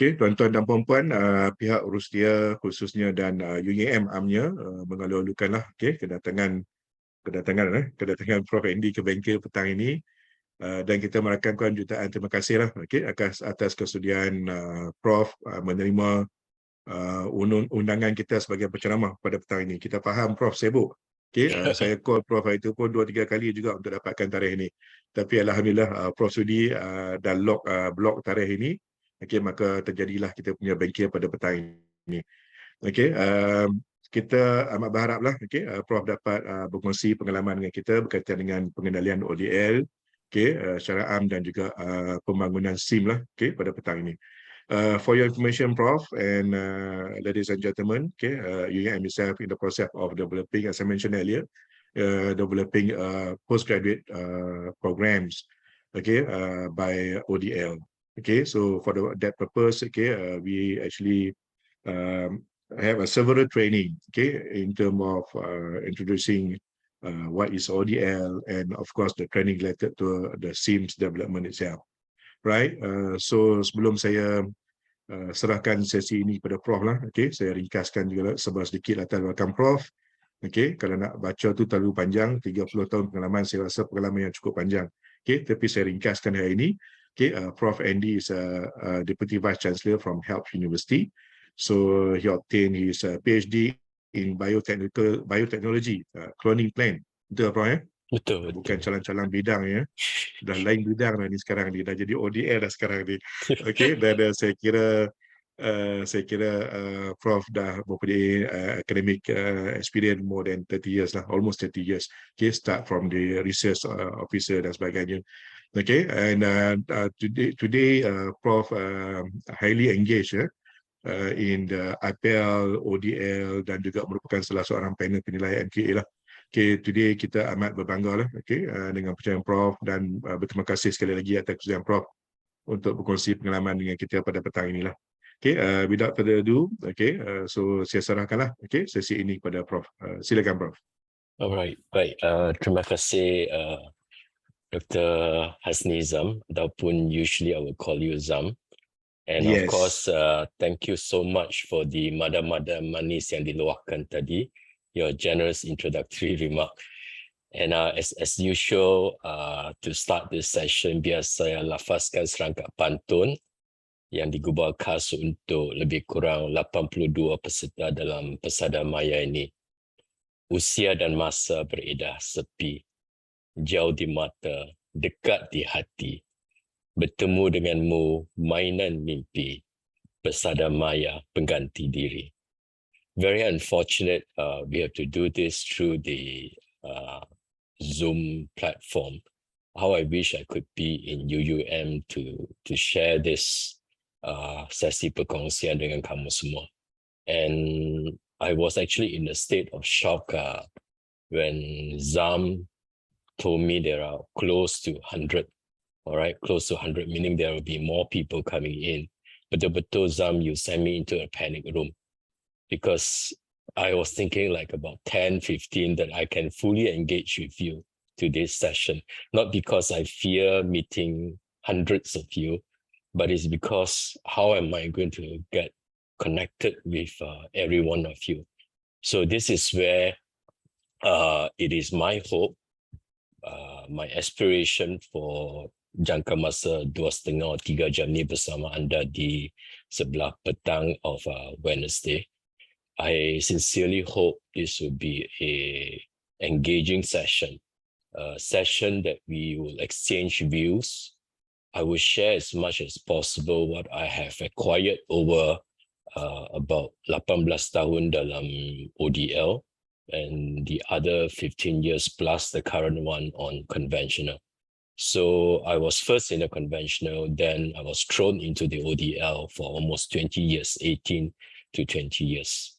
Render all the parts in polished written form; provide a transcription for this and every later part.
Okey, tuan-tuan dan puan-puan, pihak Rusdia khususnya dan UAM amnya mengalu-alukanlah kedatangan Prof Andy ke bengkel petang ini, dan kita merakamkan jutaan terima kasih lah atas kesudian Prof menerima undangan kita sebagai penceramah pada petang ini. Kita faham Prof sibuk. Saya call Prof itu pun 2-3 kali juga untuk dapatkan tarikh ini. Tapi alhamdulillah Prof sudi dan blok tarikh ini. Maka terjadilah kita punya bengkel pada petang ini. Kita amat berharaplah Prof dapat berkongsi pengalaman dengan kita berkaitan dengan pengendalian ODL secara am dan juga pembangunan SIM lah pada petang ini. For your information, Prof, and ladies and gentlemen, UAM itself in the process of developing, as I mentioned earlier, developing postgraduate programs, by ODL. So for that purpose, we actually have several training, in terms of introducing what is ODL, and of course the training related to the SIMS development itself. Right? So sebelum saya serahkan sesi ini kepada Prof lah, saya ringkaskan juga sedikit latar belakang Prof. Kalau nak baca tu terlalu panjang, 30 tahun pengalaman, saya rasa pengalaman yang cukup panjang. Tapi saya ringkaskan hari ini. Prof Andy is a Deputy Vice Chancellor from Helps University. So he obtained his PhD in biotechnology, cloning plant. Betul Prof ya? Betul. Bukan calang-calang bidang ya. Dah lain bidang dah ni sekarang ni. Dah jadi ODL dah sekarang ni. Dan saya kira Prof dah mempunyai academic experience more than 30 years lah, almost 30 years. Start from the research officer dan sebagainya. And today Prof highly engaged in the IPL, ODL dan juga merupakan salah seorang panel penilai MKA lah. Today kita amat berbangga lah dengan percayaan Prof dan berterima kasih sekali lagi atas kesudian Prof untuk berkongsi pengalaman dengan kita pada petang inilah. Without further ado, so saya serahkanlah sesi ini kepada Prof. Silakan Prof. Alright, baik. Terima kasih Dr. Hasni Zam, ataupun usually I will call you Zam. And Yes. of course, thank you so much for the mada-mada manis yang diluahkan tadi, your generous introductory remark. And as usual, to start this session, biar saya lafazkan serangkap pantun yang digubal khas untuk lebih kurang 82 peserta dalam pesada maya ini. Usia dan masa beredar sepi, jauh di mata, dekat di hati. Bertemu denganmu, mainan mimpi, pesada maya pengganti diri. Very unfortunate we have to do this through the Zoom platform. How I wish I could be in UUM to share this sesi perkongsian dengan kamu semua. And I was actually in a state of shock when Zam told me there are close to 100. All right, close to 100, meaning there will be more people coming in. Betul-betul Zam, you sent me into a panic room because I was thinking like about 10, 15 that I can fully engage with you to this session. Not because I fear meeting hundreds of you, but it's because how am I going to get connected with every one of you? So this is where it is my hope, my aspiration for jangka masa 2.5 3 jam ni bersama anda di sebelah petang of Wednesday. I sincerely hope this will be a engaging session, a session that we will exchange views. I will share as much as possible what I have acquired over about 18 tahun dalam ODL and the other 15 years plus the current one on conventional. So I was first in the conventional, then I was thrown into the ODL for almost 20 years, 18 to 20 years.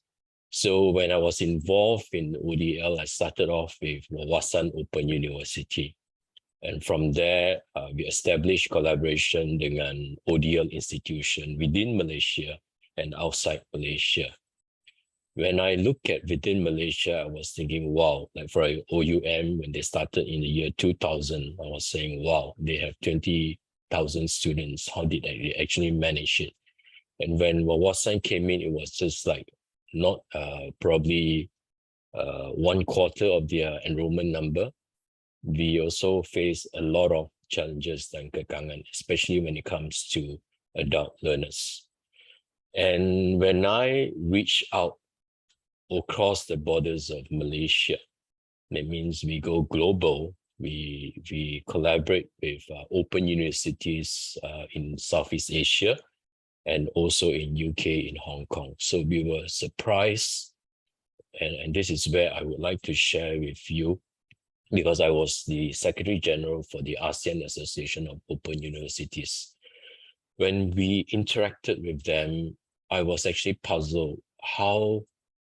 So when I was involved in ODL, I started off with Wawasan Open University. And from there, we established collaboration dengan ODL institution within Malaysia and outside Malaysia. When I look at within Malaysia, I was thinking, wow, like for OUM, when they started in the year 2000, I was saying, wow, they have 20,000 students. How did they actually manage it? And when Wawasan came in, it was just like not probably 1/4 of their enrollment number. We also face a lot of challenges dan kekangan, especially when it comes to adult learners. And when I reach out across the borders of Malaysia, that means we go global. We collaborate with open universities in Southeast Asia and also in UK, in Hong Kong. So we were surprised, and this is where I would like to share with you, because I was the Secretary General for the ASEAN Association of Open Universities. When we interacted with them, I was actually puzzled how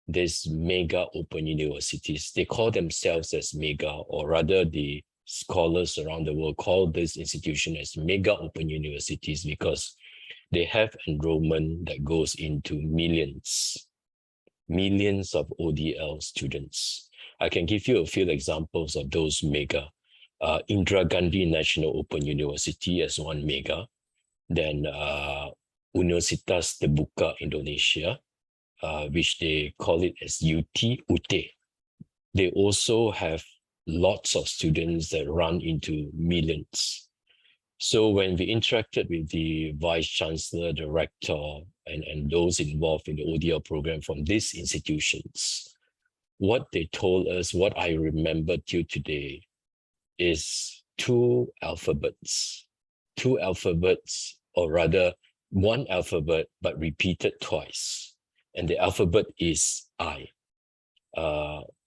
these mega open universities, they call themselves as mega, or rather the scholars around the world call this institution as mega open universities, because they have enrollment that goes into millions of ODL students. I can give you a few examples of those mega. Indira Gandhi National Open University as one mega, then Universitas Terbuka Indonesia, which they call it as UT. They also have lots of students that run into millions. So when we interacted with the Vice Chancellor, the Rector, and those involved in the ODL program from these institutions, what they told us, what I remember till today, is two alphabets, or rather one alphabet, but repeated twice. And the alphabet is I.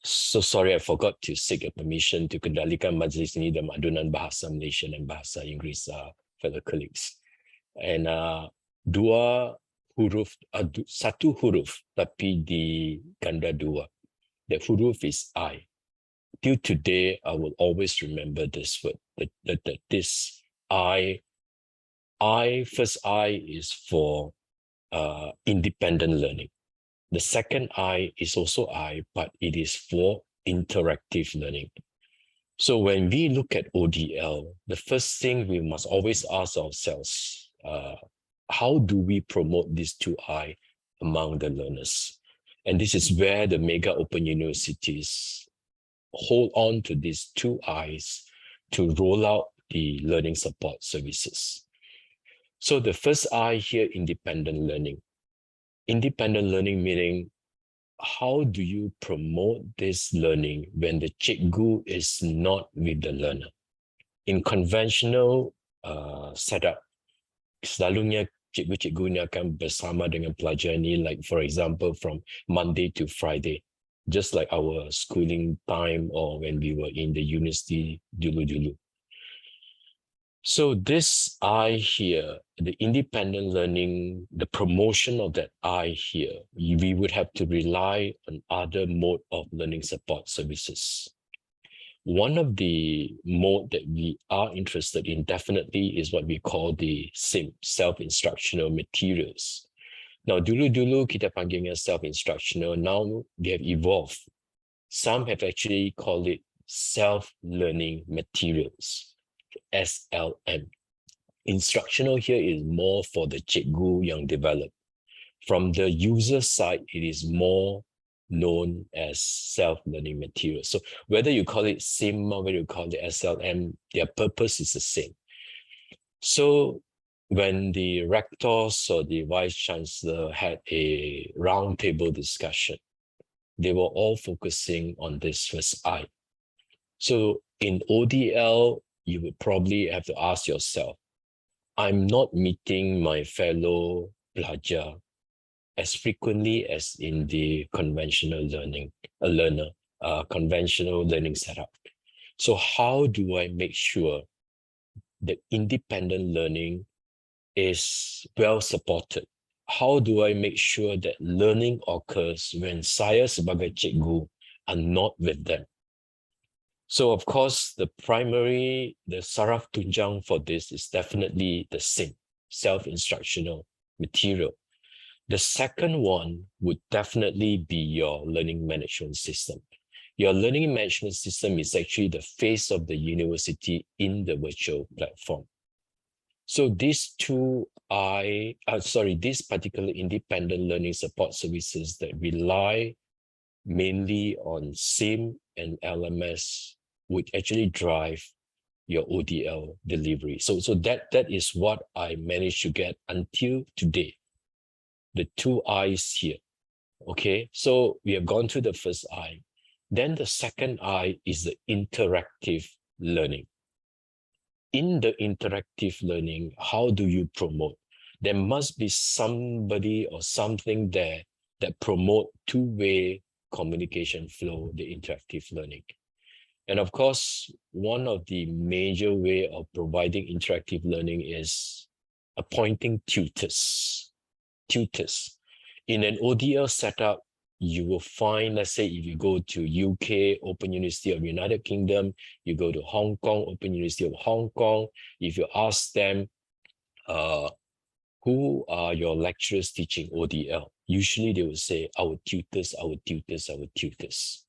So sorry, I forgot to seek your permission to kendalikan majlis ini dalam adunan bahasa Malaysia dan bahasa Inggeris, fellow colleagues. And satu huruf tapi di ganda dua. The huruf is I. Till today, I will always remember this word, that this I, first I is for independent learning. The second I is also I, but it is for interactive learning. So when we look at ODL, the first thing we must always ask ourselves, how do we promote these two I among the learners? And this is where the mega open universities hold on to these two I's to roll out the learning support services. So the first I here, independent learning. Independent learning meaning, how do you promote this learning when the cikgu is not with the learner? In conventional setup, selalunya cikgu-cikgu ni akan bersama dengan pelajar ni, like for example from Monday to Friday, just like our schooling time or when we were in the university dulu-dulu. So this I here, the independent learning, the promotion of that I here, we would have to rely on other mode of learning support services. One of the mode that we are interested in definitely is what we call the SIM, self-instructional materials. Now, dulu-dulu kita panggilnya self-instructional, now they have evolved. Some have actually called it self-learning materials. SLM. Instructional here is more for the cikgu yang develop. From the user side, it is more known as self-learning materials. So whether you call it SIM or whether you call it SLM, their purpose is the same. So when the rectors or the vice chancellor had a roundtable discussion, they were all focusing on this first I. So in ODL, you would probably have to ask yourself, I'm not meeting my fellow pelajar as frequently as in the conventional conventional learning setup. So how do I make sure that independent learning is well supported? How do I make sure that learning occurs when saya sebagai cikgu are not with them? So of course, the saraf tunjang for this is definitely the SIM, self-instructional material. The second one would definitely be your learning management system. Your learning management system is actually the face of the university in the virtual platform. So these these particular independent learning support services that rely mainly on SIM and LMS would actually drive your ODL delivery. So that is what I managed to get until today. The 2 I's here. Okay, so we have gone through the first I. Then the second I is the interactive learning. In the interactive learning, how do you promote? There must be somebody or something there that promote two-way communication flow, the interactive learning. And of course, one of the major way of providing interactive learning is appointing tutors. Tutors. In an ODL setup, you will find, let's say, if you go to UK, Open University of United Kingdom, you go to Hong Kong, Open University of Hong Kong, if you ask them, who are your lecturers teaching ODL? Usually they will say, our tutors, our tutors, our tutors.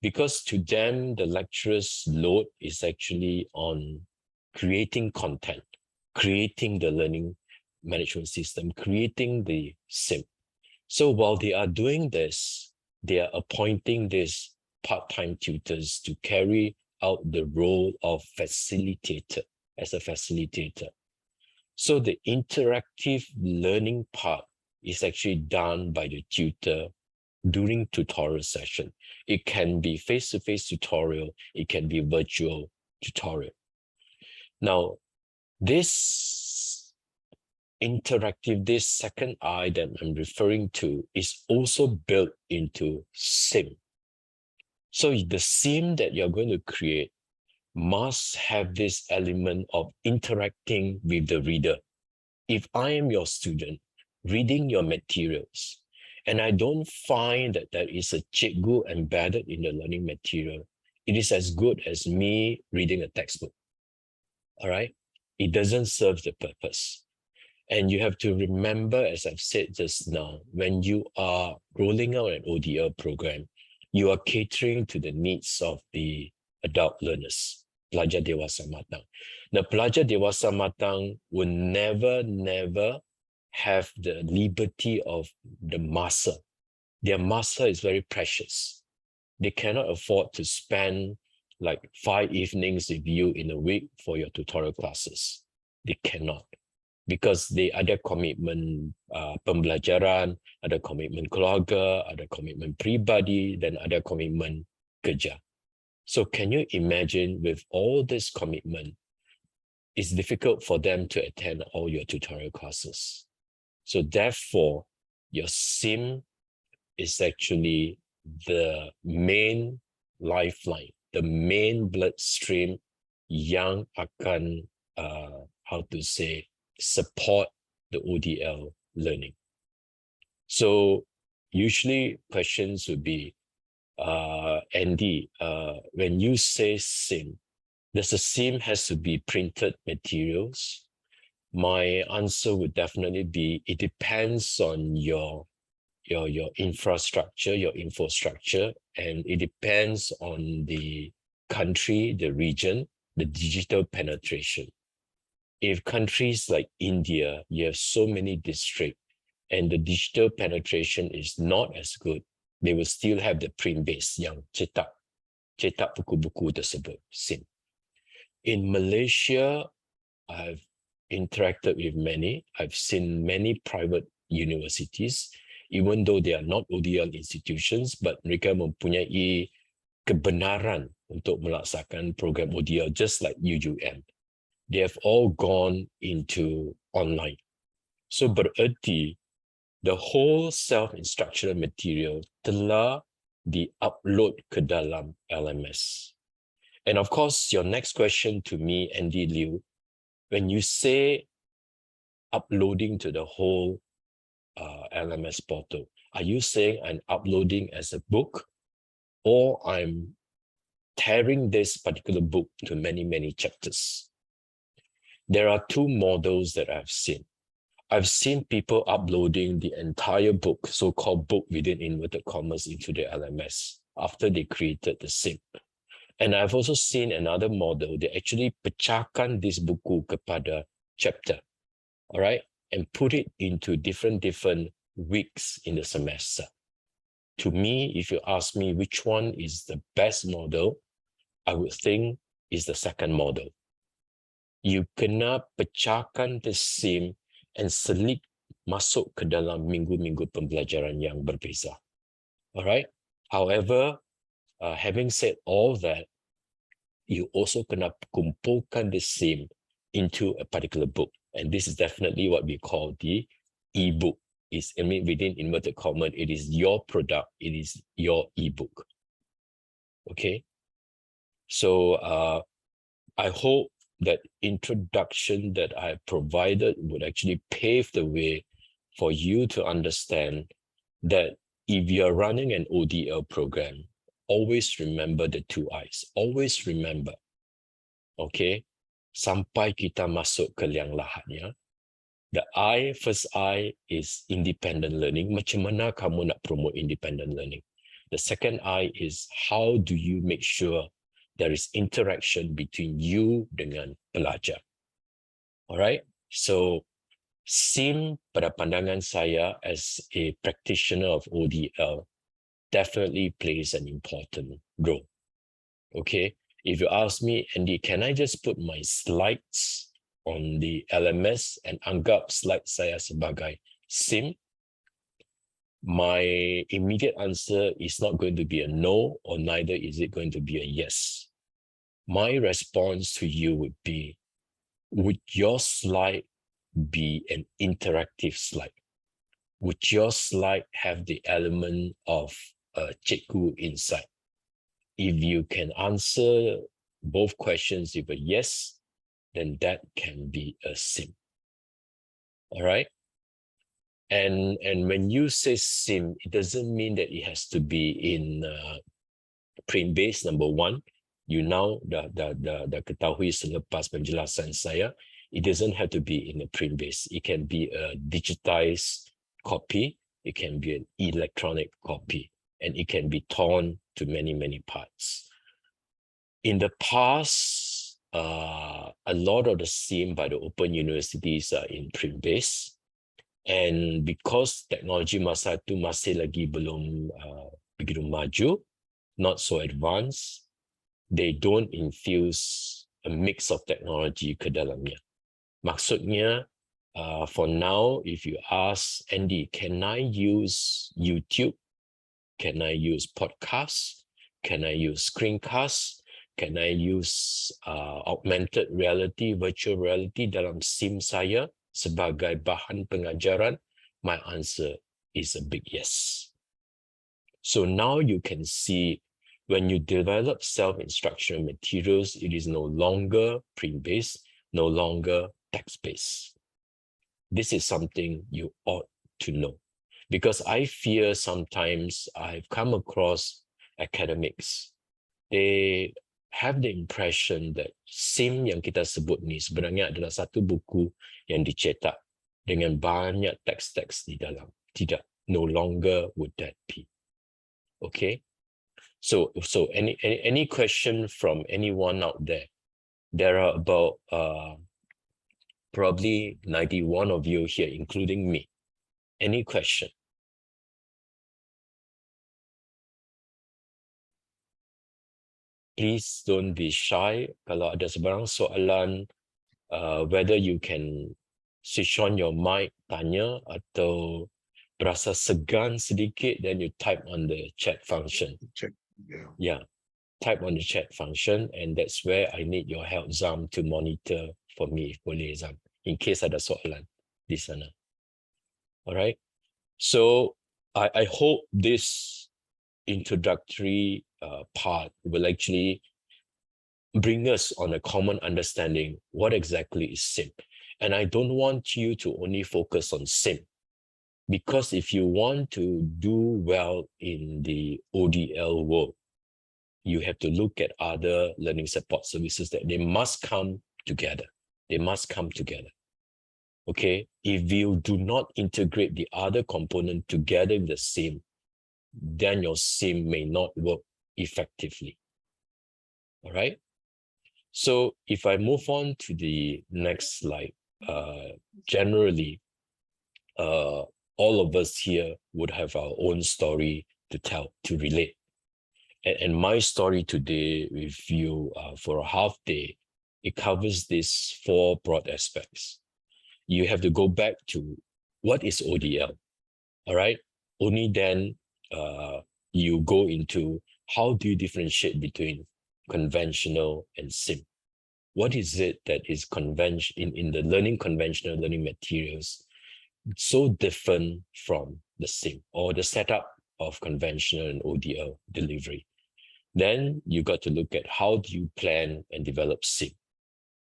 Because to them, the lecturer's load is actually on creating content, creating the learning management system, creating the SIM. So while they are doing this, they are appointing these part-time tutors to carry out the role of facilitator, as a facilitator. So the interactive learning part is actually done by the tutor during tutorial session. It can be face-to-face tutorial, it can be virtual tutorial. Now, this interactive, this second I that I'm referring to is also built into SIM. So the SIM that you're going to create must have this element of interacting with the reader. If I am your student reading your materials, and I don't find that there is a cikgu embedded in the learning material, it is as good as me reading a textbook. All right? It doesn't serve the purpose. And you have to remember, as I've said just now, when you are rolling out an ODL program, you are catering to the needs of the adult learners, pelajar dewasa matang. Now, pelajar dewasa matang will never have the liberty of the masa. Their masa is very precious. They cannot afford to spend like 5 evenings with you in a week for your tutorial classes. They cannot, because they ada komitmen pembelajaran, ada komitmen keluarga, ada komitmen pribadi, dan ada komitmen kerja. So can you imagine, with all this commitment, it's difficult for them to attend all your tutorial classes. So therefore, your SIM is actually the main lifeline, the main bloodstream yang akan, support the ODL learning. So usually questions would be, Andy, when you say SIM, does the SIM has to be printed materials? My answer would definitely be, it depends on your infrastructure, your infrastructure, and it depends on the country, the region, the digital penetration. If countries like India, you have so many districts and the digital penetration is not as good, they will still have the print-based yang cetak buku-buku tersebut, SIM. In Malaysia, I've interacted with many. I've seen many private universities, even though they are not ODL institutions, but mereka mempunyai kebenaran untuk melaksanakan program ODL, just like UUM. They have all gone into online. So bererti, the whole self-instructional material telah di-upload ke dalam LMS. And of course, your next question to me, Andy Liu, when you say uploading to the whole LMS portal, are you saying I'm uploading as a book, or I'm tearing this particular book to many chapters? There are two models that I've seen. I've seen people uploading the entire book, so-called book within inverted commas, into the LMS after they created the SIM. And I've also seen another model. They actually pecahkan this buku kepada chapter, all right, and put it into different weeks in the semester. To me, if you ask me which one is the best model, I would think is the second model. You kena pecahkan the SIM and selip masuk ke dalam minggu-minggu pembelajaran yang berbeza. Alright. However, having said all that, you also kena kumpulkan the SIM into a particular book. And this is definitely what we call the e-book. Within inverted commas, it is your product, it is your e-book. Okay. So I hope that introduction that I provided would actually pave the way for you to understand that if you're running an ODL program, always remember the 2 I's. Always remember. Okay. Sampai kita masuk ke liang lahatnya. The first I is independent learning. Macam mana kamu nak promote independent learning? The second I is how do you make sure there is interaction between you dengan pelajar. Alright, so SIM pada pandangan saya as a practitioner of ODL definitely plays an important role. Okay, if you ask me, Andy, can I just put my slides on the LMS and anggap slide saya sebagai SIM? My immediate answer is not going to be a no, or neither is it going to be a yes. My response to you would be, would your slide be an interactive slide? Would your slide have the element of a cikgu inside? If you can answer both questions with a yes, then that can be a SIM. All right? And when you say SIM, it doesn't mean that it has to be in print-based, number one. You now dah ketahui selepas penjelasan saya, it doesn't have to be in a print-based. It can be a digitized copy. It can be an electronic copy. And it can be torn to many, many parts. In the past, a lot of the SIM by the open universities are in print-based. And because technology masa itu masih lagi belum begitu maju, not so advanced, they don't infuse a mix of technology ke dalamnya. Maksudnya, for now, if you ask Andy, can I use YouTube? Can I use podcasts? Can I use screencasts? Can I use augmented reality, virtual reality dalam SIM saya sebagai bahan pengajaran? My answer is a big yes. So now you can see when you develop self-instructional materials, it is no longer print-based, no longer text-based. This is something you ought to know. Because I fear sometimes I've come across academics, they have the impression that SIM yang kita sebut ni sebenarnya adalah satu buku yang dicetak dengan banyak teks-teks di dalam. Tidak, no longer would that be. Okay, so any question from anyone out there? There are about probably 91 of you here, including me. Any question? Please don't be shy. Kalau ada sebarang soalan, whether you can switch on your mic, tanya, atau berasa segan sedikit, then you type on the chat function. Check. Yeah, type on the chat function, and that's where I need your help, Zam, to monitor for me, if boleh, Zam, in case ada soalan di sana. All right. So I hope this introductory part will actually bring us on a common understanding what exactly is SIM. And I don't want you to only focus on SIM, because if you want to do well in the ODL world, you have to look at other learning support services that they must come together. They must come together. Okay, if you do not integrate the other component together with the SIM, then your SIM may not work effectively. All right. So if I move on to the next slide, generally, all of us here would have our own story to tell, to relate. And my story today with you for a half day, it covers these 4 broad aspects. You have to go back to what is ODL, all right? Only then you go into how do you differentiate between conventional and sim. What is it that is in the conventional learning materials so different from the sim or the setup of conventional and ODL delivery? Then you got to look at how do you plan and develop sim.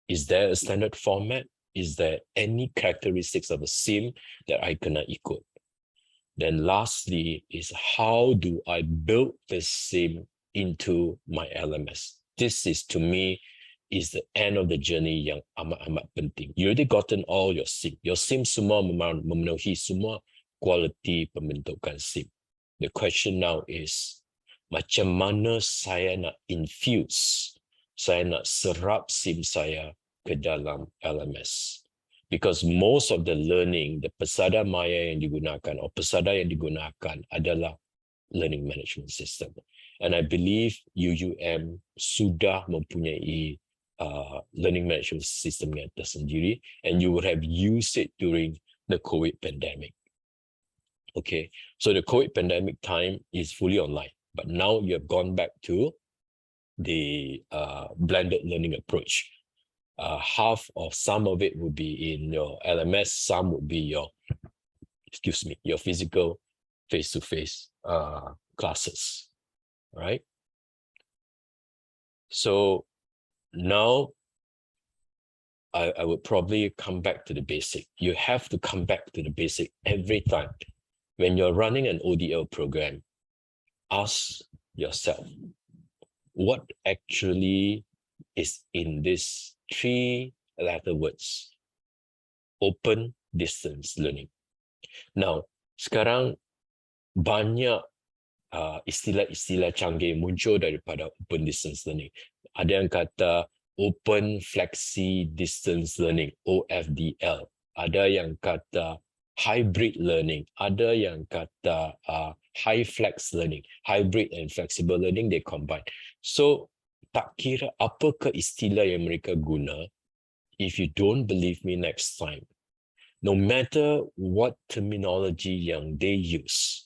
Is there a standard format? Is there any characteristics of a sim that I cannot ikut? Then lastly is how do I build this sim into my LMS? This is, to me, is the end of the journey yang amat-amat penting. You already gotten all your sim. Your sim semua memenuhi semua quality pembentukan sim. The question now is, macam mana saya nak infuse, saya nak serap sim saya ke dalam LMS? Because most of the learning, the pesada maya yang digunakan atau pesada yang digunakan adalah learning management system. And I believe UUM sudah mempunyai learning management system yang tersendiri, and you would have used it during the COVID pandemic. Okay, so the COVID pandemic time is fully online, but now you have gone back to the blended learning approach. Half of some of it would be in your LMS, some would be your, your physical face-to-face classes, right? So now I would probably come back to the basic. You have to come back to the basic every time. When you're running an ODL program, ask yourself, what actually is in these 3 letter words? Open distance learning. Now, sekarang banyak istilah-istilah canggih muncul daripada open distance learning. Ada yang kata open flexi distance learning, OFDL. Ada yang kata hybrid learning. Ada yang kata high flex learning. Hybrid and flexible learning, they combine. So, tak kira apakah istilah yang mereka guna, if you don't believe me next time, no matter what terminology yang they use,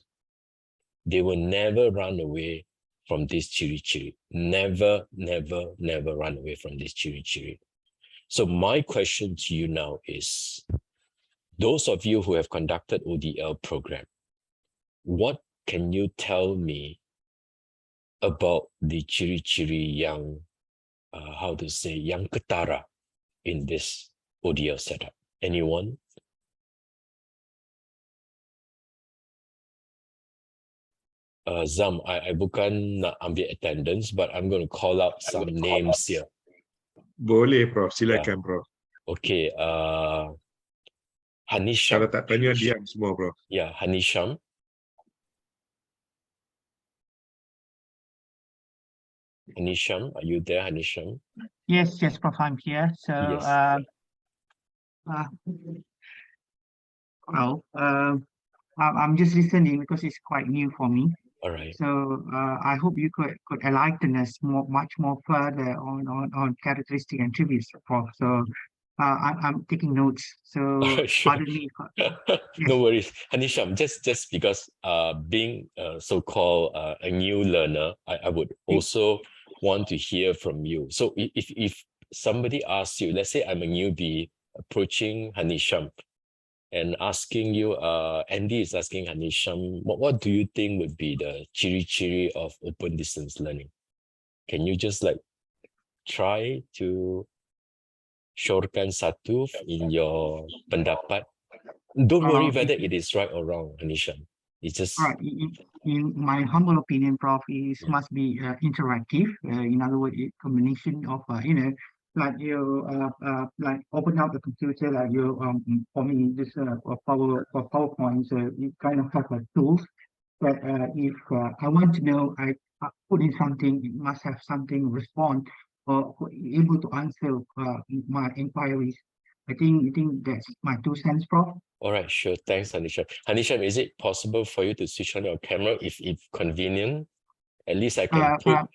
they will never run away from this ciri-ciri. Never, never, never run away from this ciri-ciri. So my question to you now is, those of you who have conducted ODL program, what can you tell me about the ciri-ciri yang, how to say, yang ketara in this ODL setup? Anyone? Zam, I bukan nak ambil attendance, but I'm going to call out some names here. Boleh, Prof. Silakan, Prof. Okay, Hanisham. Kalau tak tanya, diam semua, Prof. Yeah, Hanisham. Hanisham, are you there, Hanisham? Yes, Prof, I'm here. So, Yes. I'm just listening because it's quite new for me. All right. So I hope you could enlighten us much more further on characteristic and tributes, Prof. So I'm taking notes. So Sure. pardon me. No worries, Hanisham. Just because being so-called a new learner, I would also want to hear from you. So if somebody asks you, let's say I'm a newbie approaching Hanisham and asking you, Andy is asking Hanisham, what do you think would be the ciri-ciri of open distance learning? Can you just like try to shortkan satu in your pendapat? Don't worry whether it is right or wrong, Hanisham. It's just... Right. In my humble opinion, Prof, it must be interactive. In other words, a combination of, like you like open up the computer, like you for me this PowerPoint, so you kind of have a tools that if I want to know, I put in something, it must have something respond or able to answer my inquiries. I think that's my 2 cents, Prof. All right, sure. Thanks, Hanisham. Hanisham, is it possible for you to switch on your camera if convenient? At least I can put,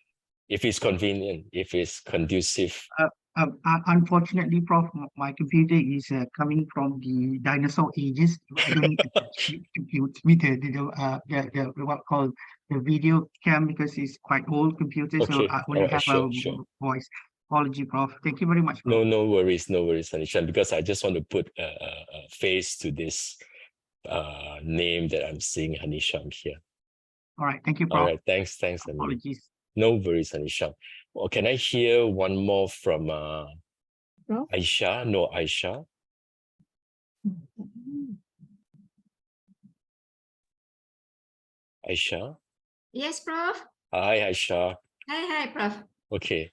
if it's convenient, if it's conducive. Unfortunately, Prof, my computer is coming from the dinosaur ages. I don't attach it with the what called the video cam because it's quite old computer, so Okay, I all only right, have sure, a sure. voice. Apology, Prof. Thank you very much, Prof. No worries, Hanisham, because I just want to put a face to this name that I'm seeing, Hanisham, here. All right, thank you, Prof. All right, thanks, Hanisham. Apologies. No worries, Hanisham. Well, can I hear one more from Prof? Aisha? No, Aisha. Aisha? Yes, Prof. Hi, Aisha. Hi, Prof. Okay.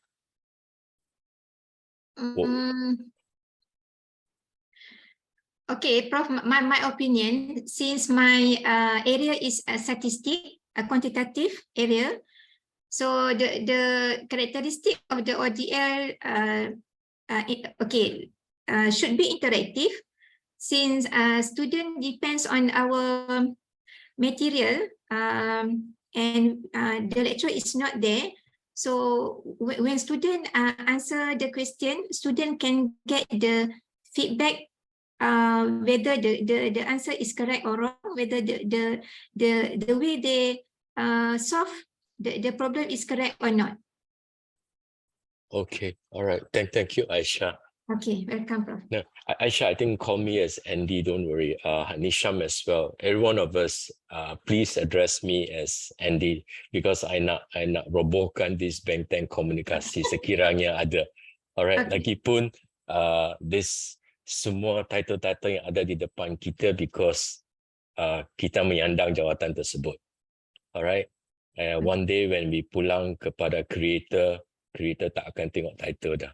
Okay, Prof, my opinion, since my area is a statistic, a quantitative area, so the characteristic of the ODL should be interactive, since student depends on our material and the lecture is not there. So when student answer the question, student can get the feedback whether the answer is correct or wrong, whether the way they solve the problem is correct or not. Okay, all right. Thank you, Aisha. Okay, welcome, Prof. No, Aisha, I think call me as Andy, don't worry. Nisham as well. Every one of us, please address me as Andy because I nak robohkan this benteng komunikasi sekiranya ada. Alright, Okay. lagipun this semua title-title yang ada di depan kita because kita menyandang jawatan tersebut. Alright. One day when we pulang kepada creator tak akan tengok title dah.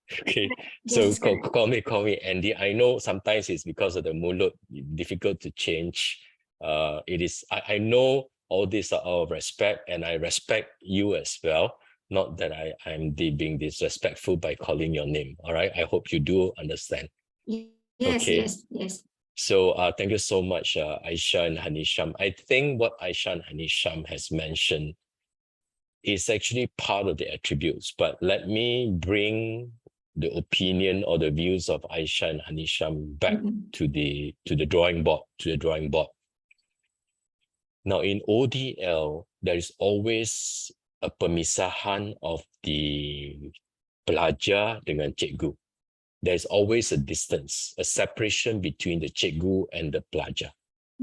Okay, so call me Andy. I know sometimes it's because of the mulut, difficult to change. It is. I know all these are out of respect, and I respect you as well. Not that I'm being disrespectful by calling your name. All right. I hope you do understand. Yes, okay. yes. So thank you so much, Aisha and Hanisham. I think what Aisha and Hanisham has mentioned is actually part of the attributes, but let me bring the opinion or the views of Aisha and Hanisham back to the drawing board, Now in ODL, there is always a pemisahan of the pelajar dengan cikgu. There is always a distance, a separation between the cikgu and the pelajar.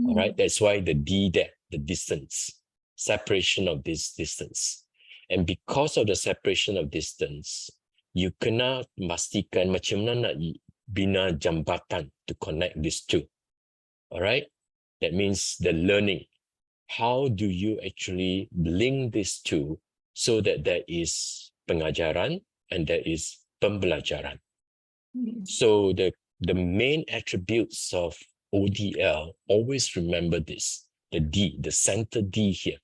All right, that's why the D there, the distance, separation of this distance. And because of the separation of distance, you kena pastikan macam mana nak bina jambatan to connect these two. All right, that means the learning. How do you actually link these two so that there is pengajaran and there is pembelajaran? So the main attributes of ODL, always remember this, the D, the center D here,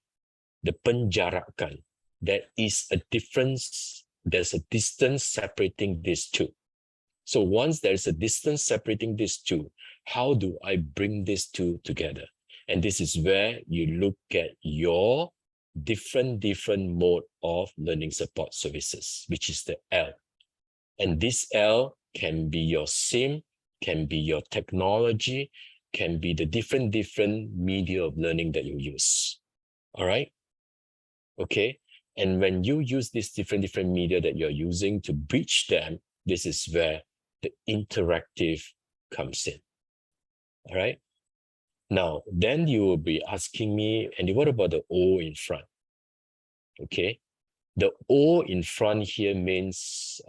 the penjarakan. There is a difference, there's a distance separating these two. So once there's a distance separating these two, how do I bring these two together? And this is where you look at your different mode of learning support services, which is the L. And this L can be your SIM, can be your technology, can be the different media of learning that you use. All right? Okay. And when you use these different media that you're using to bridge them, this is where the interactive comes in. All right. Now, then you will be asking me, Andy, what about the O in front? Okay. The O in front here means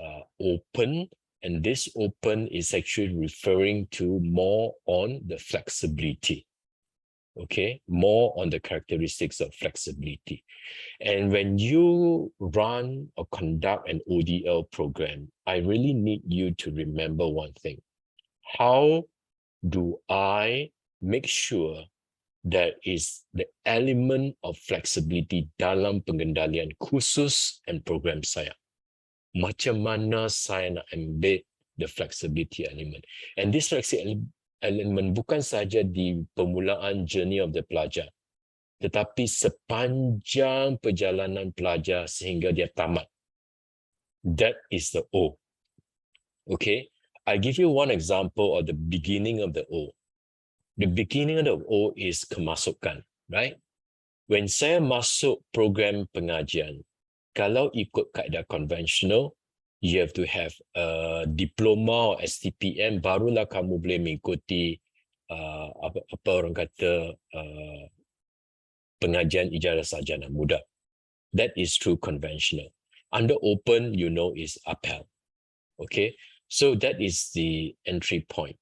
open, and this open is actually referring to more on the flexibility. Okay, more on the characteristics of flexibility. And when you run or conduct an ODL program, I really need you to remember one thing. How do I make sure there is the element of flexibility dalam pengendalian khusus and program saya? Macam mana saya nak embed the flexibility element. And this flexibility element bukan saja di permulaan journey of the pelajar, tetapi sepanjang perjalanan pelajar sehingga dia tamat. That is the O. Okay, I give you one example of the beginning of the O. The beginning of the O is kemasukan, right? When saya masuk program pengajian, kalau ikut kaedah konvensional, you have to have a diploma or STPM, barulah kamu boleh mengikuti apa orang kata pengajian ijazah sarjana muda. That is true conventional. Under open, you know, is appel. Okay, so that is the entry point.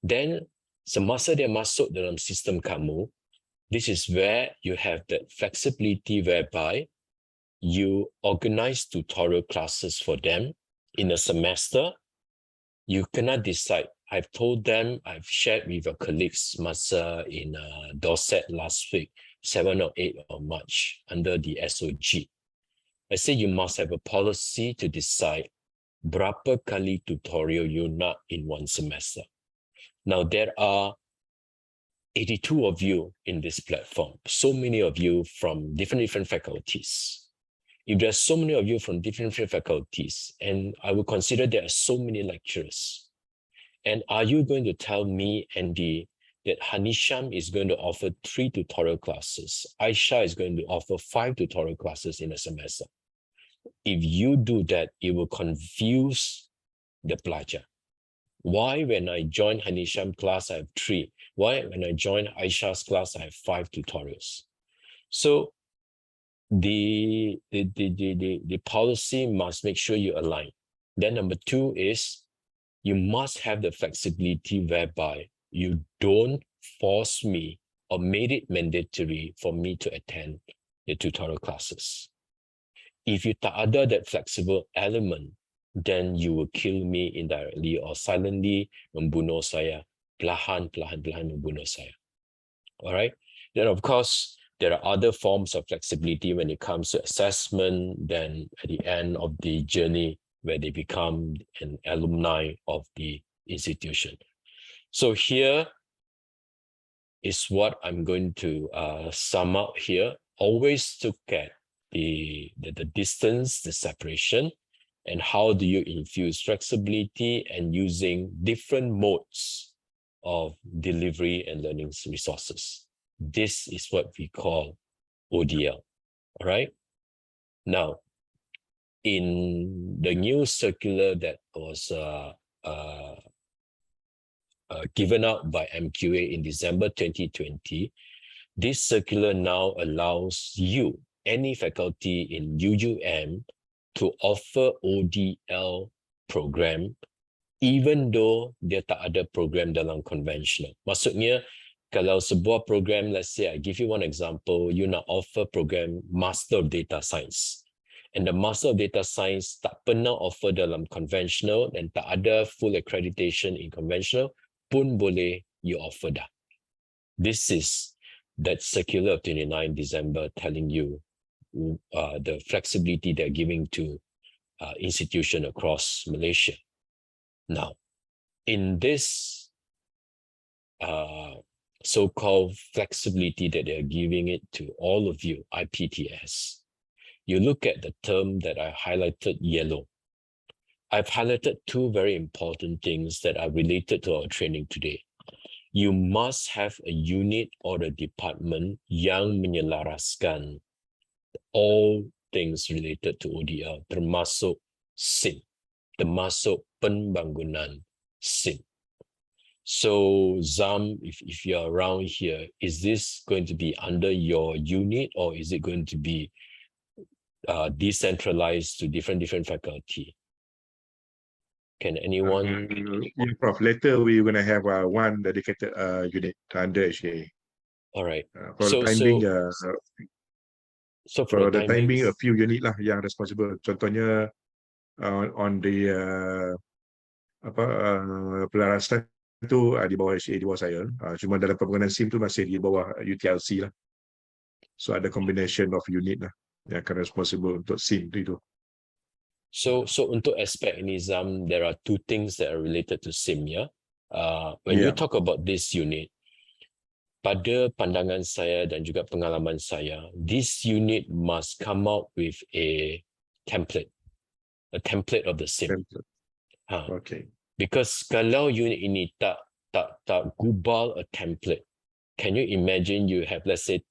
Then semasa dia masuk dalam sistem kamu, this is where you have that flexibility whereby you organize tutorial classes for them in a semester. You cannot decide. I've told them, I've shared with your colleagues masa in Dorset last week, 7 or 8 of March under the SOG. I say you must have a policy to decide berapa kali tutorial you nak in one semester. Now there are 82 of you in this platform, so many of you from different faculties. If there's so many of you from different faculties, and I would consider there are so many lecturers, and are you going to tell me, Andy, that Hanisham is going to offer 3 tutorial classes, Aisha is going to offer 5 tutorial classes in a semester? If you do that, it will confuse the pelajar. Why when I join Hanisham class, I have 3? Why when I join Aisha's class, I have 5 tutorials? So the policy must make sure you align. Then number 2 is you must have the flexibility whereby you don't force me or made it mandatory for me to attend the tutorial classes. If you tak ada that flexible element, then you will kill me indirectly or silently membunuh saya, perlahan membunuh saya. All right. Then of course, there are other forms of flexibility when it comes to assessment, then at the end of the journey where they become an alumni of the institution. So here is what I'm going to sum up here. Always look at the distance, the separation, and how do you infuse flexibility and using different modes of delivery and learning resources. This is what we call ODL, all right? Now, in the new circular that was given out by MQA in December 2020, this circular now allows you, any faculty in UUM, to offer ODL program even though dia tak ada program dalam conventional. Maksudnya, kalau sebuah program, let's say I give you one example, you nak offer program Master of Data Science. And the Master of Data Science tak pernah offer dalam conventional dan tak ada full accreditation in conventional, pun boleh you offer dah. This is that circular of 29 December telling you the flexibility they're giving to institutions across Malaysia. Now, in this so-called flexibility that they're giving it to all of you, IPTS, you look at the term that I highlighted yellow. I've highlighted 2 very important things that are related to our training today. You must have a unit or a department yang menyelaraskan all things related to ODL, termasuk SIM, termasuk pembangunan SIM. So Zam, if you're around here, is this going to be under your unit or is it going to be decentralized to different faculty? Can anyone? Yeah, Prof. Later we're going to have one dedicated unit under HA. All right. For the time being, so for the time being, a few unit lah yang responsible. Contohnya on the pelarasan itu di bawah HA, di bawah saya. Cuma dalam pembangunan SIM tu masih di bawah UTLC lah. So ada combination of unit lah yang akan responsible untuk SIM itu. So untuk aspek ini, Zam, there are two things that are related to SIM, yeah. When you talk about this unit, pada pandangan saya dan juga pengalaman saya, this unit must come out with a template of the SIM. Okay. Because kalau unit ini tak gubal a template, can you imagine you have, let's say,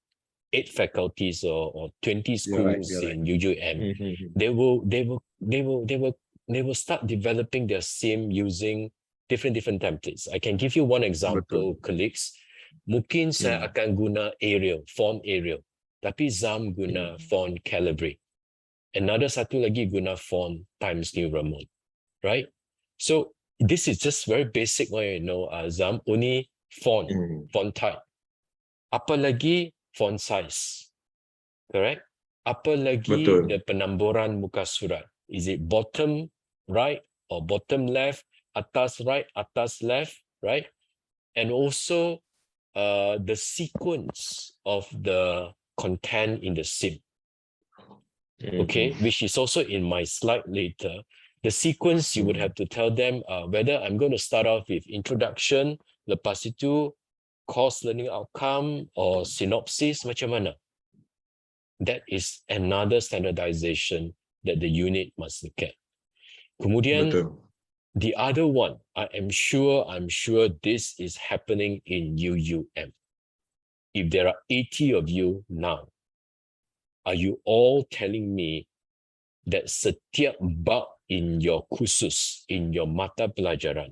8 faculties or 20 schools in UUM? They will start developing their SIM using different templates. I can give you one example, colleagues. Mungkin saya akan guna font Arial, tapi Zam guna font Calibri. Another satu lagi guna font Times New Roman, right? So this is just very basic one, Zam, only font type. Apa lagi font size, correct? Apa lagi the penamburan muka surat? Is it bottom right or bottom left, atas right, atas left, right? And also the sequence of the content in the SIM, okay, which is also in my slide later. The sequence, you would have to tell them whether I'm going to start off with introduction, lepas itu course learning outcome or synopsis, macam mana? That is another standardization that the unit must look at. Kemudian, the other one, I'm sure this is happening in UUM. If there are 80 of you now, are you all telling me that setiap bab in your kursus, in your mata pelajaran,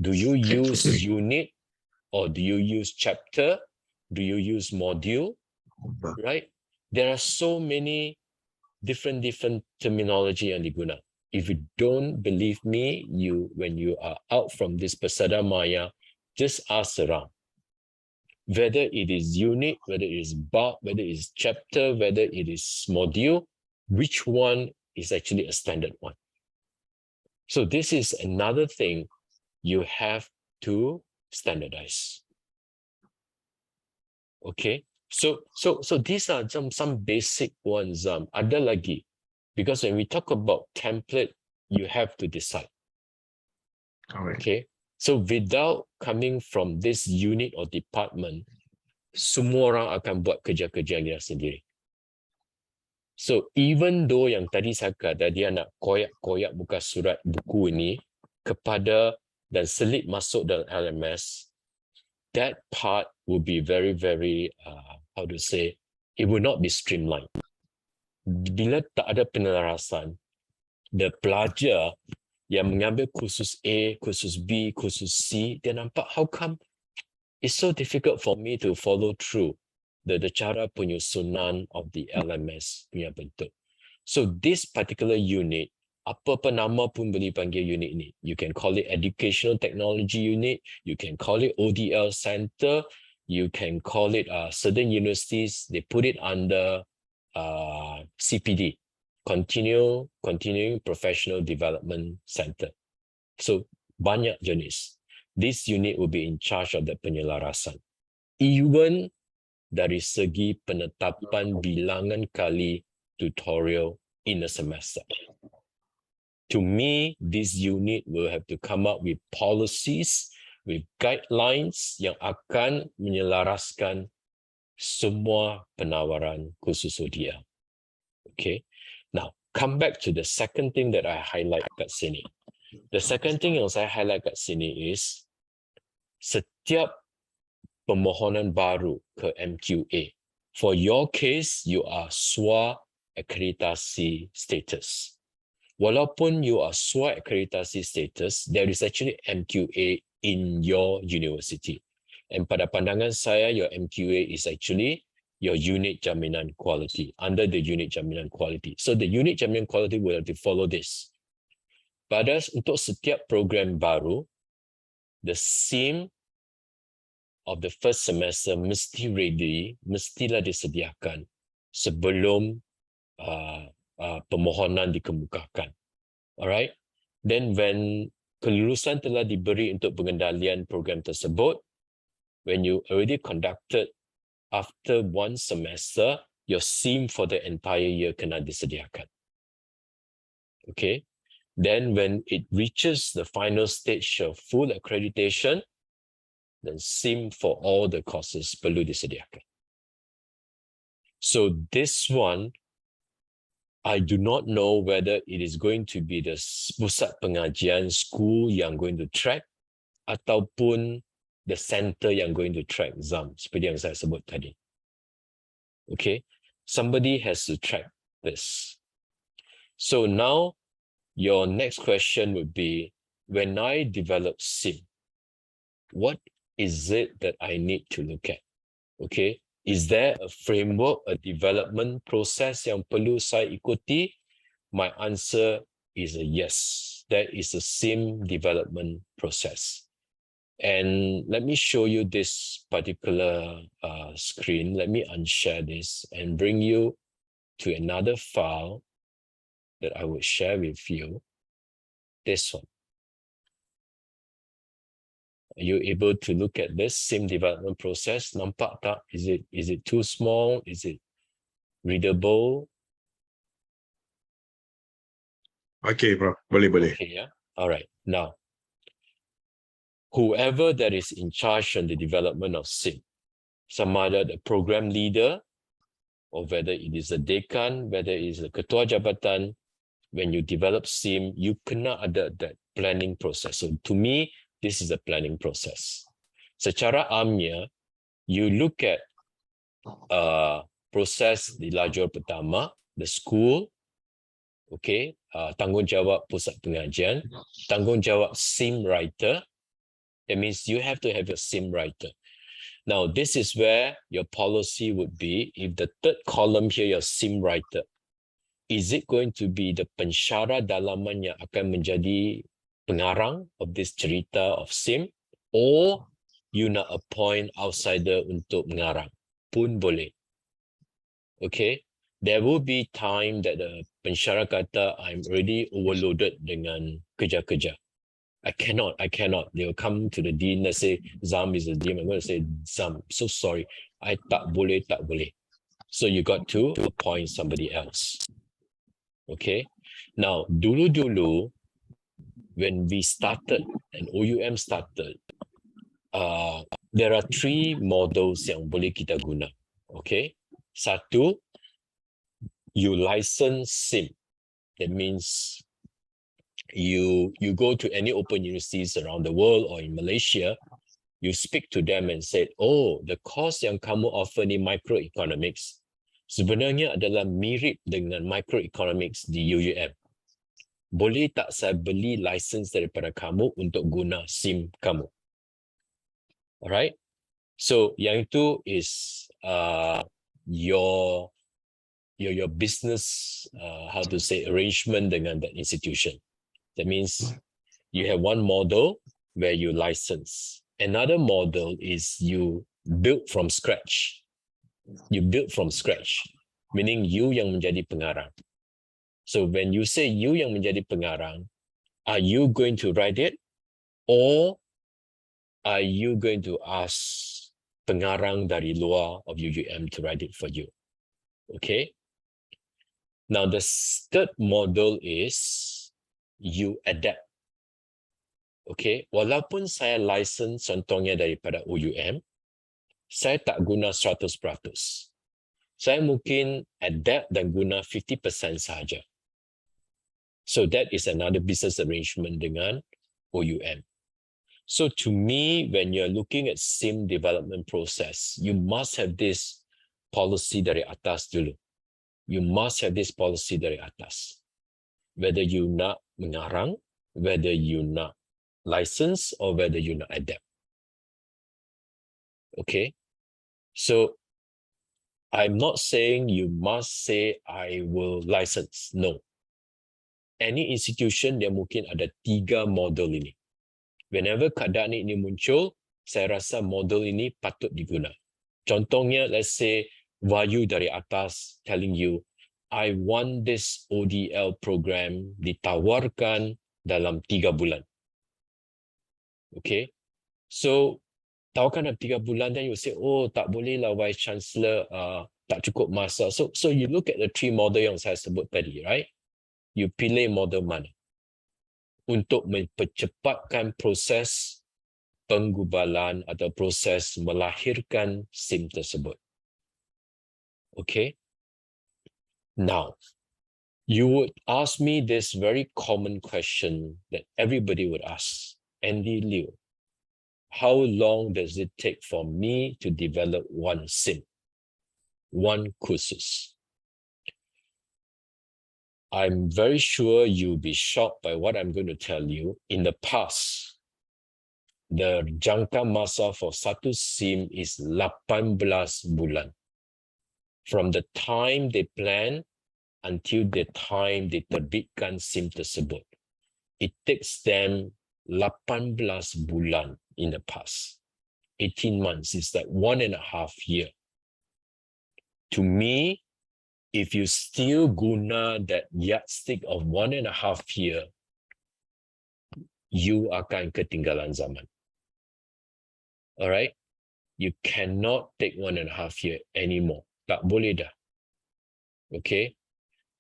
do you use unit or do you use chapter? Do you use module? Right? There are so many different terminology yang diguna. If you don't believe me, when you are out from this Persada Maya, just ask around. Whether it is unit, whether it is bab, whether it is chapter, whether it is module, which one is actually a standard one? So this is another thing you have to standardize. Okay, so these are some basic ones. Ada lagi, because when we talk about template, you have to decide. Okay, so without coming from this unit or department, semua orang akan buat kerja-kerja dia sendiri. So even though yang tadi saya kata dia nak koyak buka surat buku ini kepada dan selip masuk dalam LMS, that part will be very how to say, it will not be streamlined. Bila tak ada penelarasan, the pelajar yang mengambil kursus A, kursus B, kursus C, dia nampak how come it's so difficult for me to follow through the cara penyusunan of the LMS punya bentuk. So this particular unit, apa nama pun boleh panggil unit ini. You can call it Educational Technology Unit, you can call it ODL Center, you can call it certain universities, they put it under CPD, Continuing Professional Development Center. So banyak jenis. This unit will be in charge of the penyelarasan. Even dari segi penetapan bilangan kali tutorial in a semester. To me, this unit will have to come up with policies, with guidelines yang akan menyelaraskan semua penawaran kursus ODL. Okay, now come back to the second thing that I highlight kat sini. The second thing yang saya highlight kat sini is setiap permohonan baru ke MQA. For your case, you are SWA akreditasi status. Walaupun you are SWA akreditasi status, there is actually MQA in your university. And pada pandangan saya, your MQA is actually your unit jaminan quality, under the unit jaminan quality. So the unit jaminan quality will have to follow this. Untuk setiap program baru, the SIM of the first semester mestilah disediakan sebelum permohonan dikemukakan. Alright? Then when kelulusan telah diberi untuk pengendalian program tersebut, when you already conducted after one semester, your SIM for the entire year kena disediakan. Okay. Then when it reaches the final stage of full accreditation, then SIM for all the courses perlu disediakan. So this one, I do not know whether it is going to be the pusat pengajian school yang going to track ataupun the center yang going to track ZAM, seperti yang saya sebut tadi. Okay, somebody has to track this. So now your next question would be, when I develop SIM, what is it that I need to look at? Okay, is there a framework, a development process yang perlu saya ikuti? My answer is a yes. There is a SIM development process. And let me show you this particular screen. Let me unshare this and bring you to another file that I will share with you. This one. Are you able to look at this SIM development process? Nampak tak? Is it too small? Is it readable? Okay, Prof. Boleh. Okay, yeah. All right. Now, whoever that is in charge on the development of SIM, sama ada the program leader, or whether it is a dekan, whether it is a ketua jabatan, when you develop SIM, you kena ada that planning process. So to me, this is a planning process. Secara amnya, you look at proses di lajur pertama, the school, okay, tanggungjawab pusat pengajian, tanggungjawab SIM writer. That means you have to have a SIM writer. Now, this is where your policy would be, if the third column here, your SIM writer, is it going to be the pensyarah dalaman yang akan menjadi pengarang of this cerita of SIM, or you nak appoint outsider untuk mengarang? Pun boleh. Okay, there will be time that the pensyarah kata, I'm already overloaded dengan kerja-kerja. I cannot. They will come to the dean and say, ZAM is the dean. I'm going to say, ZAM, so sorry. I tak boleh. So you got to appoint somebody else. Okay. Now, dulu, when we started and OUM started, there are three models yang boleh kita guna. Okay. Satu, you license SIM. That means you go to any open universities around the world or in Malaysia, you speak to them and say, oh, the course yang kamu offer ni microeconomics sebenarnya adalah mirip dengan microeconomics di UUM. Boleh tak saya beli license daripada kamu untuk guna SIM kamu? Alright? So yang itu is your business arrangement dengan that institution. That means you have one model where you license. Another model is you build from scratch. You build from scratch, meaning you yang menjadi pengarang. So when you say you yang menjadi pengarang, are you going to write it, or are you going to ask pengarang dari luar of UUM to write it for you? Okay. Now the third model is you adapt. Okay, walaupun saya license contohnya daripada OUM, saya tak guna 100%. Saya mungkin adapt dan guna 50% sahaja. So that is another business arrangement dengan OUM. So to me, when you're looking at SIM development process, you must have this policy dari atas dulu. You must have this policy dari atas. Whether you nak mengarang, whether you nak license, or whether you nak adapt. Okay, so I'm not saying you must say I will license. No. Any institution dia mungkin ada 3 model ini. Whenever keadaan ini muncul, saya rasa model ini patut diguna. Contohnya, let's say Vayu dari atas telling you, I want this ODL program ditawarkan dalam 3 bulan. Okay, so tawarkan dalam 3 bulan, then you say, oh tak boleh lah Vice Chancellor, tak cukup masa. So you look at the 3 model yang saya sebut tadi, right? you pilih model mana untuk mempercepatkan proses penggubalan atau proses melahirkan SIM tersebut. Okay. Now, you would ask me this very common question that everybody would ask. Andy Liu, how long does it take for me to develop one SIM, one kursus? I'm very sure you'll be shocked by what I'm going to tell you. In the past, the jangka masa for satu SIM is 18 bulan. From the time they plan until the time they terbitkan SIM tersebut. It takes them 18 bulan in the past. 18 months is like 1.5 years. To me, if you still guna that yardstick of 1.5 years, you akan ketinggalan zaman. All right? You cannot take 1.5 years anymore. Tak boleh dah. Okay?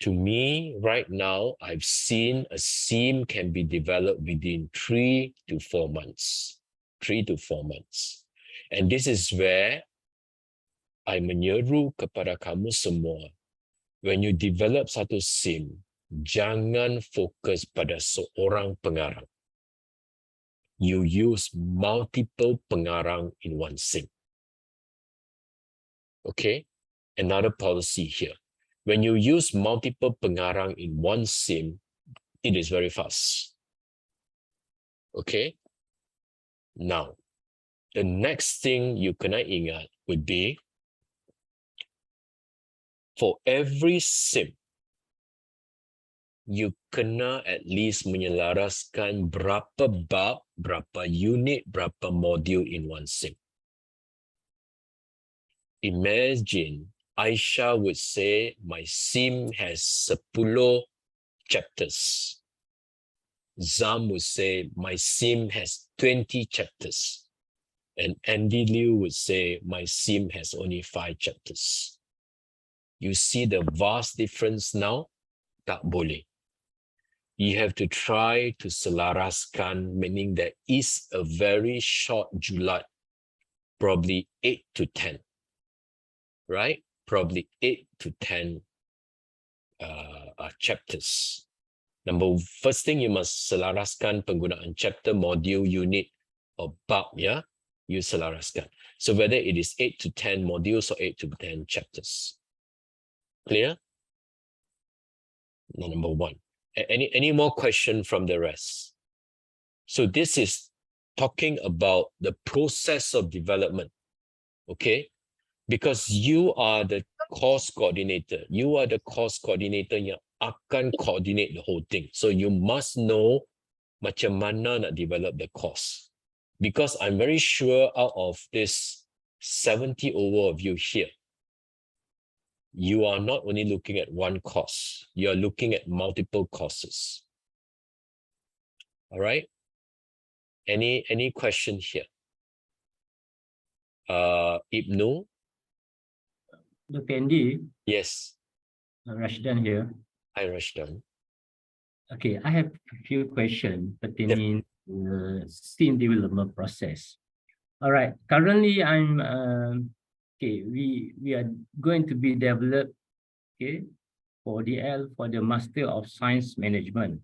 To me, right now, I've seen a SIM can be developed within 3 to 4 months. 3 to 4 months. And this is where I menyeru kepada kamu semua. When you develop satu SIM, jangan fokus pada seorang pengarang. You use multiple pengarang in one SIM. Okay? Another policy here. When you use multiple pengarang in one SIM, it is very fast. Okay? Now, the next thing you kena ingat would be, for every SIM, you kena at least menyelaraskan berapa bab, berapa unit, berapa modul in one SIM. Imagine Aisha would say, my SIM has 10 chapters. Zam would say, my SIM has 20 chapters. And Andy Liu would say, my SIM has only 5 chapters. You see the vast difference now? Tak boleh. You have to try to selaraskan, meaning there is a very short julat, probably 8 to 10. Right? Probably 8 to 10 chapters. First thing, you must selaraskan penggunaan chapter, module, unit, or bab, yeah? You selaraskan. So whether it is 8 to 10 modules or 8 to 10 chapters. Clear? Number one. Any more question from the rest? So this is talking about the process of development, okay? Because you are the course coordinator. You are the course coordinator yang akan coordinate the whole thing. So you must know macam mana nak develop the course. Because I'm very sure out of this 70 over of you here, you are not only looking at one course, you are looking at multiple courses. All right? Any question here? Ibnu? Dr. Andy? Yes. Rashdan here. Hi, Rashdan. Okay, I have a few questions pertaining to the SIM development process. All right, currently we are going to be developed, for ODL, for the Master of Science Management.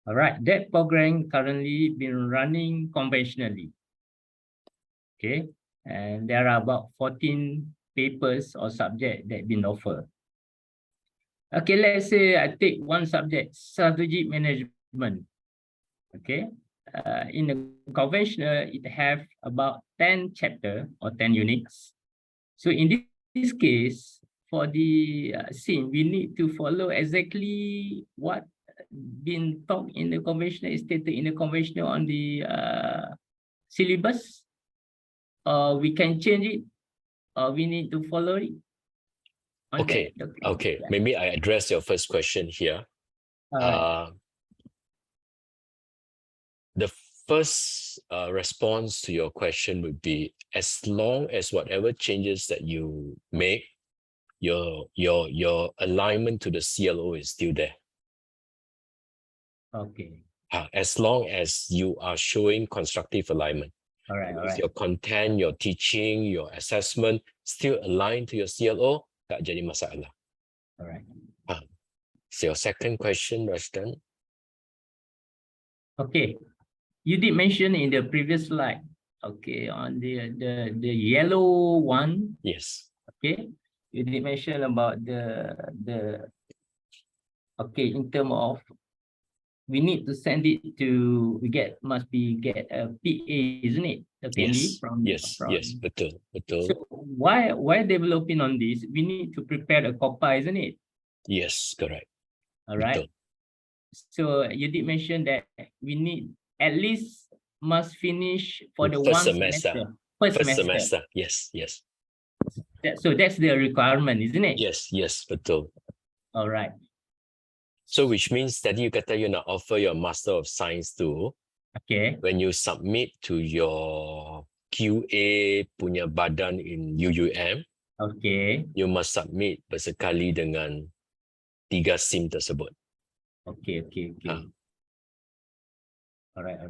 All right, that program currently been running conventionally. Okay, and there are about 14 papers or subjects that been offered. Okay, let's say I take one subject, strategic management. Okay, in the conventional, it have about 10 chapters or 10 units. So in this case, for the SIM, we need to follow exactly what been taught in the conventional, is stated in the conventional on the syllabus, or we can change it, or we need to follow it. Okay, okay. Yeah. Maybe I address your first question here. The first response to your question would be, as long as whatever changes that you make, your alignment to the CLO is still there. Okay. As long as you are showing constructive alignment. All right. All If right. your content, your teaching, your assessment still aligned to your CLO, tak jadi masalah. All right. So your second question, Rashdan? Okay. You did mention in the previous slide, okay, on the yellow one, Yes. okay, you did mention about okay, in terms of we need to send it to must get a PA, isn't it? Definitely Yes. Yes. Betul. So why developing on this? We need to prepare a COPA, isn't it? Yes, correct. All right. Betul. So you did mention that we need at least must finish for the First one semester. First First semester. semester. Yes. So that's the requirement, isn't it? Yes, betul. All right. So which means that you kata you nak offer your Master of Science tu, Okay. when you submit to your QA punya badan in UUM, Okay. you must submit bersekali dengan 3 SIM tersebut. Okay. Ah. All right.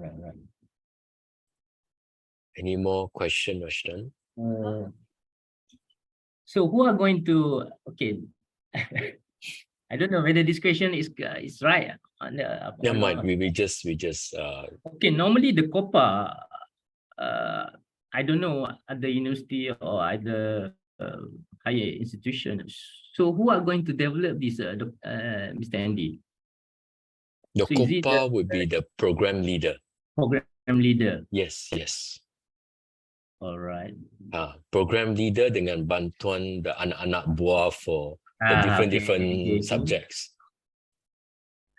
Any more question, Rashdan? So who are going to, okay. I don't know whether this question is right. Never mind. We just Okay, normally the COPA, I don't know at the university or at the higher institution. So who are going to develop this, Mr. Andy? the So is it COPA would be the program leader. program leader? Yes. All right. Program leader dengan bantuan the anak-anak buah for the different okay. subjects.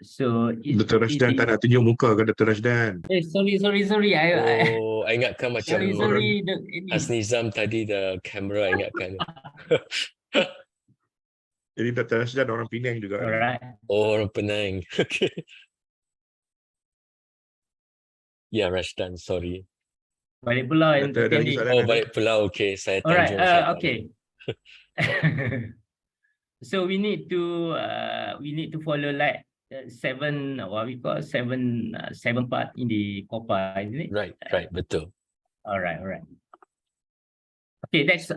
So Dr. Rashdan tak nak tunjuk muka ke Dr. Rashdan? sorry. I ingatkan macam sorry. Hasnizam tadi the camera, I ingatkan. Jadi Dr. Rashdan orang Penang juga. Alright. Oh, orang Penang. Okay. Ya, Rashdan, sorry. Balik pulau yang Ada lagi tadi. soalan? Oh, balik pulau. Okay, saya Alright. Tanjung. saya tak Okay. So we need to follow like seven part in the COPA, isn't it? Right, betul. Alright. Okay, that's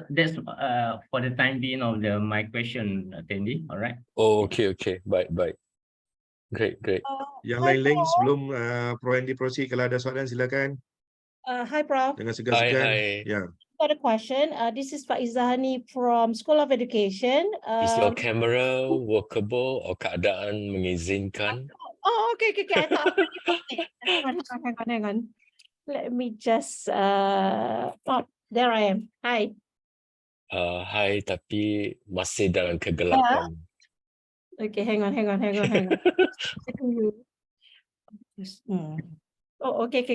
for the time being of my question, Tendi. Alright. Oh, okay. Baik. Great. Yang lain-lain sebelum Prof. Andy proceed, kalau ada soalan silakan. Hi, Prof. Dengan segan-segan. Hi. Ya. Got a question. This is Faizahani from School of Education. Is your camera workable or keadaan mengizinkan? Oh, okay. I thought. Hang on. Let me just. There I am. Hi. Hai, tapi masih dalam kegelapan. Okay, hang on. Oh, okay.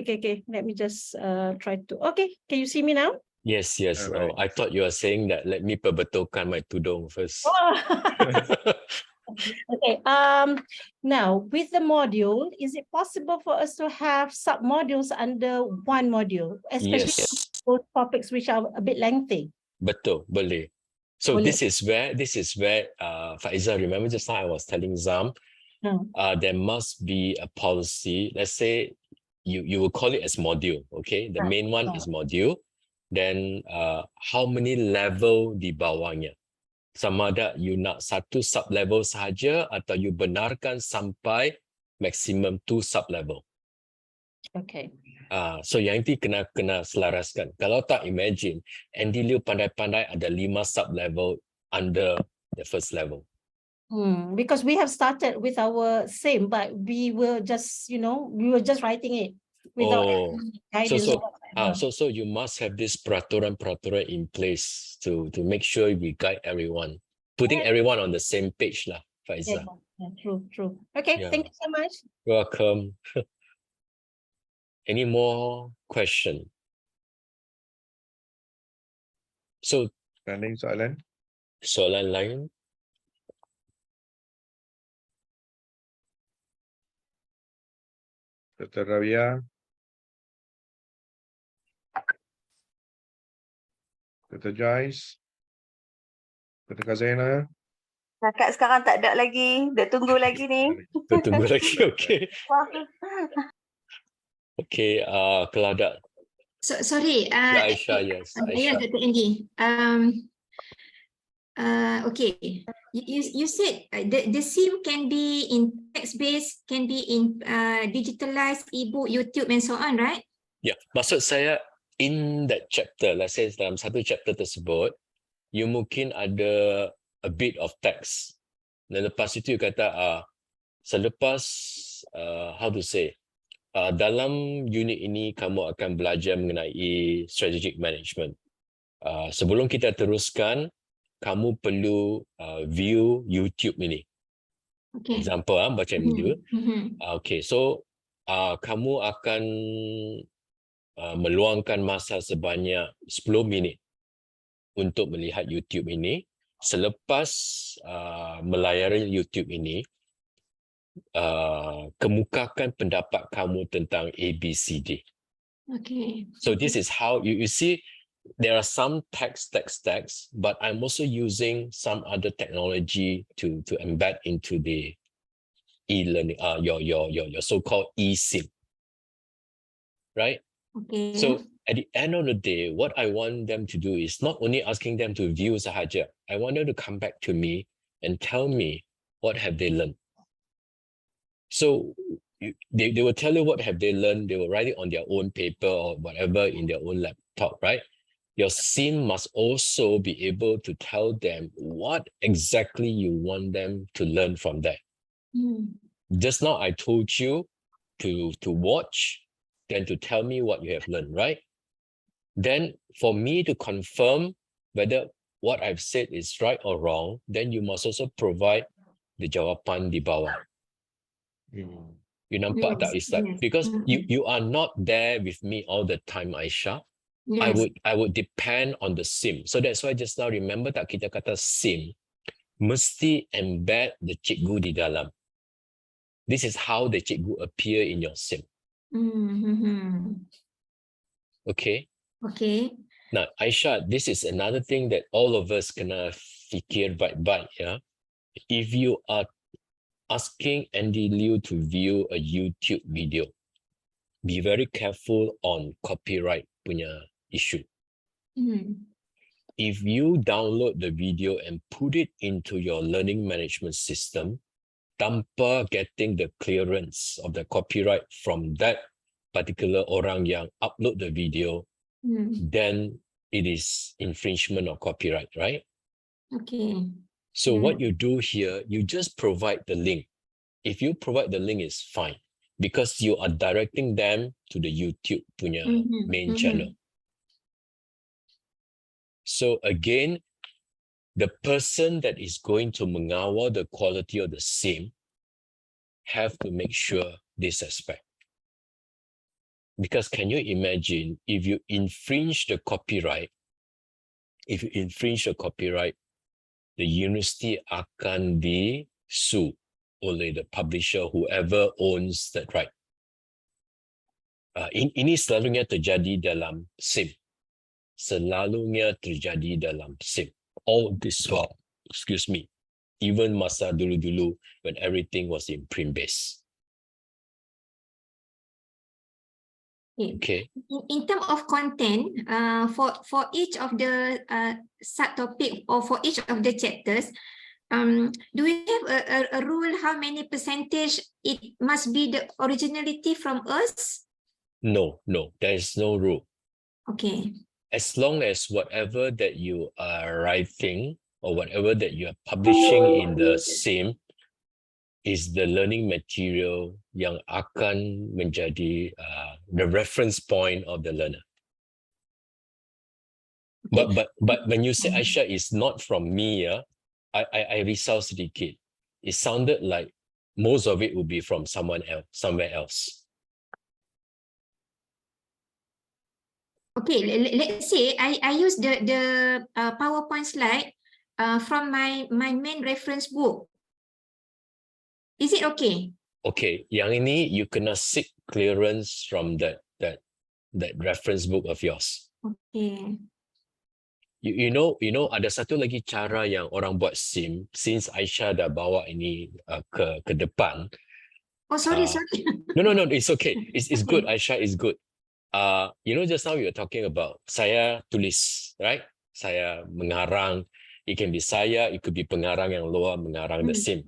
Let me just try to. Okay, can you see me now? Yes. Alright. Oh, I thought you were saying that let me perbetulkan my tudung first. Oh. Okay. Now with the module, is it possible for us to have sub-modules under one module, especially Yes, those topics which are a bit lengthy? betul, boleh. So Boleh. this is where Faiza, remember just now I was telling Zam, there must be a policy. Let's say you will call it as module, okay? The main one is module. Then how many level di bawahnya? Sama ada you nak satu sub level sahaja atau you benarkan sampai maximum 2 sub level. Okay. So yang itu kena selaraskan. Kalau tak, imagine Andy Liu pandai-pandai ada 5 sub level under the first level. Because we have started with our same, but we were just writing it without guidance. So you must have this peraturan in place to make sure we guide everyone, putting everyone on the same page lah, Faiza. Yeah, true. Okay, Yeah. thank you so much. You're welcome. Any more question? So Soalan? soalan lain? Dr. Ravia? Dr. Joyce? Dr. Kazena? Kakak sekarang tak ada lagi. Dah tunggu lagi ni. Tunggu lagi, okay. Okay, kalau ada, Sorry. ya Aisyah, yes, Yeah, Aisyah. Dr. Andy. Okay. You said the SIM can be in text-based, can be in digitalized ebook, YouTube, and so on, right? Ya, maksud saya in that chapter, let's say dalam satu chapter tersebut, you mungkin ada a bit of text. Dan lepas itu you kata, selepas, how to say, dalam unit ini kamu akan belajar mengenai strategic management. Sebelum kita teruskan, kamu perlu view YouTube ini. Okay. Example, macam itu. Okay, so kamu akan meluangkan masa sebanyak 10 minit untuk melihat YouTube ini. Selepas melayari YouTube ini, kemukakan pendapat kamu tentang ABCD. Okay. So this is how you see there are some text, but I'm also using some other technology to embed into the e-learning, your so-called eSIM, right? Okay. So at the end of the day, what I want them to do is not only asking them to view sahaja. I want them to come back to me and tell me what have they learned. So they will tell you what have they learned. They will write it on their own paper or whatever in their own laptop, right? Your SIM must also be able to tell them what exactly you want them to learn from that. Just now I told you to watch, then to tell me what you have learned, right? Then for me to confirm whether what I've said is right or wrong, then you must also provide the jawapan di bawah. You nampak tak, Ustaz? Because you are not there with me all the time, Aisyah. Yes. I would depend on the SIM. So that's why just now remember tak kita kata SIM mesti embed the cikgu di dalam. This is how the cikgu appear in your SIM. Okay. Okay. Now, Aisyah, this is another thing that all of us kena fikir baik-baik, ya. If you are asking Andy Liu to view a YouTube video, be very careful on copyright punya issue. If you download the video and put it into your learning management system, tanpa getting the clearance of the copyright from that particular orang yang upload the video, then it is infringement of copyright, right? Okay. So what you do here, you just provide the link. If you provide the link, it's fine because you are directing them to the YouTube punya main channel. So again, the person that is going to mengawal the quality of the SIM have to make sure this aspect. Because can you imagine if you infringe the copyright, the university akan di-sue oleh the publisher, whoever owns that right. Ini selalunya terjadi dalam SIM. Selalunya terjadi dalam SIM. All this while, excuse me, even masa dulu-dulu when everything was in print base. Okay. In terms of content, for each of the subtopic or for each of the chapters, do we have a rule how many percentage it must be the originality from us? No, there is no rule. Okay. As long as whatever that you are writing or whatever that you are publishing in the SIM is the learning material yang akan menjadi the reference point of the learner. Okay. But when you say Aisyah is not from me, I risau sedikit. It sounded like most of it would be from someone else, somewhere else. Okay, let's say I use the PowerPoint slide from my main reference book. Is it okay? Okay, yang ini you kena seek clearance from that reference book of yours. Okay. You know ada satu lagi cara yang orang buat SIM, since Aisyah dah bawa ini ke depan. Oh, sorry, Uh, sorry. No, it's okay. It's Okay. good, Aisyah, it's good. You know, just now you were talking about saya tulis, right? Saya mengarang. It can be saya, it could be pengarang yang luar mengarang the SIM.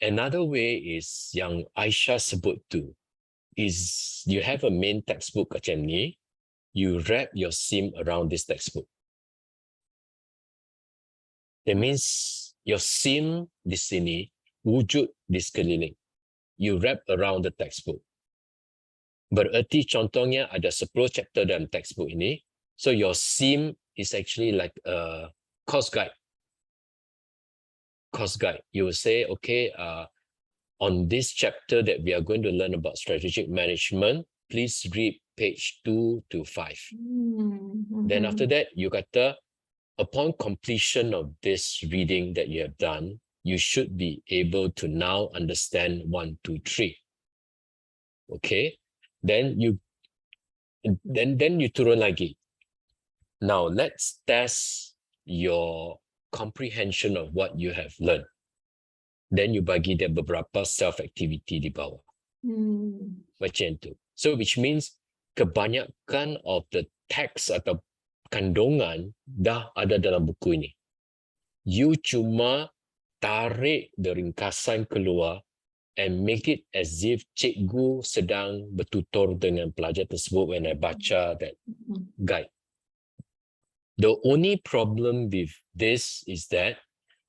Another way is yang Aisyah sebut tu, is you have a main textbook macam ni, you wrap your SIM around this textbook. That means your SIM di sini, wujud di sekeliling. You wrap around the textbook. Bererti contohnya ada 10 chapter dalam textbook ini. So your SIM is actually like a course guide. Course guide. You will say, okay, on this chapter that we are going to learn about strategic management, please read page 2 to 5. Then after that, you kata, upon completion of this reading that you have done, you should be able to now understand 1, 2, 3. Okay? Then you turun lagi. Now let's test your comprehension of what you have learned. Then you bagi dia beberapa self-activity di bawah. Macam tu. So which means kebanyakan of the text atau kandungan dah ada dalam buku ini. You cuma tarik the ringkasan keluar and make it as if cikgu sedang bertutur dengan pelajar tersebut when I baca that guide. The only problem with this is that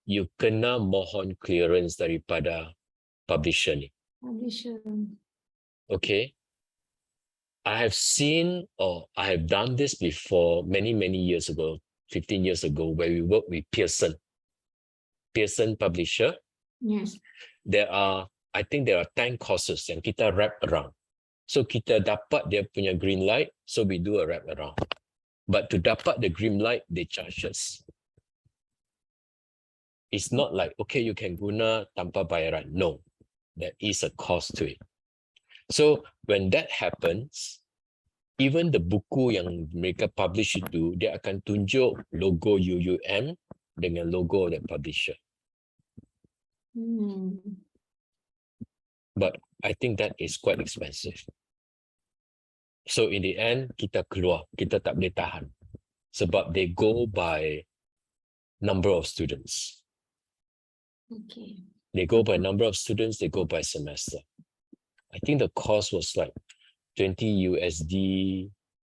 you kena mohon clearance daripada publisher ni. Publisher. Okay. I have seen or I have done this before many years ago, 15 years ago, where we work with Pearson publisher. Yes. I think there are 10 courses yang kita wrap around. So kita dapat dia punya green light, so we do a wrap around. But to dapat the green light, they charge us. It's not like, okay, you can guna tanpa bayaran. No, there is a cost to it. So when that happens, even the buku yang mereka publish itu, dia akan tunjuk logo UUM dengan logo the publisher. But I think that is quite expensive. So in the end, kita keluar, kita tak boleh tahan. Sebab they go by number of students. Okay. They go by number of students, they go by semester. I think the cost was like 20 USD.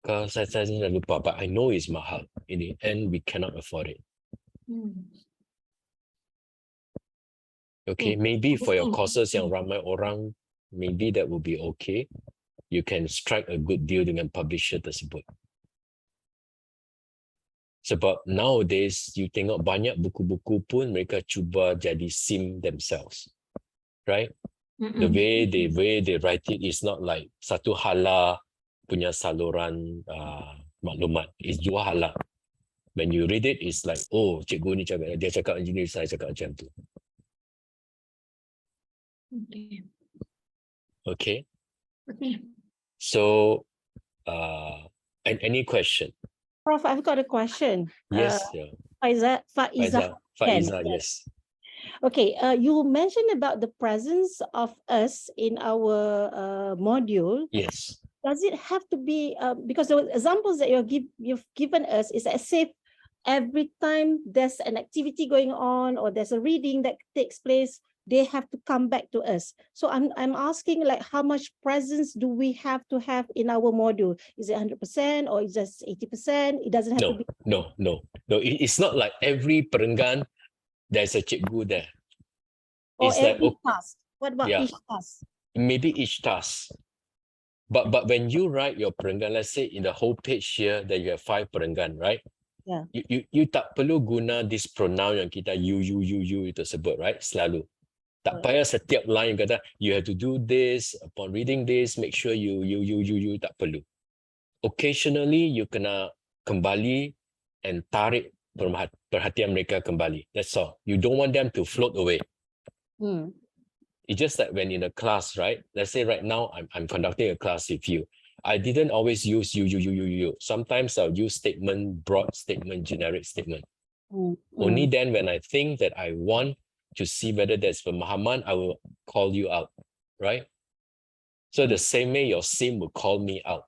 Saya lupa, but I know it's mahal. In the end, we cannot afford it. Okay, maybe for your courses yang ramai orang, maybe that will be okay. You can strike a good deal dengan publisher tersebut. Sebab nowadays, you tengok banyak buku-buku pun mereka cuba jadi SIM themselves. Right? The way they write it is not like satu hala punya saluran maklumat. It's dua hala. When you read it, it's like, oh, cikgu ni cakap, dia cakap macam ni, saya cakap macam tu. Okay. So, and any question? Prof, I've got a question. Yes. Faiza, yes. Okay, you mentioned about the presence of us in our module. Yes. Does it have to be, because the examples that you've given us is as if every time there's an activity going on or there's a reading that takes place, they have to come back to us. So I'm asking, like, how much presence do we have to have in our module? Is it 100% or is it 80%? It doesn't have to be. No. It's not like every perenggan there's a cikgu there. Or it's every like, task. What about each task? Maybe each task. But when you write your perenggan, let's say in the whole page here that you have 5 perenggan, right? Yeah. You tak perlu guna this pronoun yang kita you itu sebut, right? Selalu. Tak payah setiap line kata you have to do this, upon reading this, make sure you tak perlu. Occasionally you kena kembali and tarik perhatian mereka kembali. That's all. You don't want them to float away. It's just that when in a class, right? Let's say right now I'm conducting a class with you. I didn't always use you. Sometimes I'll use statement, broad statement, generic statement. Only then when I think that I want to see whether there's pemahaman, I will call you out, right? So the same way your sim will call me out.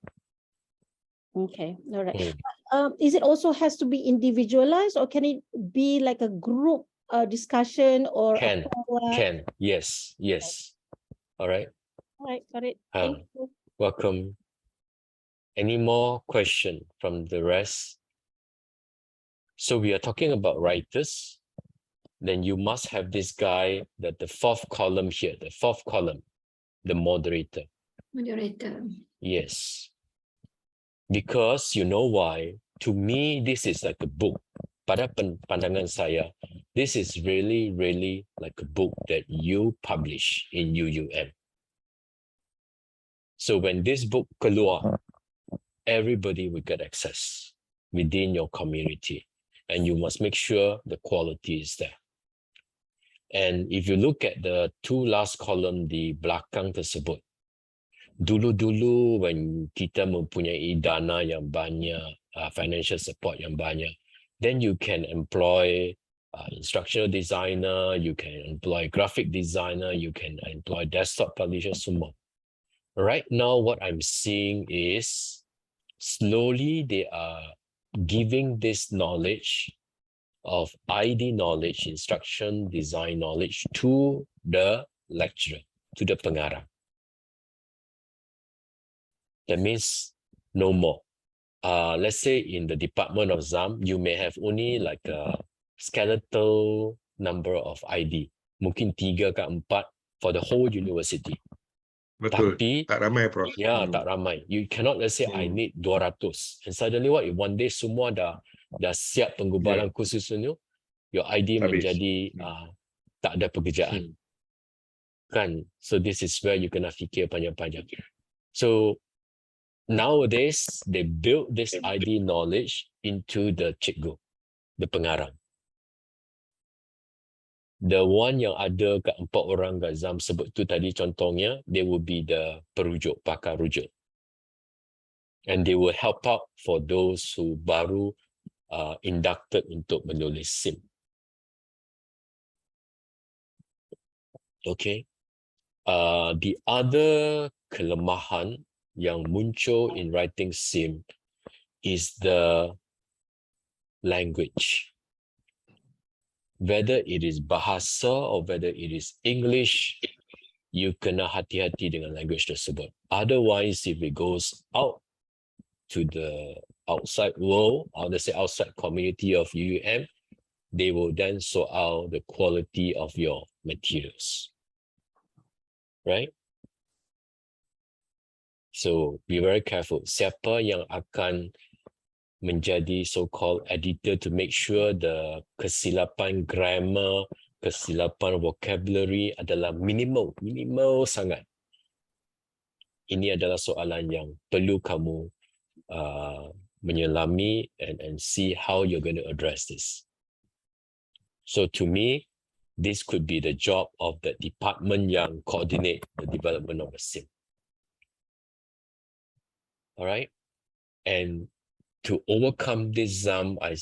Okay, all right. Is it also has to be individualized, or can it be like a group discussion or Can, yes. All right. All right, got it. Thank you. Welcome. Any more question from the rest? So we are talking about writers. Then you must have this guy, that the fourth column here, the moderator. Moderator. Yes. Because you know why? To me, this is like a book. Pada pandangan saya, this is really like a book that you publish in UUM. So when this book keluar, everybody will get access within your community. And you must make sure the quality is there. And if you look at the two last column di belakang tersebut, dulu-dulu when kita mempunyai dana yang banyak, financial support yang banyak, then you can employ instructional designer, you can employ graphic designer, you can employ desktop publisher semua. Right now, what I'm seeing is slowly they are giving this knowledge of ID knowledge, instruction, design knowledge to the lecturer, to the pengarang. That means no more. Let's say in the Department of ZAM, you may have only like a skeletal number of ID. Mungkin 3 ke 4 for the whole university. Betul. Tapi, Tak ramai, Prof. tak ramai. You cannot, let's say, I need 200. And suddenly what, if one day semua dah siap penggubalan khusus ni, your ID Habis. menjadi tak ada pekerjaan. Kan? So this is where you kena fikir panjang-panjang. So nowadays, they build this ID knowledge into the cikgu, the pengarang. The one yang ada kat 4 orang kat ZAM sebut tu tadi contohnya, they will be the perujuk, pakar rujuk. And they will help out for those who baru inducted untuk menulis SIM. Okay. The other kelemahan yang muncul in writing SIM is the language. Whether it is bahasa or whether it is English, you kena hati-hati dengan language tersebut. Otherwise, if it goes out to the outside world, or let's say outside community of UUM, they will then sort out the quality of your materials. Right? So be very careful. Siapa yang akan menjadi so-called editor to make sure the kesilapan grammar, kesilapan vocabulary adalah minimal sangat. Ini adalah soalan yang perlu kamu menyelami and see how you're going to address this. So to me, this could be the job of the department yang coordinate the development of the SIM. All right? And to overcome this ZAM, I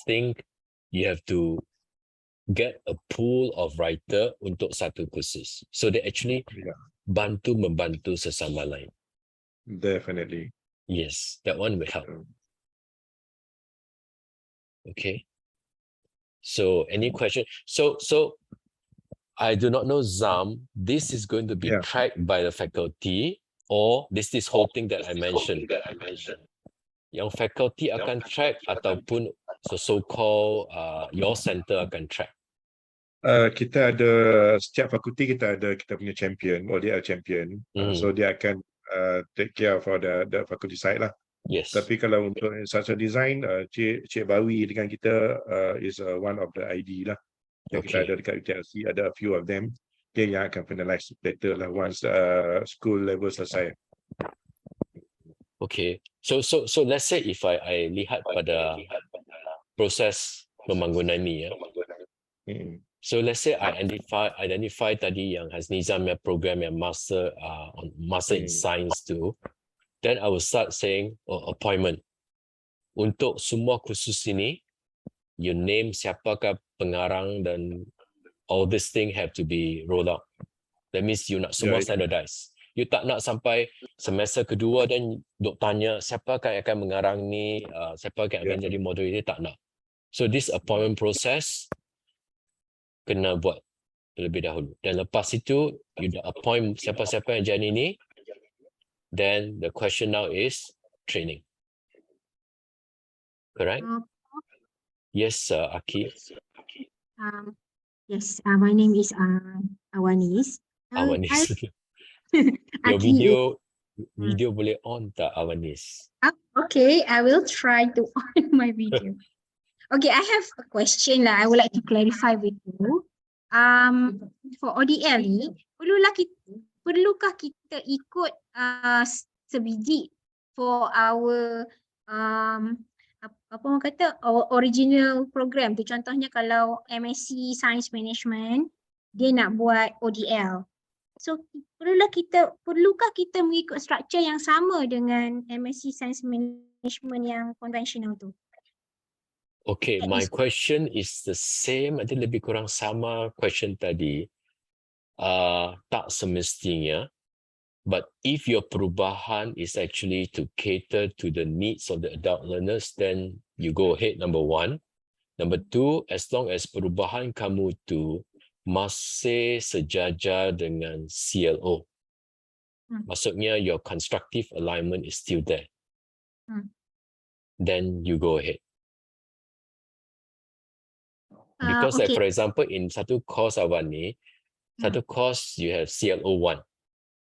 think you have to get a pool of writer untuk satu kursus. So they actually membantu sesama lain. Definitely. Yes, that one will help. Okay. So any question? So I do not know ZAM. This is going to be tracked by the faculty, or this whole thing that I mentioned. Yang faculty akan track ataupun so-called your center akan track? Kita ada, setiap fakulti kita ada kita punya champion, ODL champion. So dia akan take care for the faculty side lah. Yes. Tapi kalau untuk instructional design, Cik Bawi dengan kita is one of the ID lah. Yang kita ada dekat UTLC, ada a few of them. Yang akan finalize later lah once school level selesai. Okay. So let's say if I lihat pada proses pembangunan ni ya. So let's say I identify tadi yang Hasnizam punya program yang master in science tu. then I will start saying, oh, appointment. Untuk semua kursus ini, you name siapakah pengarang dan all this thing have to be rolled out. That means you nak semua standardize. You tak nak sampai semester kedua dan duk tanya siapakah yang akan mengarang ni, siapakah yang akan jadi moderator, tak nak. So this appointment process kena buat terlebih dahulu. Dan lepas itu, you dah appoint siapa-siapa yang jadi ni, then the question now is training. Correct? Yes, Aki. Yes, my name is Awanis. Awanis. Your video boleh on tak, Awanis? Okay, I will try to on my video. Okay, I have a question lah. I would like to clarify with you. For ODL ni, perlukah kita ikut sebiji for our apa orang kata, our original program tu? Contohnya kalau MSc Science Management, dia nak buat ODL. So perlukah kita mengikut struktur yang sama dengan MSc Science Management yang konvensional tu? Okay, my question is the same, nanti lebih kurang sama question tadi. Tak semestinya. But if your perubahan is actually to cater to the needs of the adult learners, then you go ahead, number one. Number two, as long as perubahan kamu tu masih sejajar dengan CLO. Maksudnya your constructive alignment is still there. Then you go ahead. Because like, for example, in satu course awal ni, satu course you have CLO 1.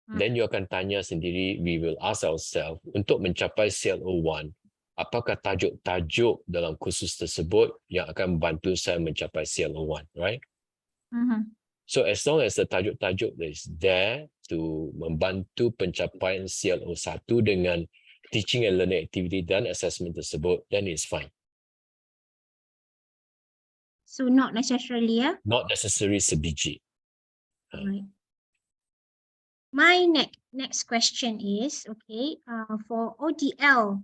Then you akan tanya sendiri, we will ask ourselves, untuk mencapai CLO 1, apakah tajuk-tajuk dalam kursus tersebut yang akan membantu saya mencapai CLO 1, right? So as long as the tajuk-tajuk is there to membantu pencapaian CLO 1 dengan teaching and learning activity dan assessment tersebut, then it's fine. So not necessarily, yeah? Not necessary sebiji. Right. My next question is, okay, for ODL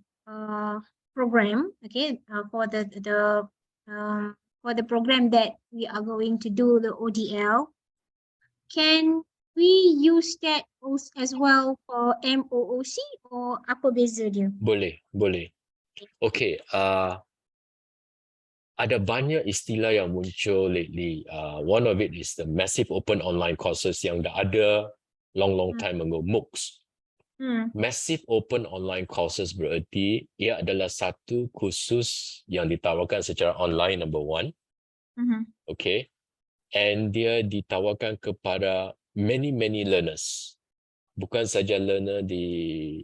program, okay, for the program that we are going to do the ODL, can we use that as well for MOOC or apa beza dia? Boleh. Okay, ada banyak istilah yang muncul lately. One of it is the massive open online courses yang dah ada long time ago, MOOCs. Massive open online courses bererti ia adalah satu kursus yang ditawarkan secara online, number one. Okay. And dia ditawarkan kepada many learners. Bukan saja learner di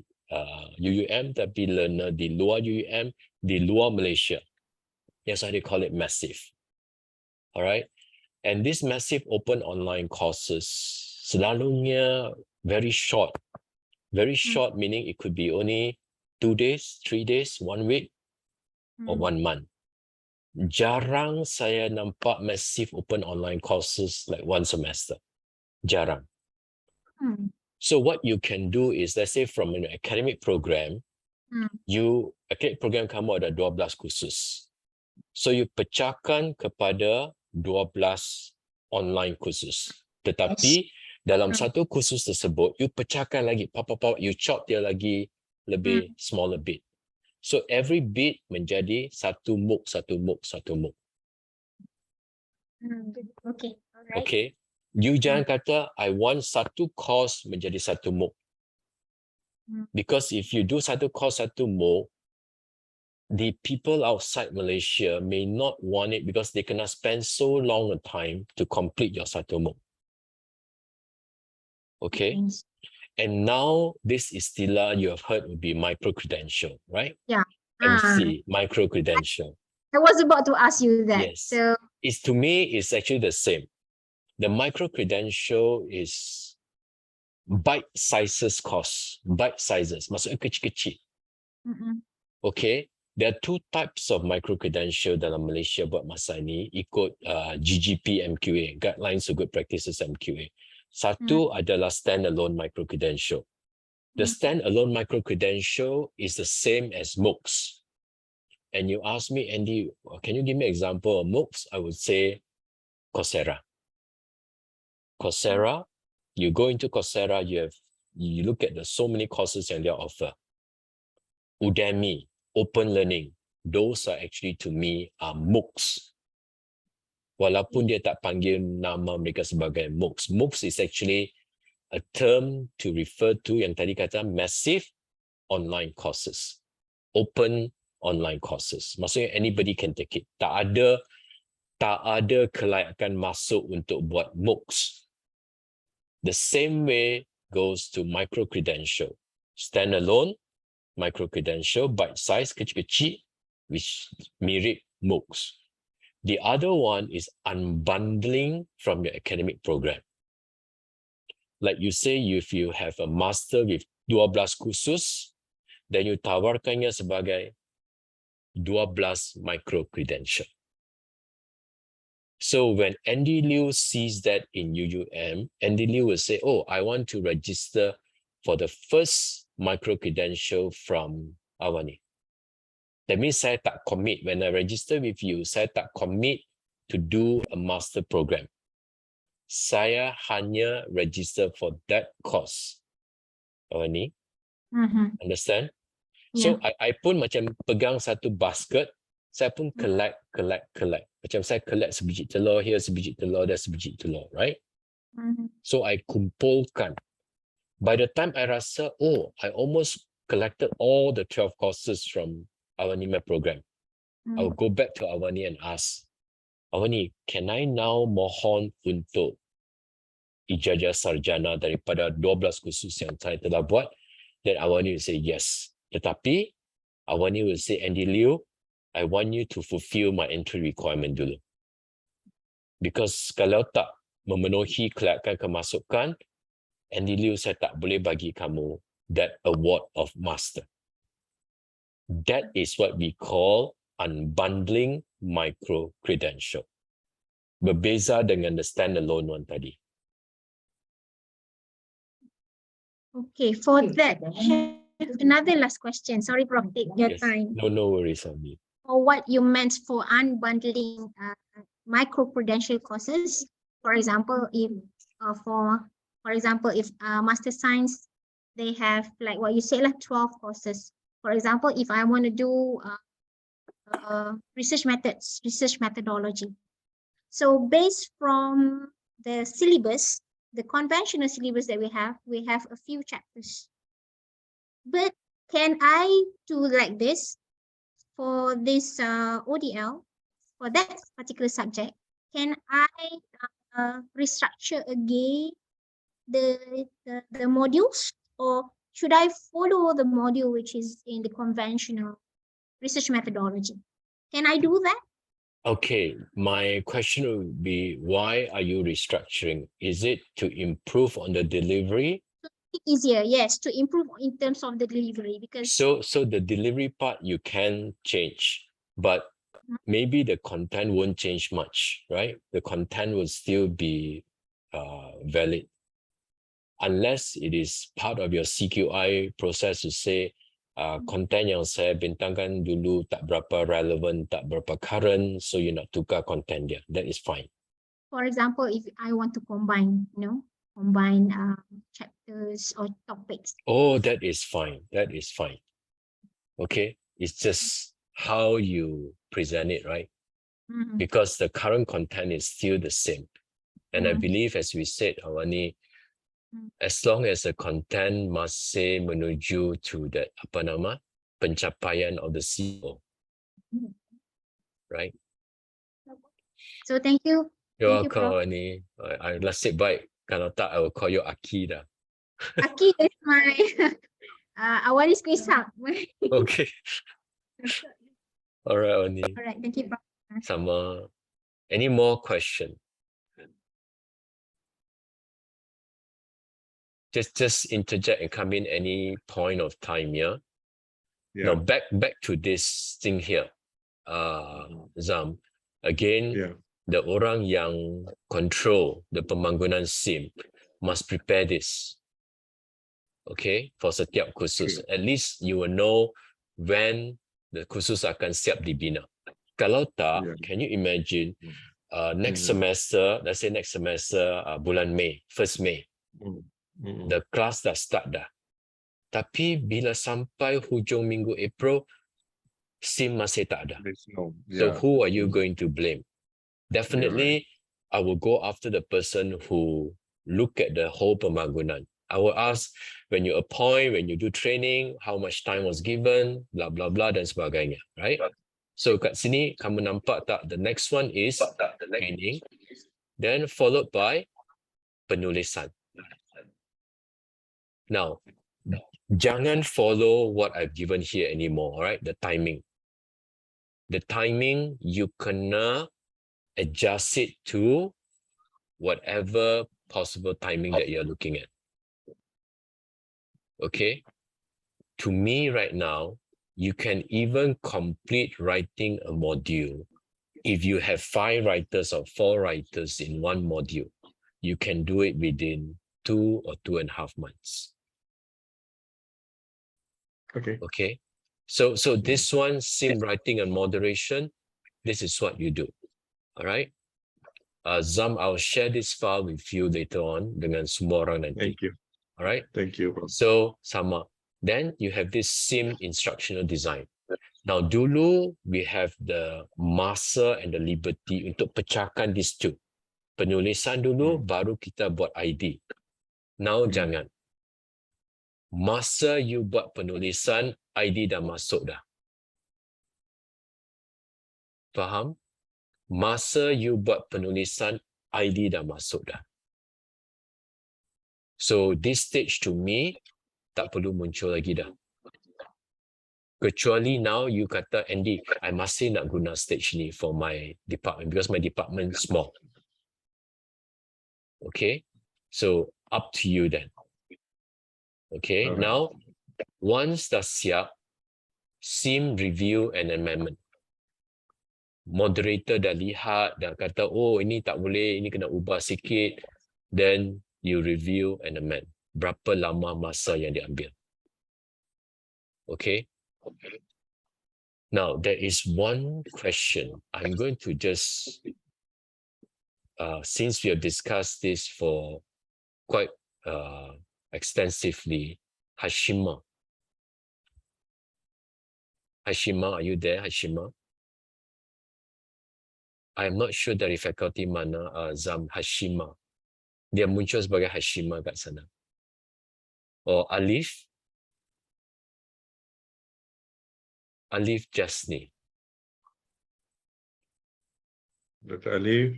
UUM, tapi learner di luar UUM, di luar Malaysia. That's why they call it massive. Alright. And this massive open online courses selalunya very short. Very short meaning it could be only 2 days, 3 days, 1 week, or 1 month. Jarang saya nampak massive open online courses like 1 semester. Jarang. So what you can do is, let's say from an academic program, academic program kamu ada 12 kursus. So you pecahkan kepada 12 online kursus. Tetapi dalam satu kursus tersebut, you pecahkan lagi, you chop dia lagi lebih smaller bit. So every bit menjadi satu MOOC. Okay. Alright. Okay. You jangan kata, I want satu course menjadi satu MOOC. Because if you do satu course, satu MOOC, the people outside Malaysia may not want it because they cannot spend so long a time to complete your satu MOOC. Okay. And now this istilah you have heard would be micro-credential, right? Yeah. MC, micro-credential. I was about to ask you that. Yes. So To me, it's actually the same. The micro-credential is bite sizes course. Bite sizes. Maksudnya kecil-kecil. Okay. There are 2 types of micro-credential dalam Malaysia buat masa ini ikut GGP MQA, Guidelines for Good Practices MQA. Satu adalah standalone micro-credential. The standalone micro-credential is the same as MOOCs. And you ask me, Andy, can you give me an example of MOOCs? I would say Coursera. Coursera, you go into Coursera, you look at the so many courses and they offer. Udemy, Open Learning, those are actually to me are MOOCs. Walaupun dia tak panggil nama mereka sebagai MOOCs. MOOCs is actually a term to refer to yang tadi kata massive online courses. Open online courses. Maksudnya anybody can take it. Tak ada kelayakan masuk untuk buat MOOCs. The same way goes to micro-credential. Standalone, micro-credential, bite-size, kecil-kecil, which mirip MOOCs. The other one is unbundling from your academic program. Like you say, if you have a master with 12 kursus, then you tawarkannya sebagai 12 micro-credential. So when Andy Liu sees that in UUM, Andy Liu will say, oh, I want to register for the first micro-credential from Awani. That means saya tak commit. When I register with you, saya tak commit to do a master program. Saya hanya register for that course. Awani, understand? So I pun macam pegang satu basket, saya pun collect. Macam saya collect sebiji telur, here sebiji telur, there sebiji telur, right? So I kumpulkan. By the time I rasa, oh, I almost collected all the 12 courses from Awani program. I will go back to Awani and ask, Awani, can I now mohon untuk ijazah sarjana daripada 12 kursus yang saya telah buat? Then Awani will say yes. Tetapi Awani will say, Andy Liu, I want you to fulfill my entry requirement dulu. Because kalau tak memenuhi kelayakan kemasukan, Andy Liu, saya tak boleh bagi kamu that award of master. That is what we call unbundling micro-credential. Berbeza dengan the standalone one tadi. Okay, for that, another last question. Sorry, Prof, take your time. No worries, Ami. Or what you meant for unbundling micro-credential courses. For example, if Master Science, they have like what you said, like 12 courses. For example, if I want to do research methodology. So based from the syllabus, the conventional syllabus that we have a few chapters. But can I do like this for this ODL, for that particular subject? Can I restructure again the modules, or should I follow the module which is in the conventional research methodology? Can I do that? Okay, my question would be, why are you restructuring? Is it to improve on the delivery? Easier, yes, to improve in terms of the delivery, because So the delivery part you can change, but maybe the content won't change much, right? The content will still be valid, unless it is part of your CQI process to say content yang saya bintangkan dulu tak berapa relevant, tak berapa current, so you nak tukar content dia. That is fine. For example, if I want to combine, combine chapters or topics. Oh, that is fine. That is fine. Okay, it's just how you present it, right? Because the current content is still the same. And I believe, as we said, Awani, as long as the content masih menuju to the pencapaian of the CEO, right? So thank you. You're Thank you, welcome, Prof. Awani. Nasib baik. Kalau tak, I will call you Aki dah. Aki is my Awani squeeze up. Okay. All right, Awani. All right, thank you, Prof. Sama. Any more question? Just interject and come in any point of time, yeah? Now back to this thing here. Zam, again, the orang yang control the pembangunan SIM must prepare this. Okay, for setiap kursus. At least you will know when the kursus akan siap dibina. Kalau tak, can you imagine next semester, let's say next semester bulan Mei, 1st May, the class dah start dah. Tapi bila sampai hujung minggu April, SIM masih tak ada. So who are you going to blame? Definitely, I will go after the person who look at the whole pembangunan. I will ask, when you appoint, when you do training, how much time was given, blah, blah, blah, dan sebagainya, right? So kat sini, kamu nampak tak? The next one is training, then followed by penulisan. Now, jangan follow what I've given here anymore, right? The timing. The timing, you kena adjust it to whatever possible timing that you're looking at. Okay? To me right now, you can even complete writing a module. If you have 5 writers or 4 writers in one module, you can do it within 2 or 2.5 months. Okay. So this one, SIM writing and moderation, this is what you do. All right. Zam, I'll share this file with you later on dengan semua orang nanti. Thank you. All right. Thank you. So sama. Then you have this SIM instructional design. Now dulu we have the masa and the liberty untuk pecahkan these two. Penulisan dulu, baru kita buat ID. Now jangan. Masa you buat penulisan, ID dah masuk dah. Faham? Masa you buat penulisan, ID dah masuk dah. So this stage to me, tak perlu muncul lagi dah. Kecuali now you kata, Andy, I masih nak guna stage ni for my department because my department small. Okay? So up to you then. Okay, now once dah siap, SIM review and amendment. Moderator dah lihat, dah kata, oh ini tak boleh, ini kena ubah sikit. Then you review and amend. Berapa lama masa yang diambil. Okay. Now there is one question. I'm going to just, since we have discussed this for quite extensively, Hashima. Hashima, are you there, Hashima? I'm not sure dari faculty mana Zam Hashima. Dia muncul sebagai Hashima kat sana. Or Alif. Alif Jasni. Dr. Alif.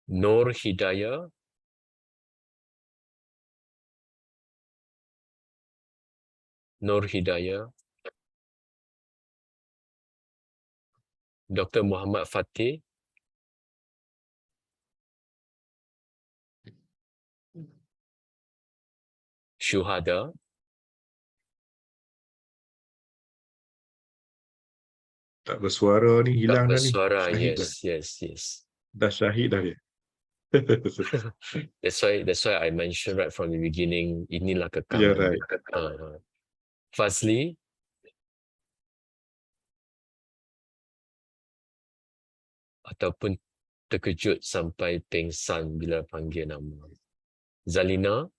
Nur Hidayah. Nur Hidayah. Dr. Muhammad Fatih. Syuhada. Tak bersuara ni, hilang dah ni. Tak bersuara, Syahid yes. Dah syahid dah dia. That's why I mentioned right from the beginning, inilah kekaman. Yeah, right. Fazli. Ataupun terkejut sampai pengsan bila panggil nama. Zalina.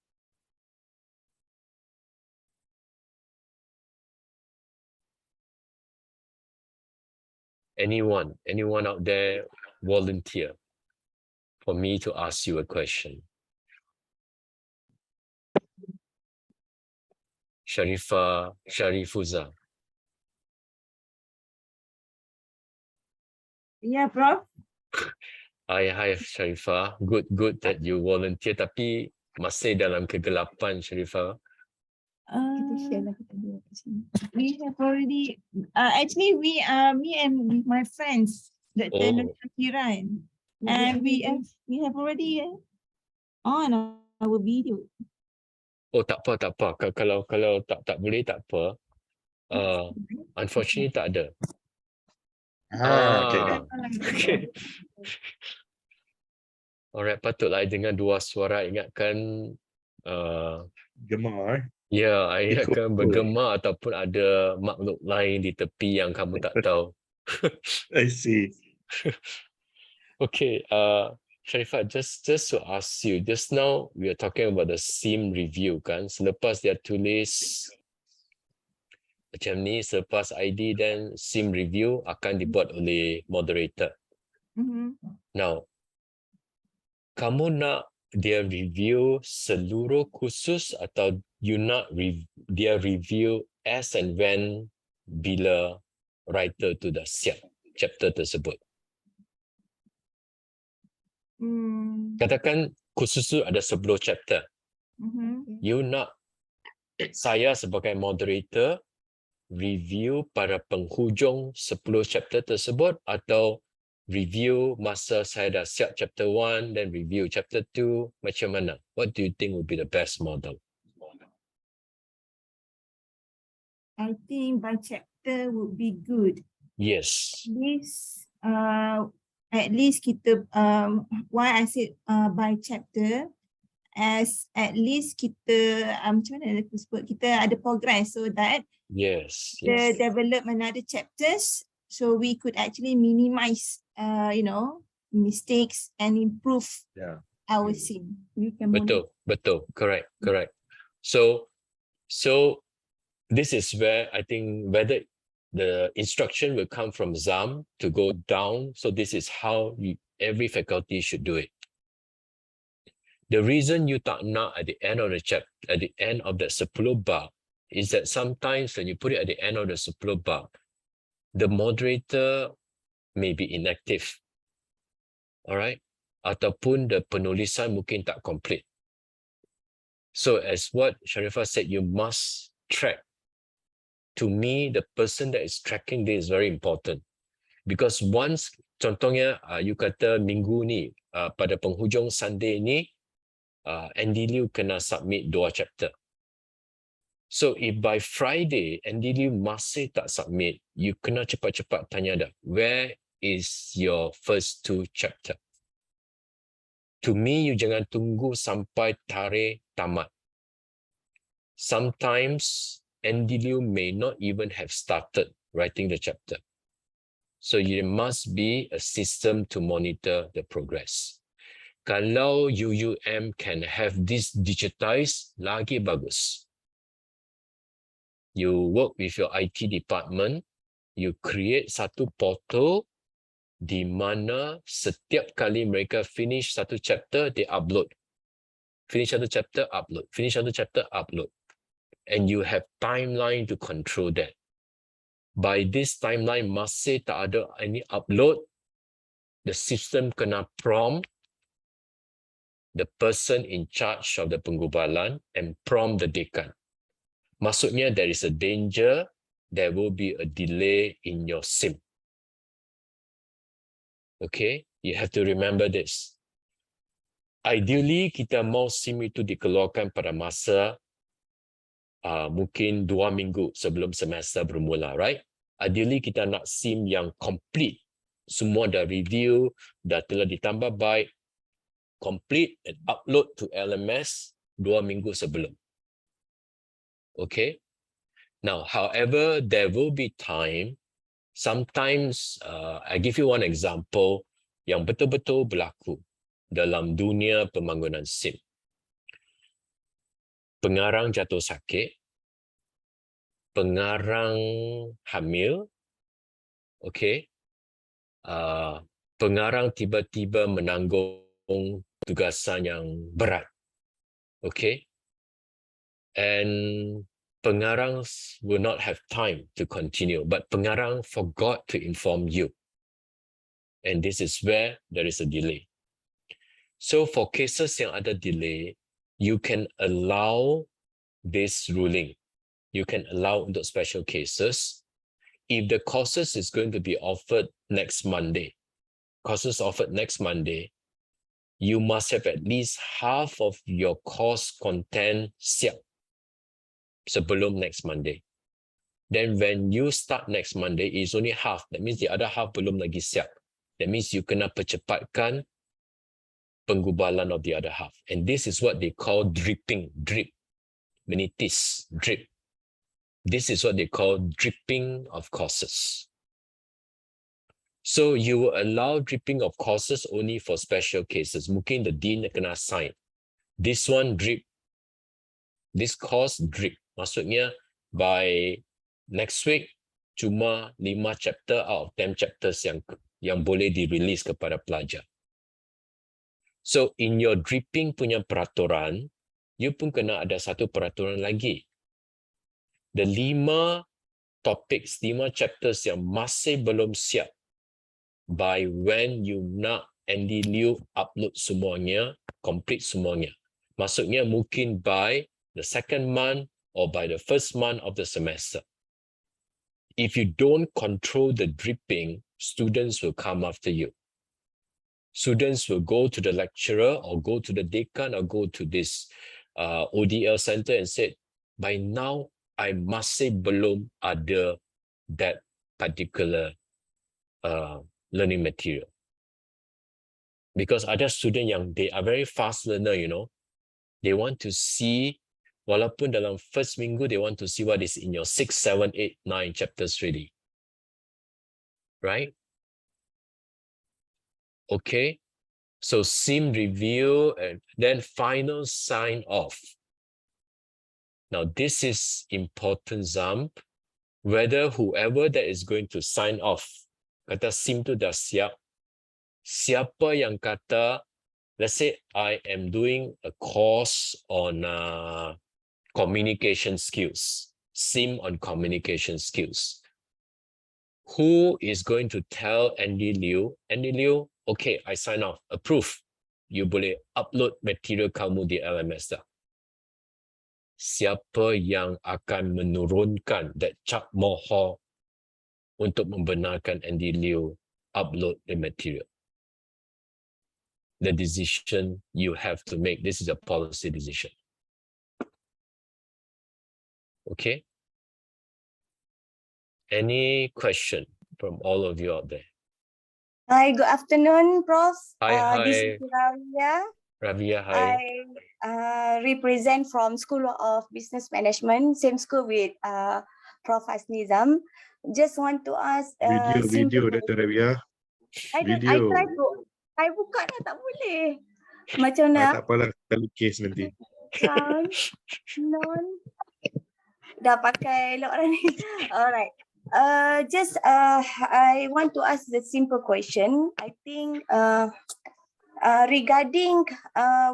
Anyone out there volunteer for me to ask you a question? Sharifuza. Yeah, Prof. Hi Sharifah. Good that you volunteer, tapi masih dalam kegelapan, Sharifah. We have already actually me and my friends that Kiran, and we have already on our video. Oh, tak apa. Kalau tak boleh, tak apa. Unfortunately tak ada. Okay. Okay. Alright, patutlah I dengar dua suara ingatkan Gemar. ya, I ingatkan Ikut. bergema ataupun ada makhluk lain di tepi yang kamu tak tahu. I see. Okay, Sharifah, just to ask you, just now we are talking about the SIM review kan. Selepas dia tulis macam ni, selepas ID dan SIM review akan dibuat oleh moderator. Now, kamu nak dia review seluruh kursus atau you nak dia review as and when bila writer tu dah siap chapter tersebut? Katakan kursus tu ada 10 chapter. You nak saya sebagai moderator review pada penghujung 10 chapter tersebut atau review masa saya dah siap chapter 1 then review chapter 2, macam mana? What do you think would be the best model? I think by chapter would be good. Yes. At least kita why I said by chapter, as at least kita macam mana aku sebut, kita ada progress so that the development other chapters, so we could actually minimize mistakes and improve our sim. Betul, correct. So this is where I think whether the instruction will come from ZAM to go down. So this is how every faculty should do it. The reason you tak nak at the end of the chapter, at the end of the 10 bab, is that sometimes when you put it at the end of the 10 bab, the moderator may be inactive. Alright? Ataupun the penulisan mungkin tak complete. So as what Sharifah said, you must track. To me, the person that is tracking this is very important. Because once, contohnya, you kata minggu ni, pada penghujung Sunday ni, Andy Liu kena submit 2 chapter. So if by Friday, Andy Liu masih tak submit, you kena cepat-cepat tanya dah, where is your first 2 chapter? To me, you jangan tunggu sampai tarikh tamat. Sometimes, Andy Liu may not even have started writing the chapter. So there must be a system to monitor the progress. Kalau UUM can have this digitized, lagi bagus. You work with your IT department, you create satu portal di mana setiap kali mereka finish satu chapter, they upload. Finish satu chapter, upload. Finish satu chapter, upload. And you have timeline to control that. By this timeline, masih tak ada any upload, the system kena prompt the person in charge of the penggubalan and prompt the dekan. Maksudnya, there is a danger, there will be a delay in your sim. Okay, you have to remember this. Ideally, kita mau SIM itu dikeluarkan pada masa mungkin 2 minggu sebelum semester bermula, right? Ideally, kita nak SIM yang complete. Semua dah review, dah telah ditambah byte, complete and upload to LMS 2 minggu sebelum. Okay? Now, however, there will be time. Sometimes, I give you one example yang betul-betul berlaku dalam dunia pembangunan SIM. Pengarang jatuh sakit, pengarang hamil, okay, pengarang tiba-tiba menanggung tugasan yang berat, okay, and pengarang will not have time to continue, but pengarang forgot to inform you, and this is where there is a delay. So for cases yang ada delay, you can allow this ruling. You can allow untuk special cases. If the courses is going to be offered next Monday, you must have at least half of your course content siap sebelum next Monday. Then when you start next Monday, it's only half. That means the other half belum lagi siap. That means you kena percepatkan penggubalan of the other half. And this is what they call dripping, drip, menitis, drip. This is what they call dripping of courses. So you will allow dripping of courses only for special cases. Mungkin the dean kena sign. This one drip. This course drip. Maksudnya by next week, cuma 5 chapter out of 10 chapters yang boleh di-release kepada pelajar. So in your dripping punya peraturan, you pun kena ada satu peraturan lagi. The 5 topics, 5 chapters yang masih belum siap, by when you nak Andy Liu upload semuanya, complete semuanya. Maksudnya mungkin by the 2nd month or by the 1st month of the semester. If you don't control the dripping, students will come after you. Students will go to the lecturer or go to the decan or go to this ODL center and say, by now, I masih belum ada that particular learning material. Because ada student yang they are very fast learner, you know. They want to see, walaupun dalam first minggu, they want to see what is in your 6, 7, 8, 9 chapters ready. Right? Okay. So SIM review and then final sign off. Now this is important, Zamp. Whether whoever that is going to sign off, kata SIM tu dah siap, siapa yang kata, let's say I am doing a course on communication skills, SIM on communication skills. Who is going to tell Andy Liu, okay, I sign off, approve. You boleh upload material kamu di LMS dah. Siapa yang akan menurunkan that cap mohon untuk membenarkan Andy Liu upload the material? The decision you have to make. This is a policy decision. Okay. Any question from all of you out there? Hi, good afternoon, Prof. Hi, This hi. is Ravia. Ravia, hi. I represent from School of Business Management, same school with Prof. Asnizam. Just want to ask. Video, Dr. Ravia. I try to. I buka dah tak boleh. Macam mana? Tak apalah, kita lukis nanti. Non. Dah pakai elok orang ni. Alright. I want to ask the simple question. I think regarding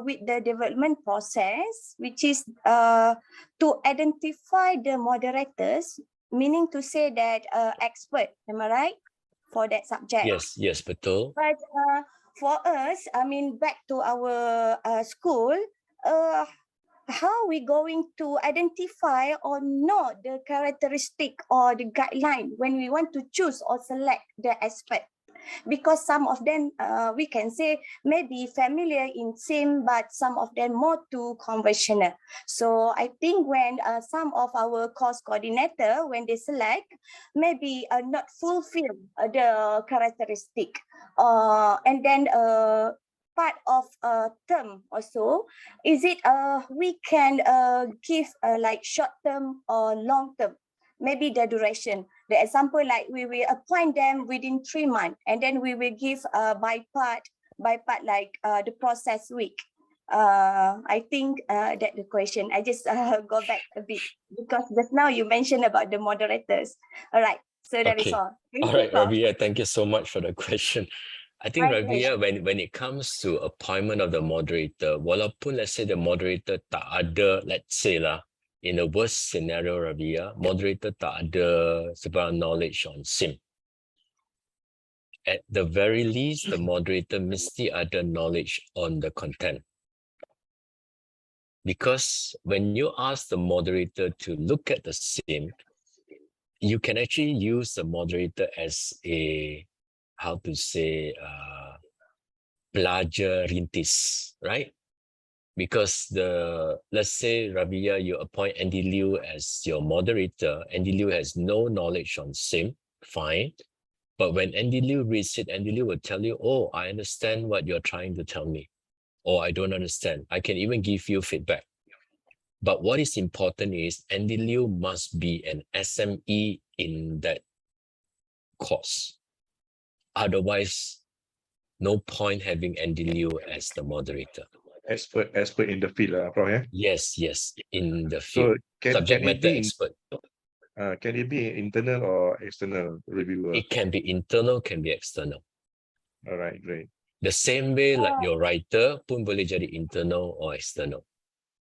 with the development process, which is to identify the moderators, meaning to say that expert, am I right, for that subject? Yes, betul. But for us, I mean, back to our school, how we going to identify or know the characteristic or the guideline when we want to choose or select the expert? Because some of them we can say maybe familiar in same, but some of them more to conventional. So I think when some of our course coordinator, when they select, maybe not fulfill the characteristic, and then part of term also, is it we can give like short term or long term, maybe the duration. The example, like we will appoint them within 3 months, and then we will give by part like the process week. I think that the question, I just go back a bit because just now you mentioned about the moderators. All right, so that is all. All right, Ravia, thank you so much for the question. I think, Ravia, when it comes to appointment of the moderator, walaupun let's say the moderator tak ada, let's say lah, in the worst scenario, Ravia, moderator tak ada sebarang knowledge on SIM. At the very least, the moderator mesti ada knowledge on the content. Because when you ask the moderator to look at the SIM, you can actually use the moderator as a, how to say, pelajar rintis, right? Because let's say, Ravia, you appoint Andy Liu as your moderator. Andy Liu has no knowledge on SIM, fine. But when Andy Liu reads it, Andy Liu will tell you, oh, I understand what you're trying to tell me. or I don't understand. I can even give you feedback. But what is important is NDLU must be an SME in that course. Otherwise, no point having NDLU as the moderator. Expert in the field, Prof. Yeah? Yes, in the So field. Subject matter expert. Can it be internal or external reviewer? It can be internal, can be external. All right, great. The same way like your writer pun boleh jadi internal or external.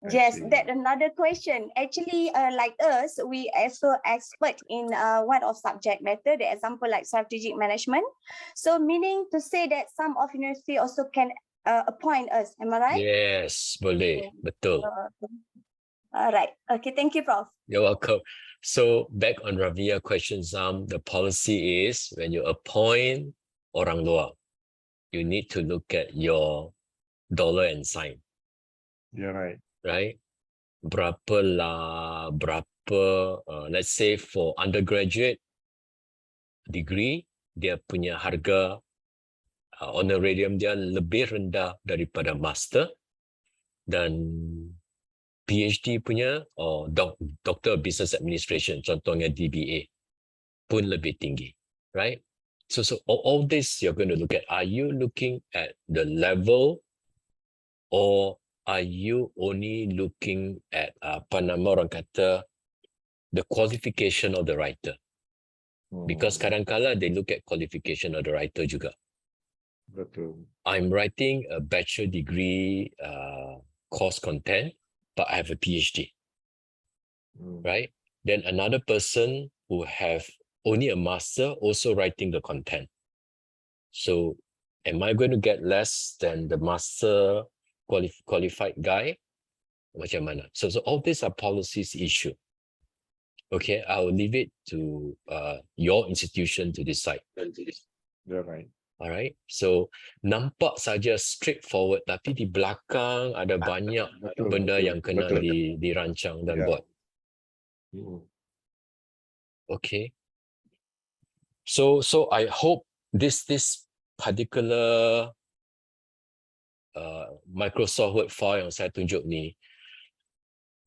Yes, that another question. Actually, like us, we also expert in one of subject matter, the example like strategic management. So meaning to say that some of university also can appoint us, am I right? Yes, boleh, betul. All right. Okay, thank you, Prof. You're welcome. So back on Ravia question, Zam, the policy is when you appoint orang luar, you need to look at your dollar and sign. Yeah, right. Right? Berapa, let's say for undergraduate degree, dia punya harga honorarium dia lebih rendah daripada master, dan PhD punya Doctor of Business Administration, contohnya DBA, pun lebih tinggi, right? So all this you're going to look at. Are you looking at the level, or are you only looking at orang kata the qualification of the writer? Because kadang-kala they look at qualification of the writer juga. Betul. I'm writing a bachelor degree course content, but I have a PhD, right? Then another person who have only a master also writing the content. So am I going to get less than the master qualified guy? Macam mana? So all these are policies issue. Okay, I'll leave it to your institution to decide. Yeah, right. All right. So nampak saja straightforward, tapi di belakang ada banyak benda yang kena dirancang dan buat. Okay. So I hope this particular Microsoft Word file yang saya tunjuk ni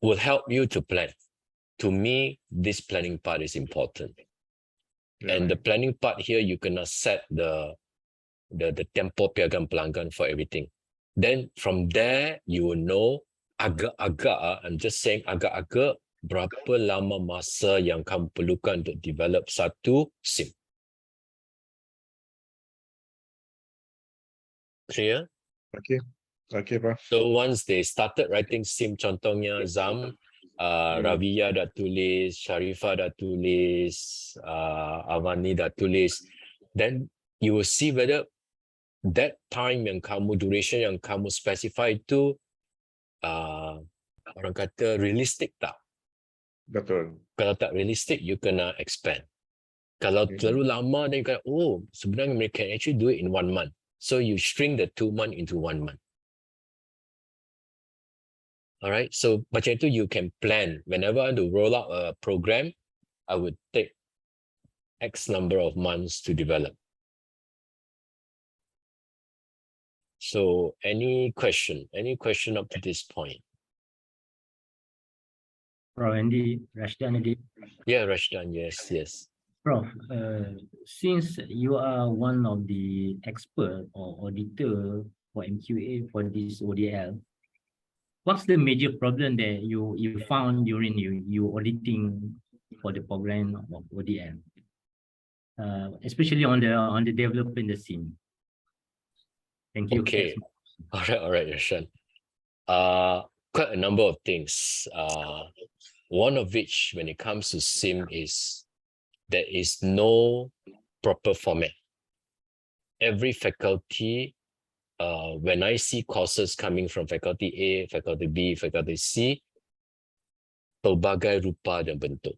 will help you to plan. To me, this planning part is important. Yeah. And the planning part here, you cannot set the tempo piagam pelanggan for everything. Then from there, you will know agak-agak, I'm just saying agak-agak, berapa lama masa yang kamu perlukan untuk develop satu SIM. Clear? Okay, Prof. So once they started writing SIM, contohnya Zam, Ravia dah tulis, Sharifah dah tulis, Avani dah tulis, then you will see whether that time yang kamu, duration yang kamu specify itu orang kata realistic tak? Betul. Kalau tak realistic, you kena expand. Kalau terlalu lama, then you kata, sebenarnya mereka can actually do it in 1 month. So you shrink the 2 months into 1 month. Alright, so macam itu you can plan. Whenever I want to roll out a program, I would take X number of months to develop. So any question up to this point? Prof. Andy, Rashdan Andy. Yeah, Rashdan, yes. Prof, since you are one of the expert or auditor for MQA for this ODL, what's the major problem that you found during you auditing for the program of ODL, especially on the developing the SIM? Thank you. Okay. All right, Rashdan. Quite a number of things. One of which, when it comes to SIM, is there is no proper format. Every faculty, when I see courses coming from faculty A, faculty B, faculty C, pelbagai rupa dan bentuk.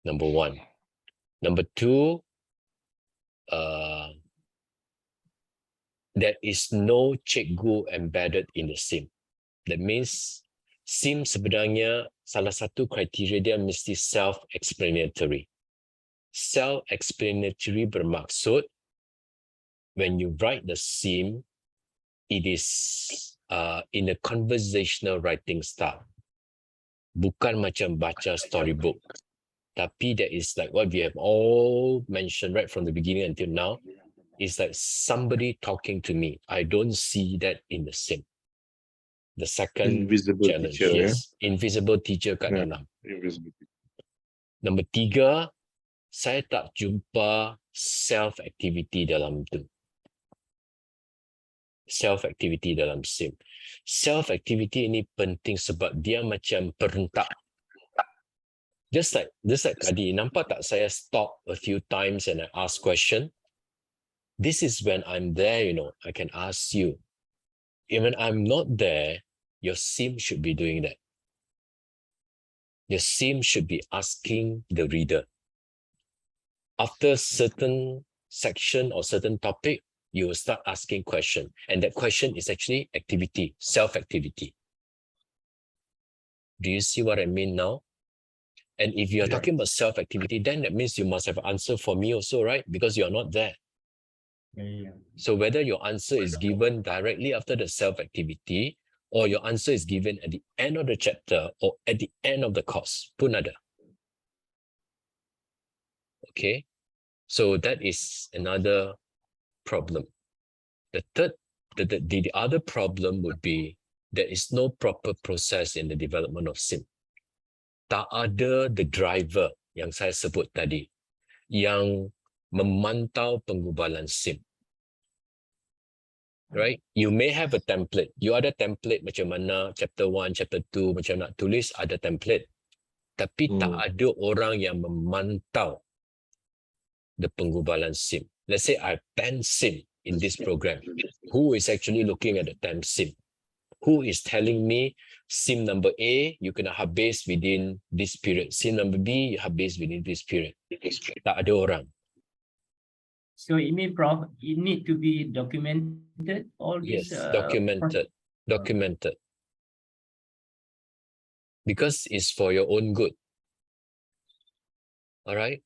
Number one. Number two, there is no cikgu embedded in the SIM. That means SIM sebenarnya salah satu kriteria dia mesti self-explanatory. Self-explanatory bermaksud when you write the SIM, it is in a conversational writing style. Bukan macam baca storybook. Tapi that is like what we have all mentioned right from the beginning until now. It's like somebody talking to me. I don't see that in the sim. The second Invisible challenge, teacher, yes. Invisible teacher kat dalam. Invisible. Nombor 3, saya tak jumpa self-activity dalam tu. Self-activity dalam sim. Self-activity ini penting sebab dia macam perentak. Just like tadi, nampak tak saya stop a few times and I ask question? This is when I'm there, you know, I can ask you. Even I'm not there, your sim should be doing that. Your sim should be asking the reader. After certain section or certain topic, you will start asking question. And that question is actually activity, self-activity. Do you see what I mean now? And if you're talking about self-activity, then that means you must have an answer for me also, right? Because you're not there. So whether your answer is given directly after the self-activity or your answer is given at the end of the chapter or at the end of the course, pun ada. Okay, so that is another problem. The other problem would be there is no proper process in the development of sim. Tak ada the driver yang saya sebut tadi yang memantau penggubalan sim. Right? You may have a template. You ada template macam mana chapter 1, chapter 2 macam nak tulis ada template. Tapi tak ada orang yang memantau the penggubalan sim. Let's say I have 10 sim in this program. Who is actually looking at the 10 sim? Who is telling me sim number A, you kena habis within this period. Sim number B, you habis within this period. Tak ada orang. So it means, Prof, it need to be documented, all Yes, this? documented. Because it's for your own good. All right.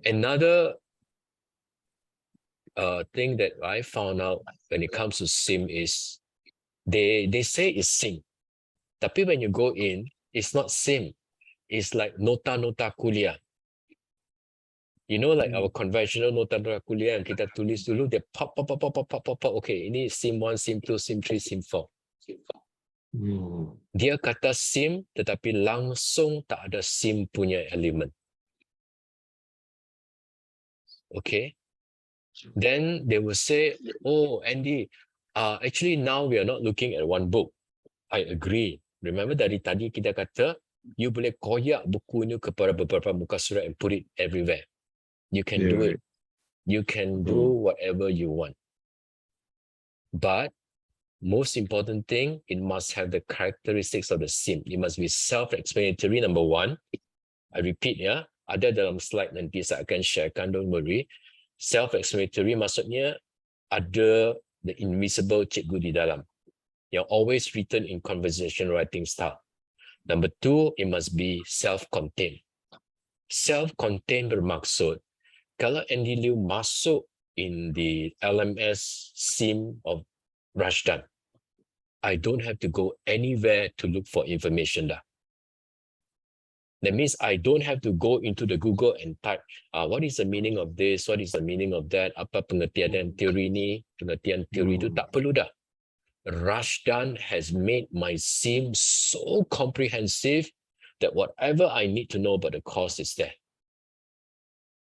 Another thing that I found out when it comes to sim is they say it's sim. Tapi when you go in, it's not sim. It's like nota-nota kuliah. You know, like our conventional nota-nota kuliah yang kita tulis dulu, dia pop. Okay, ini sim 1, sim 2, sim 3, sim 4. Dia kata sim, tetapi langsung tak ada sim punya elemen. Okay. Then they will say, oh, Andy, actually now we are not looking at one book. I agree. Remember dari tadi kita kata, you boleh koyak buku ini kepada beberapa muka surat and put it everywhere. You can do it. You can do whatever you want. But most important thing, it must have the characteristics of the sim. It must be self-explanatory, number 1. I repeat, ya, ada dalam slide nanti saya akan sharekan, don't worry. Self-explanatory maksudnya ada the invisible cikgu di dalam. Yang always written in conversation writing style. Number 2, it must be self-contained. Self-contained bermaksud, kalau Andy Liu masuk in the LMS sim of Rashdan, I don't have to go anywhere to look for information dah. That means I don't have to go into the Google and type, what is the meaning of this? What is the meaning of that? Apa pengertian teori ni? Pengertian teori itu tak perlu dah. Rashdan has made my sim so comprehensive that whatever I need to know about the course is there.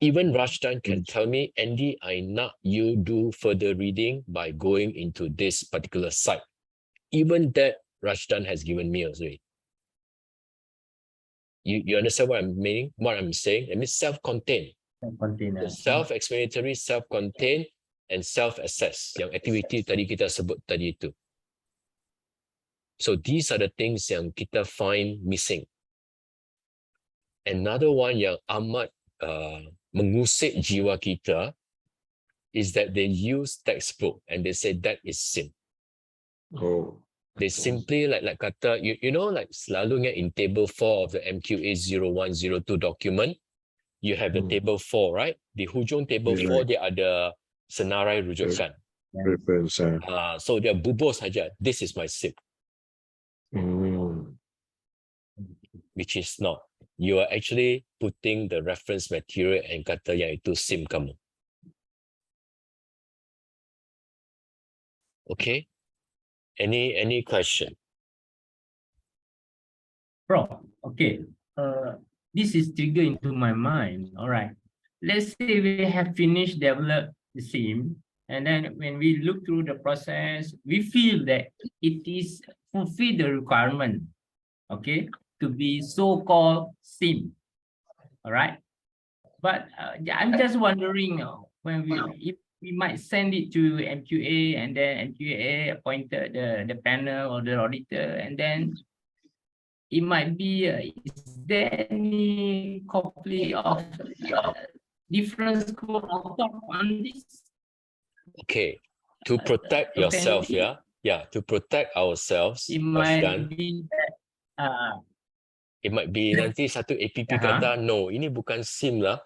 Even Rashdan can tell me, Andy, I nak you do further reading by going into this particular site. Even that Rashdan has given me also. You understand what I'm meaning? What I'm saying? It means self-contained. Self-explanatory, self-contained, and self-assess. Yang activity tadi kita sebut tadi itu. So these are the things yang kita find missing. Another one yang amat mengusik jiwa kita is that they use textbook and they say that is sim. They simply like kata, you know, like selalunya in table 4 of the MQA 0102 document, you have the table 4, right? Di hujung table 4 dia ada senarai rujukan. Reference. So dia bubuh saja. This is my SIM. Which is not. You are actually putting the reference material and kata yang itu SIM kamu. Okay. Any question? Prof, okay. This is trigger into my mind. All right. Let's say we have finished develop the SIM, and then when we look through the process, we feel that it is fulfill the requirement, okay, to be so-called SIM. All right. But I'm just wondering when if we might send it to MQA, and then MQA appointed the panel or the auditor, and then it might be, is there any copy of different school of thought on this? Okay, to protect yourself, to protect ourselves, it might be that, it might be nanti satu APP kata, no, ini bukan SIM lah.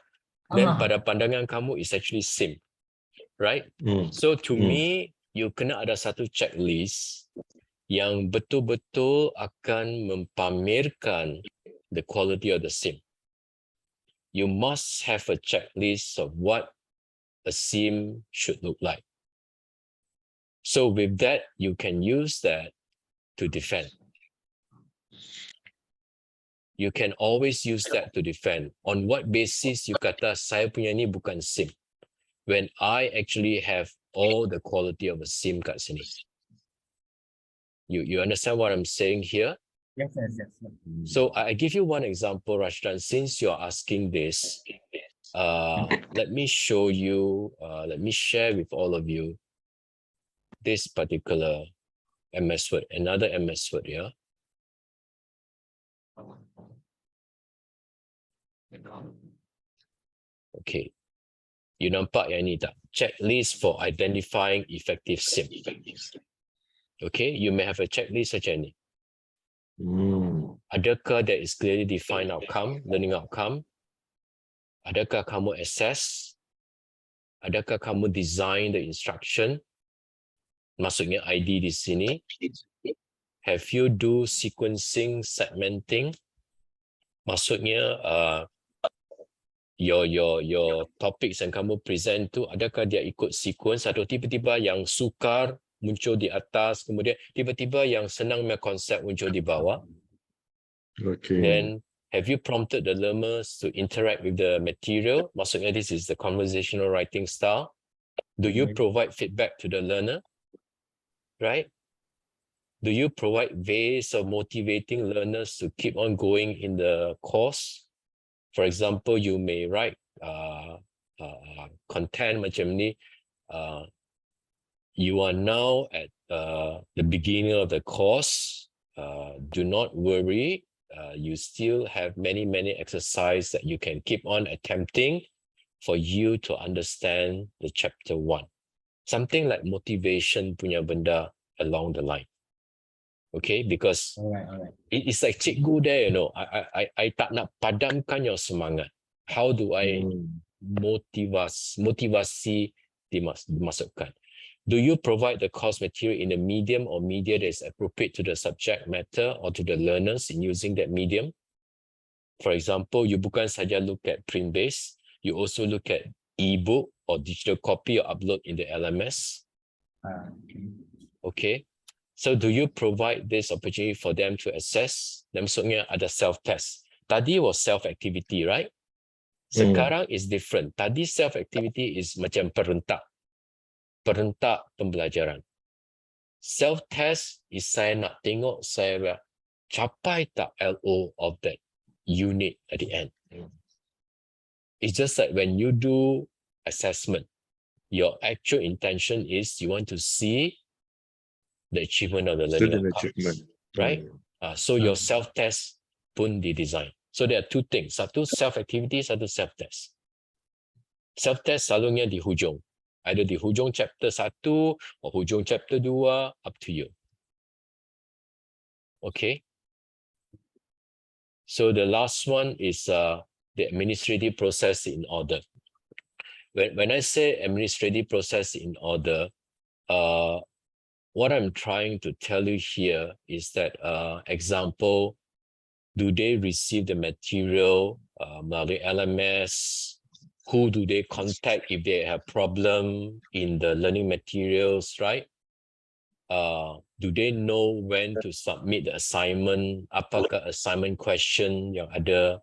Then pada pandangan kamu is actually SIM, right? So to me, you kena ada satu checklist yang betul-betul akan mempamerkan the quality of the SIM. You must have a checklist of what a SIM should look like. So with that, you can use that to defend. You can always use that to defend. On what basis you kata saya punya ni bukan SIM, when I actually have all the quality of a SIM kat sini. You understand what I'm saying here? Yes. So I give you one example, Rashdan. Since you're asking this, let me show you, let me share with all of you this particular MS Word, another MS Word, yeah? Okay. You nampak yang ni tak? Checklist for identifying effective SIM. Okay, you may have a checklist macam ni. Adakah there is clearly defined outcome, learning outcome? Adakah kamu assess? Adakah kamu design the instruction? Maksudnya ID di sini. Have you do sequencing, segmenting? Maksudnya your topics yang kamu present tu, adakah dia ikut sequence atau tiba-tiba yang sukar muncul di atas, kemudian tiba-tiba yang senang punya konsep muncul di bawah. Okay. Then have you prompted the learners to interact with the material? Maksudnya this is the conversational writing style. Do you provide feedback to the learner? Right? Do you provide ways of motivating learners to keep on going in the course? For example, you may write content macam ni. You are now at the beginning of the course. Do not worry. You still have many exercises that you can keep on attempting for you to understand the chapter 1. Something like motivation punya benda along the line. Okay, because Alright. it's like cikgu there, you know. I tak nak padamkan your semangat. How do I motivasi dimasukkan? Do you provide the course material in a medium or media that is appropriate to the subject matter or to the learners in using that medium? For example, you bukan saja look at print-based, you also look at e-book or digital copy or upload in the LMS. Okay. So do you provide this opportunity for them to assess? Maksudnya ada self-test. Tadi was self-activity, right? Sekarang is different. Tadi self-activity is macam perentak pembelajaran. Self-test is saya nak tengok saya capai tak LO of that unit at the end. It's just like when you do assessment, your actual intention is you want to see the achievement of the learning outcomes, right? So your self-test pun didesign. So there are two things. Satu self-activity, satu self-test. Self-test selalunya di hujung. Either di hujung chapter 1 or hujung chapter 2, up to you. Okay. So the last one is the administrative process in order. When I say administrative process in order, what I'm trying to tell you here is that, example, do they receive the material melalui LMS? Who do they contact if they have problem in the learning materials, right? Do they know when to submit the assignment? Apakah assignment question yang ada?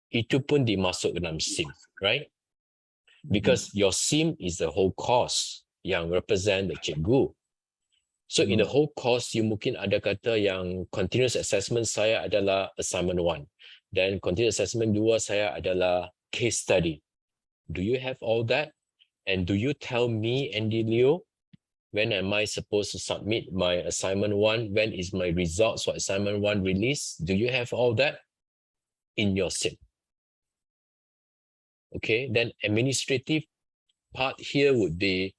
Itu pun dimasuk dalam SIM, right? Because your SIM is the whole course yang represent the cikgu. So in the whole course, you mungkin ada kata yang continuous assessment saya adalah assignment 1. Then continuous assessment 2 saya adalah case study. Do you have all that? And do you tell me, Andy Leo, when am I supposed to submit my assignment 1? When is my results for assignment 1 released? Do you have all that in your SIM? Okay, then administrative part here would be,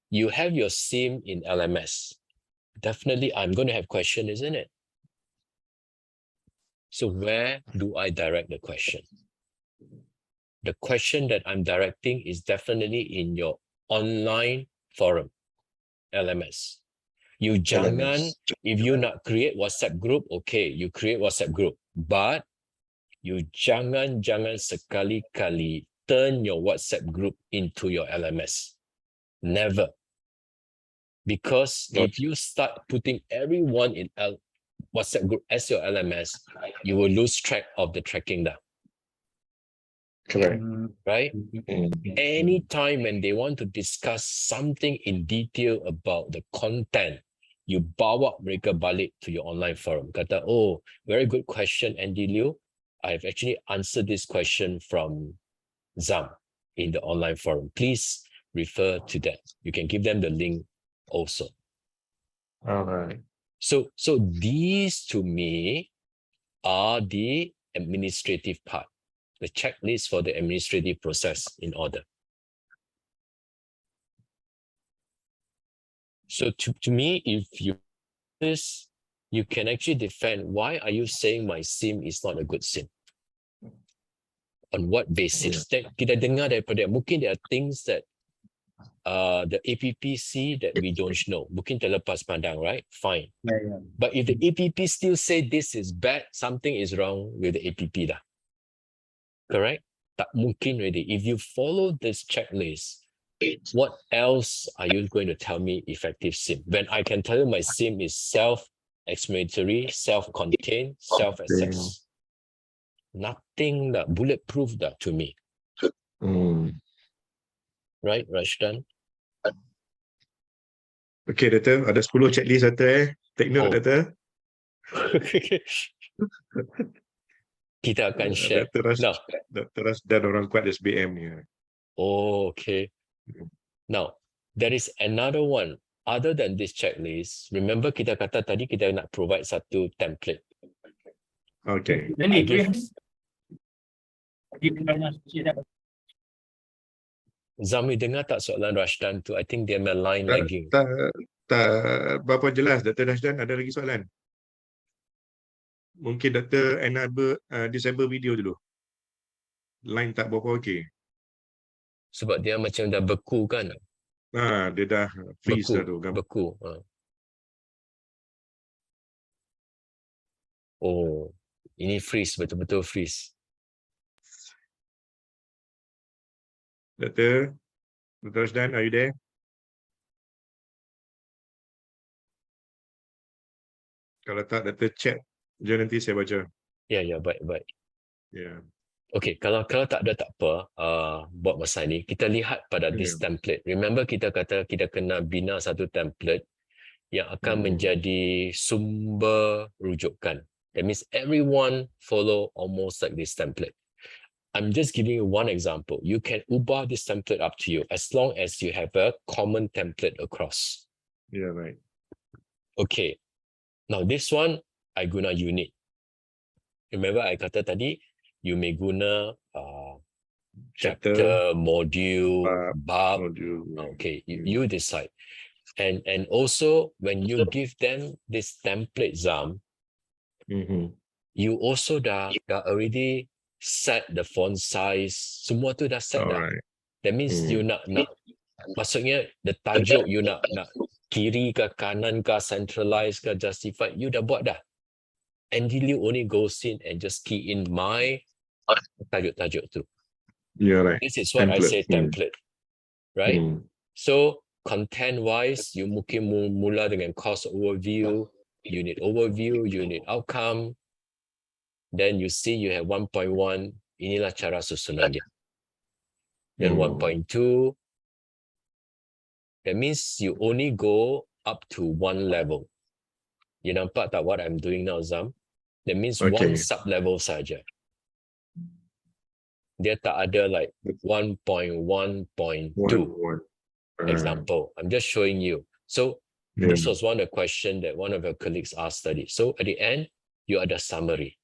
you have your SIM in LMS. Definitely, I'm going to have question, isn't it? So where do I direct the question? The question that I'm directing is definitely in your online forum, LMS. You jangan, if you nak create WhatsApp group, okay, you create WhatsApp group. But you jangan sekali-kali turn your WhatsApp group into your LMS. Never. Because if you start putting everyone in WhatsApp group as your LMS, you will lose track of the tracking dah. Correct. Right? Anytime when they want to discuss something in detail about the content, you bawa mereka balik to your online forum. Kata, oh, very good question, Andy Liu. I've actually answered this question from Zam in the online forum. Please refer to that. You can give them the link also. All right. So these to me are the administrative part, the checklist for the administrative process in order. So to me, if you this, you can actually defend why are you saying my SIM is not a good SIM? On what basis? That kita dengar daripada, mungkin there are things that the APP see that we don't know. Mungkin terlepas pandang, right? Fine. Yeah. But if the APP still say this is bad, something is wrong with the APP dah. Correct? Tak mungkin already. If you follow this checklist, what else are you going to tell me effective SIM? When I can tell you my SIM is self-explanatory, self-contained, self-assessed. Nothing that bulletproof that to me. Right, Rashdan? Okay, Doktor. Ada 10 checklist, Doktor. Take note, Doktor. Kita akan share. Dr. Rasdan orang kuat SBM ni. Oh, okay. Now, there is another one. Other than this checklist, remember kita kata tadi kita nak provide satu template. Okay. Zami, dengar tak soalan Rashdan tu? I think dia line lagging. Tak berapa jelas, Dr. Rasdan. Ada lagi soalan? Mungkin Dr. enable disable video dulu. Line tak berapa okey. Sebab dia macam dah beku kan? Dia dah freeze dah tu. Beku. Oh, ini freeze, betul-betul freeze. Dr. Rasdan, are you there? Kalau tak, Dr. chat je nanti saya baca. Ya, baik. Ya. Okay, kalau tak ada tak apa, buat masa ini, kita lihat pada this template. Remember kita kata kita kena bina satu template yang akan menjadi sumber rujukan. That means everyone follow almost like this template. I'm just giving you one example. You can ubah this template up to you as long as you have a common template across. Yeah, right. Okay. Now this one, I guna unit. Remember I kata tadi, you may guna chapter, module, bab. Okay, you decide. And also when you give them this template, Zam, you also dah already set the font size. Semua tu dah set dah. That means you nak Maksudnya the tajuk you nak kiri ke kanan ke centralized ke justified, you dah buat dah. And you only goes in and just key in my tajuk-tajuk tu. Yeah, right. This is what I say template, right? Hmm. So content-wise, you mungkin mula dengan course overview, unit outcome. Then you see you have 1.1, inilah cara susunan dia. Then 1.2, that means you only go up to one level. You nampak tak what I'm doing now, Zam? That means one sub-level saja. Dia tak ada like 1.1.2 example. I'm just showing you. So this was one of the questions that one of your colleagues asked study. So at the end, you ada summary.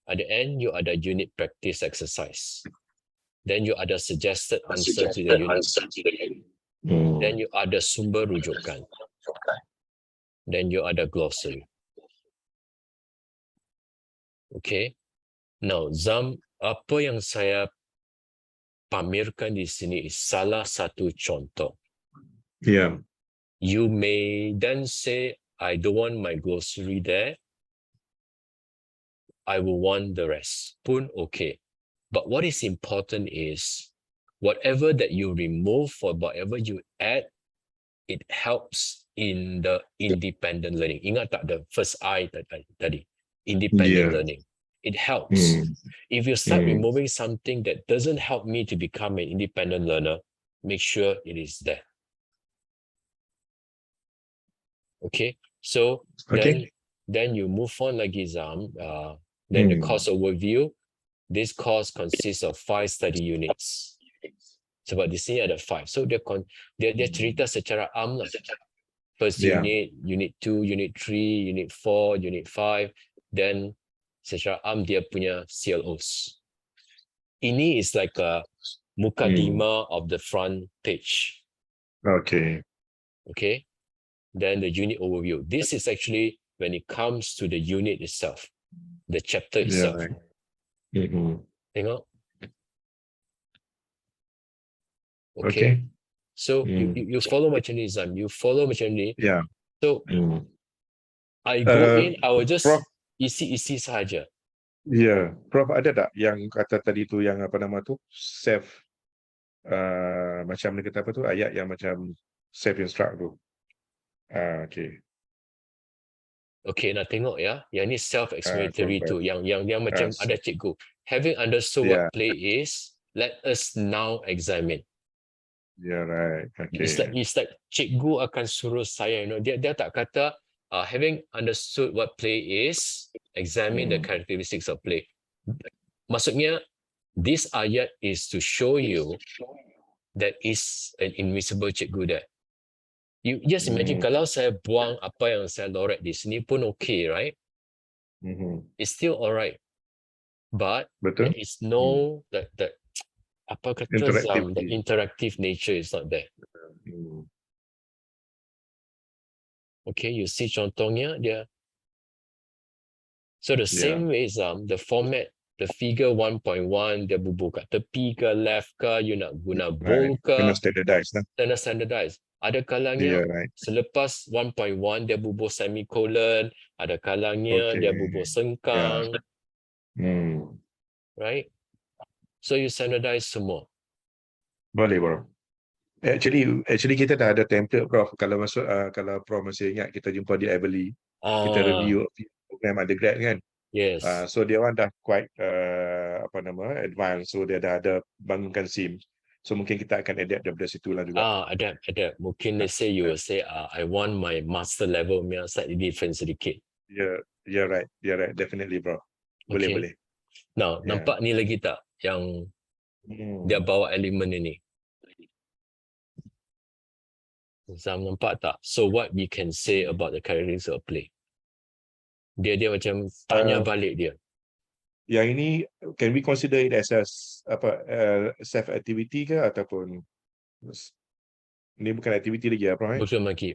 At the end, you ada unit practice exercise. Then you ada suggested answer to the unit. Then you ada sumber rujukan. Then you ada glossary. Okay. Now, Zam, apa yang saya pamerkan di sini is salah satu contoh. Yeah. You may then say, I don't want my glossary there. I will want the rest. Pun okay. But what is important is whatever that you remove or whatever you add, it helps in the independent learning. Ingat tak the first I tadi? Independent learning. It helps. If you start removing something that doesn't help me to become an independent learner, make sure it is there. Okay, so then you move on lagi, Zam. Then the course overview. This course consists of 5 study units. Sebab di sini ada 5. So dia cerita secara lah. First unit, unit 2, unit 3, unit 4, unit 5. Then secara dia punya CLOs. Ini is like a mukadimah of the front page. Okay. Okay. Then the unit overview. This is actually when it comes to the unit itself, the chapter itself. Right. Tengok. Okay. So you follow macam ni, Zam. You follow macam ni. Yeah. So I go in, I will just isi sahaja. Yeah. Prof, ada tak yang kata tadi tu yang apa nama tu? Self macam ni kata apa tu? Ayat yang macam self-instruct tu. Okay. Okay, nak tengok ya. Yang ni self-explanatory tu. Yang macam ada cikgu. Having understood what play is, let us now examine. Yeah, right. Okay. It's like cikgu akan suruh saya, dia tak kata having understood what play is, examine the characteristics of play. Maksudnya, this ayat is to show you that is an invisible cikgu there. You just imagine kalau saya buang apa yang saya loret di sini pun okay, right? It's still alright. But there is no that apa kata Zam, the interactive nature is not there. Okay, you see contohnya dia. So the same way, Zam, the format, the figure 1.1, dia bubuh kat tepi ke, left ke, you nak guna bold ke. Kena standardize lah. Kena standardize. Ada kalangnya selepas 1.1 dia bubuh semicolon, ada kalangnya dia bubuh sengkang. Right? So you standardize semua. Boleh, bro. Actually kita dah ada template, Prof. Kalau masuk kalau Prof masih ingat kita jumpa di Everly, kita review program undergrad kan. Yes. So dia orang dah quite advanced. So dia dah ada bangunkan SIM. So mungkin kita akan adapt daripada situ lah juga. Adapt. Mungkin let's say you will say I want my master level punya slightly different sedikit. Yeah, right. Definitely, bro. Boleh. Now, nampak ni lagi tak yang dia bawa elemen ini? Zam, nampak tak? So what we can say about the characteristics of play? Dia macam tanya balik dia. Yang ini, can we consider it as a self activity ke ataupun ini bukan activity lagi apa?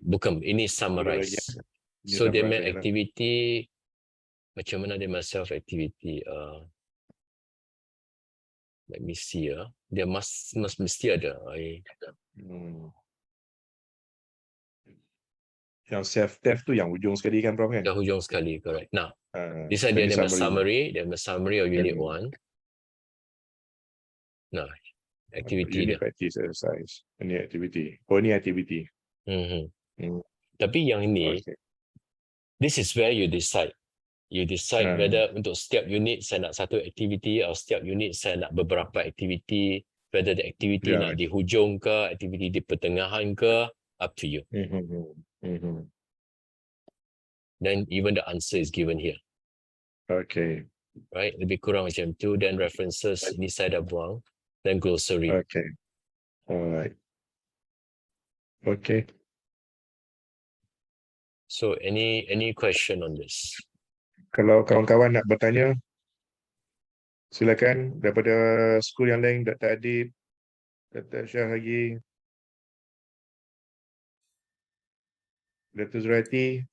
Bukan. Ini summarize. So dia punya activity macam mana dia self activity? Let me see. Dia mesti ada. Yang self-test tu yang ujung sekali kan, Prof? Kan? Yang ujung sekali, correct. Now, this tadi dia summary of unit 1. Nah, activity unit dia. practice exercise. Ini activity. Oh, ni activity. Tapi yang ini, this is where you decide. You decide whether untuk setiap unit saya nak satu activity atau setiap unit saya nak beberapa activity, whether the activity nak di hujung ke, activity di pertengahan ke, up to you. Then even the answer is given here. Okay. Right, lebih kurang macam tu. Then references ini saya dah buang. Then glossary. Okay. Alright. Okay. So any question on this? Kalau kawan-kawan nak bertanya, silakan daripada skul yang lain, Dr. Adib, Dr. Syahagi, Dr. Zurati.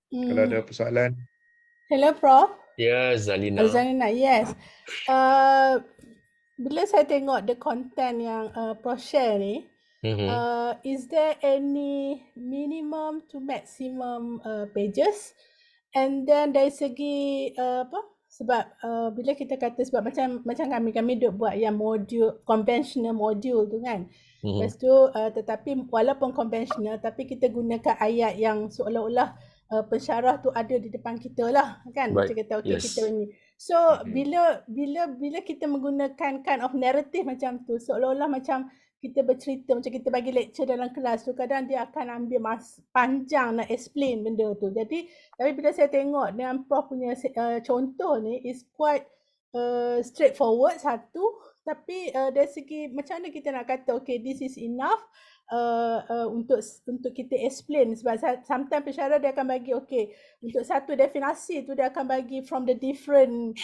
Kalau ada persoalan. Hello, Prof. Ya, Zalina. Zalina, yes. Bila saya tengok the content yang Prof share ni, is there any minimum to maximum pages? And then dari segi sebab bila kita kata sebab macam kami duk buat yang modul conventional module tu kan. Lepas tu tetapi walaupun conventional tapi kita gunakan ayat yang seolah-olah pensyarah tu ada di depan kita lah kan. Macam kata okey kita ni. So bila kita menggunakan kind of narrative macam tu seolah-olah macam kita bercerita macam kita bagi lecture dalam kelas tu kadang dia akan ambil panjang nak explain benda tu. Jadi tapi bila saya tengok dengan Prof punya contoh ni is quite straightforward satu tapi dari segi macam mana kita nak kata okay this is enough untuk kita explain sebab sometimes pensyarah dia akan bagi okay untuk satu definasi tu dia akan bagi from the different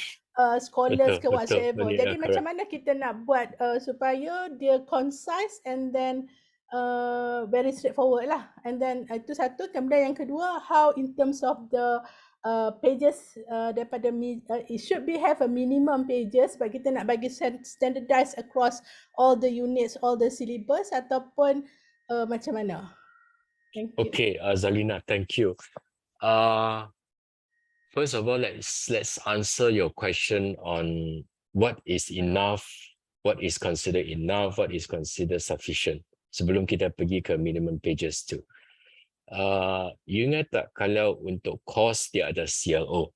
scholars ke whatsoever. Jadi macam mana kita nak buat supaya dia concise and then very straightforward lah. And then itu satu. Kemudian yang kedua, how in terms of the pages daripada it should be have a minimum pages sebab kita nak bagi standardized across all the units, all the syllabus ataupun macam mana? Thank you. Okay, Zalina, thank you. First of all, let's answer your question on what is enough, what is considered enough, what is considered sufficient. Sebelum kita pergi ke minimum pages tu. You ingat tak kalau untuk course dia ada CLO,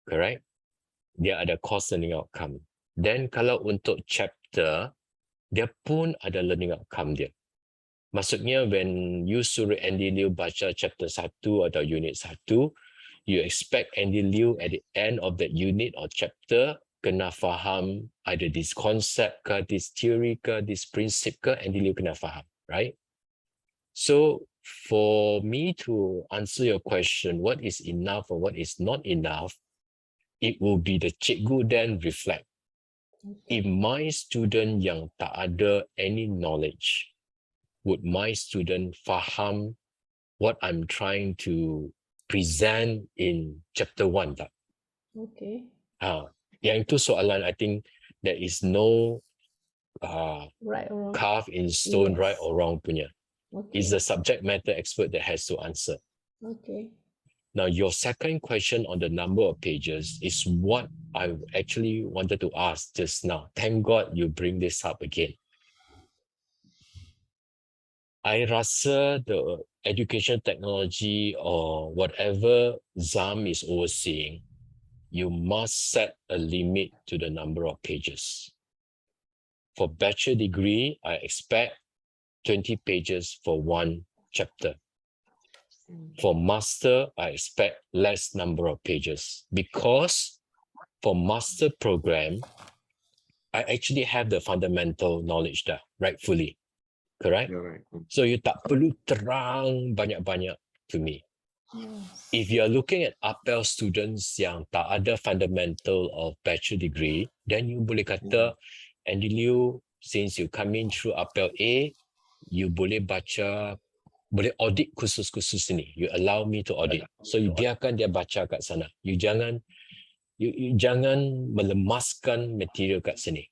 correct? Dia ada course learning outcome. Then kalau untuk chapter, dia pun ada learning outcome dia. Maksudnya when you suruh Andy Liu baca chapter 1 atau unit 1, you expect Andy Liu at the end of that unit or chapter kena faham either this concept ke, this theory ke, this principle ke, Andy Liu kena faham, right? So for me to answer your question, what is enough or what is not enough, it will be the cikgu then reflect. If my student yang tak ada any knowledge, would my student faham what I'm trying to present in chapter 1 tak? Okay. Yang itu soalan, I think there is no right or wrong. carved in stone, Yes. right or wrong punya. Okay. It's the subject matter expert that has to answer. Okay. Now, your second question on the number of pages is what I actually wanted to ask just now. Thank God you bring this up again. I rasa the education technology or whatever ZAM is overseeing, you must set a limit to the number of pages. For bachelor degree, I expect 20 pages for one chapter. For master, I expect less number of pages because for master program, I actually have the fundamental knowledge there, rightfully. Correct? Right. So you tak perlu terang banyak-banyak to me. If you are looking at APEL students yang tak ada fundamental of bachelor degree, then you boleh kata, Andy Liu, since you come in through APEL A, you boleh baca, boleh audit khusus-khusus ini. You allow me to audit. So you biarkan dia baca kat sana. You jangan melemaskan material kat sini.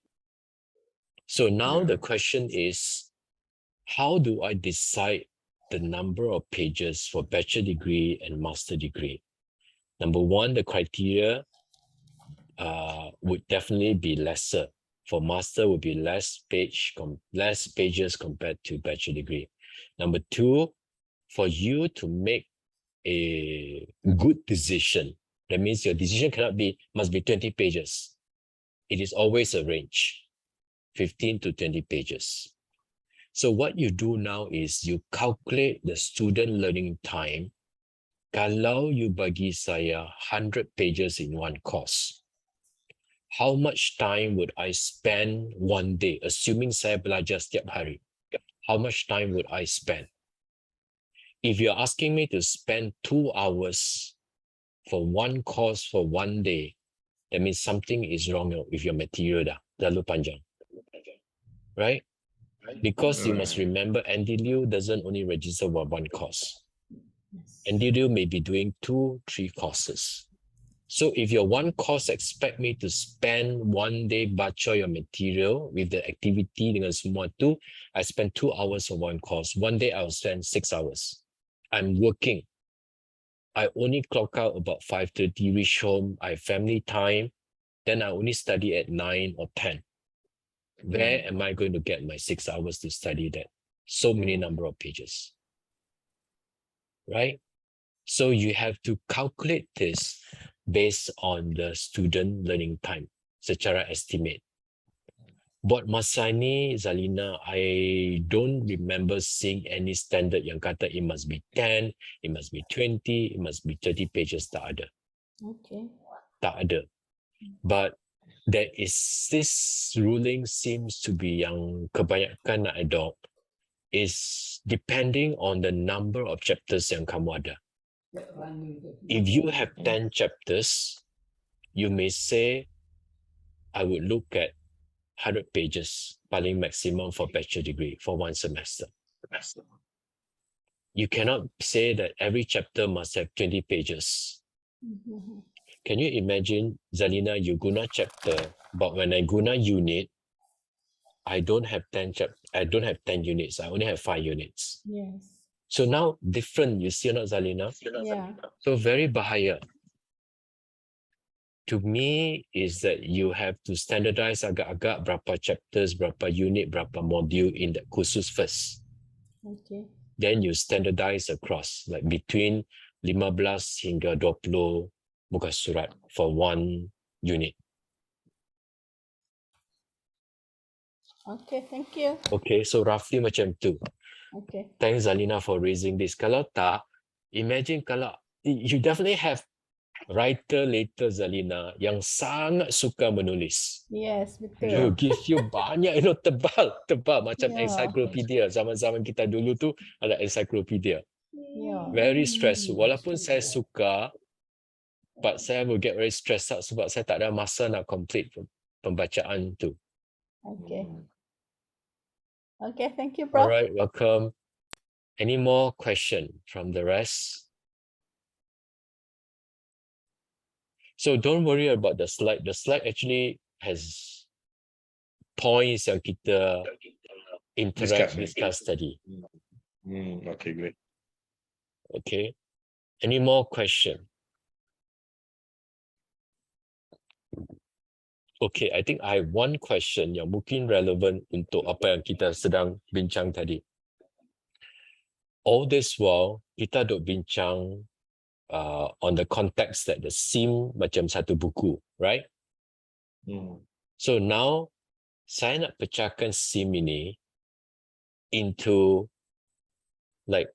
So now the question is, how do I decide the number of pages for bachelor degree and master degree? Number one, the criteria would definitely be lesser. For master would be less pages compared to bachelor degree. Number two, for you to make a good decision, that means your decision must be 20 pages. It is always a range, 15 to 20 pages. So what you do now is you calculate the student learning time. Kalau you bagi saya 100 pages in one course, how much time would I spend one day, assuming saya belajar setiap hari? How much time would I spend? If you're asking me to spend 2 hours for one course for one day, that means something is wrong with your material dah, terlalu panjang. Right? Because you must remember, Andy Liu doesn't only register for one course. Andy Liu may be doing 2-3 courses. So if your one course expect me to spend one day baca your material with the activity dengan semua tu, I spend 2 hours on one course. One day I'll spend 6 hours. I'm working. I only clock out about 5:30, reach home, I have family time, then I only study at 9 or 10. Where am I going to get my 6 hours to study that? So many number of pages. Right? So you have to calculate this based on the student learning time, secara estimate. Buat masa ni, Zalina, I don't remember seeing any standard yang kata it must be 10, it must be 20, it must be 30 pages. Tak ada. Okay. Tak ada. But there is this ruling seems to be yang kebanyakan nak adopt is depending on the number of chapters yang kamu ada. If you have 10 chapters, you may say, I would look at 100 pages, paling maximum for bachelor degree for one semester. You cannot say that every chapter must have 20 pages. Can you imagine, Zalina, you guna chapter, but when I guna unit, I don't have 10 units, I only have 5 units. Yes. So now different, you see or not, Zalina? Yeah. So very bahaya. To me, is that you have to standardize agak-agak berapa chapters, berapa unit, berapa module in that kursus first. Okay. Then you standardize across, like between 15 hingga 20 muka surat for one unit. Okay, thank you. Okay, so roughly macam tu. Okay. Thanks, Zalina, for raising this. Kalau tak, imagine kalau, you definitely have writer later, Zalina, yang sangat suka menulis. Yes, They betul. give you banyak, tebal macam encyclopedia. Zaman-zaman kita dulu tu ada encyclopedia. Yeah. Very stressful. Walaupun saya suka, but saya will get very stressed out sebab saya tak ada masa nak complete pembacaan tu. Okay. Okay, thank you, Prof. Alright, welcome. Any more question from the rest? So don't worry about the slide. The slide actually has points yang kita discuss tadi. Okay, great. Okay. Any more question? Okay, I think I have one question yang mungkin relevant untuk apa yang kita sedang bincang tadi. All this while, kita duk bincang on the context that the SIM macam satu buku, right? So now, saya nak pecahkan SIM ini into like,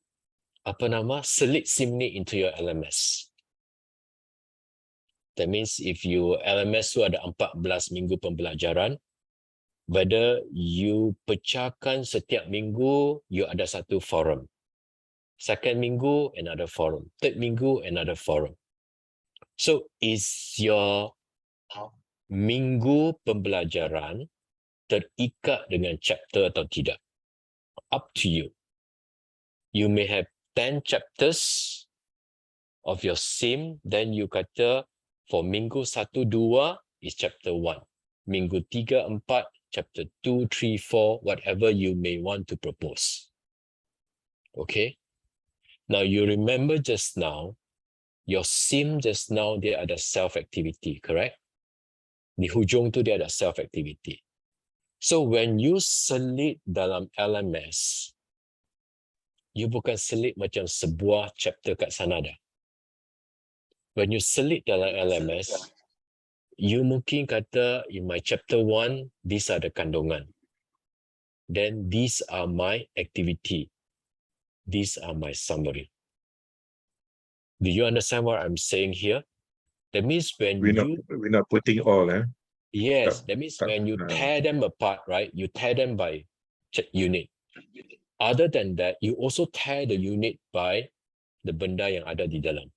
selit SIM ni into your LMS. That means if you LMS tu ada 14 minggu pembelajaran, whether you pecahkan setiap minggu, you ada satu forum. Second minggu, another forum. Third minggu, another forum. So is your minggu pembelajaran terikat dengan chapter atau tidak? Up to you. You may have 10 chapters of your SIM, then you kata for minggu 1, 2 is chapter 1. minggu 3, 4, chapter 2, 3, 4, whatever you may want to propose. Okay? Now, you remember just now, your SIM just now, dia ada self-activity, correct? Di hujung tu dia ada self-activity. So, when you selit dalam LMS, you bukan selit macam sebuah chapter kat sana dah. When you selit dalam LMS, you mungkin kata, in my chapter 1, these are the kandungan. Then, these are my activity. These are my summary. Do you understand what I'm saying here? That means when we're not putting all, yes, that means when you tear them apart, right? You tear them by unit. Other than that, you also tear the unit by the benda yang ada di dalam.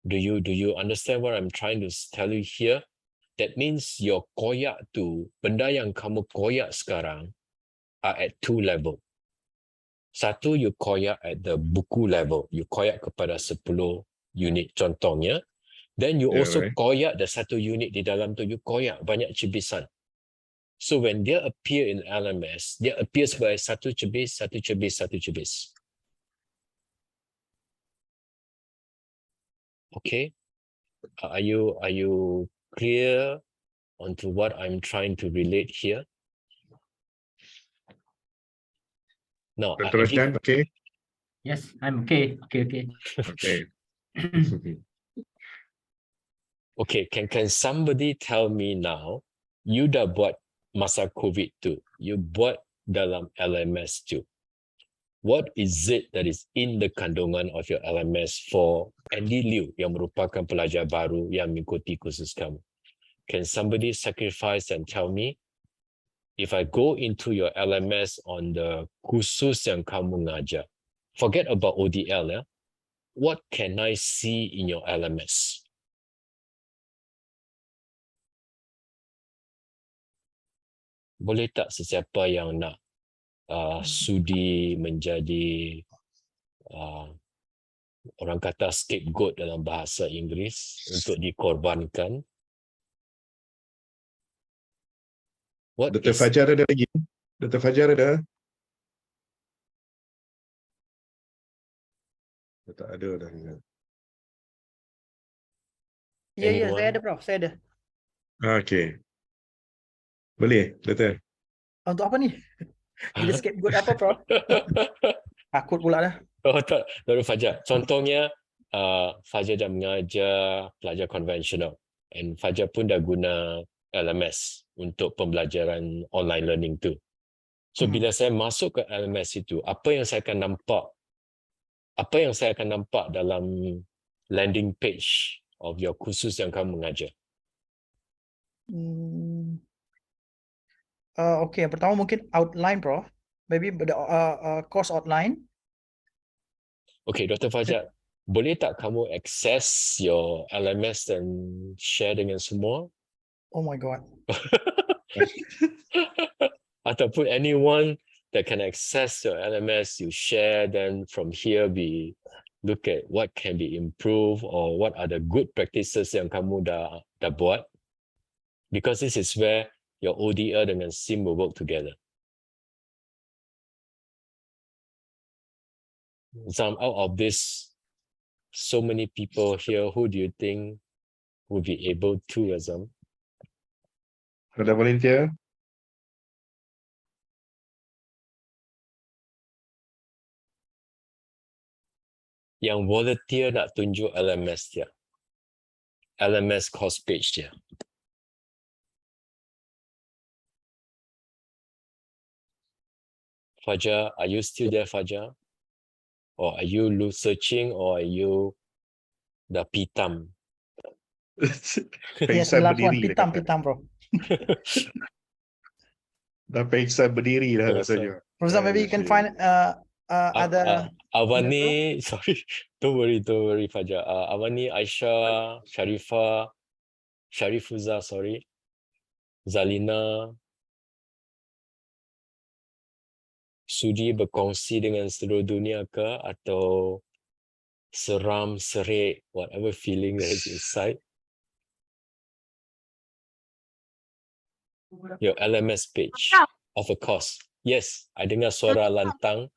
Do you understand what I'm trying to tell you here? That means your koyak tu, benda yang kamu koyak sekarang are at 2 level. Satu, you koyak at the buku level. You koyak kepada 10 unit contohnya. Then you also koyak the satu unit di dalam tu, you koyak banyak cebisan. So when dia appear in LMS, dia appear sebagai satu cebis, satu cebis, satu cebis. Okay? Are you clear onto what I'm trying to relate here? No, okay? Yes, I'm okay. Okay. Okay, can somebody tell me now, you dah buat masa COVID tu, you buat dalam LMS tu. What is it that is in the kandungan of your LMS for Andy Liu yang merupakan pelajar baru yang mengikuti kursus kamu? Can somebody sacrifice and tell me, if I go into your LMS on the kursus yang kamu ngajar, forget about ODL, ya, what can I see in your LMS? Boleh tak sesiapa yang nak sudi menjadi orang kata scapegoat dalam bahasa Inggeris untuk dikorbankan? Dr. Fajar ada lagi? Dr. Fajar ada? Tak ada dah. Ya, saya ada, Prof. Saya ada. Okay. Boleh, Dr. Untuk apa ni? Bila scapegoat apa, Prof? Takut pula dah. Oh tak, Dr. Fajar. Contohnya, Fajar dah mengajar pelajar konvensional. And Fajar pun dah guna LMS untuk pembelajaran online learning tu. So bila saya masuk ke LMS itu, apa yang saya akan nampak dalam landing page of your kursus yang kamu mengajar? Okay, yang pertama mungkin outline, Prof. Maybe the course outline. Okay, Dr. Fajar, boleh tak kamu access your LMS dan share dengan semua? Oh my God. Ataupun anyone that can access your LMS, you share, then from here we look at what can be improved or what are the good practices yang kamu dah buat. Because this is where your ODL dengan SIM will work together. Some out of this, so many people here, who do you think will be able to, Azam? Ada volunteer? Yang volunteer nak tunjuk LMS dia. LMS course page dia. Fajar, are you still there, Fajar? Or are you searching, or are you dah pitam? Yes, lakukan pitam, Bro. Dah pengsan berdiri dah rasanya. Professor, maybe you can find other... Avani, sorry, don't worry, Fajar. Avani, Aisyah, Sharifuza, sorry. Zalina, sudi berkongsi dengan seluruh dunia ke, atau seram, serik, whatever feeling that is inside? Your LMS page of a course. Yes, I dengar suara lantang.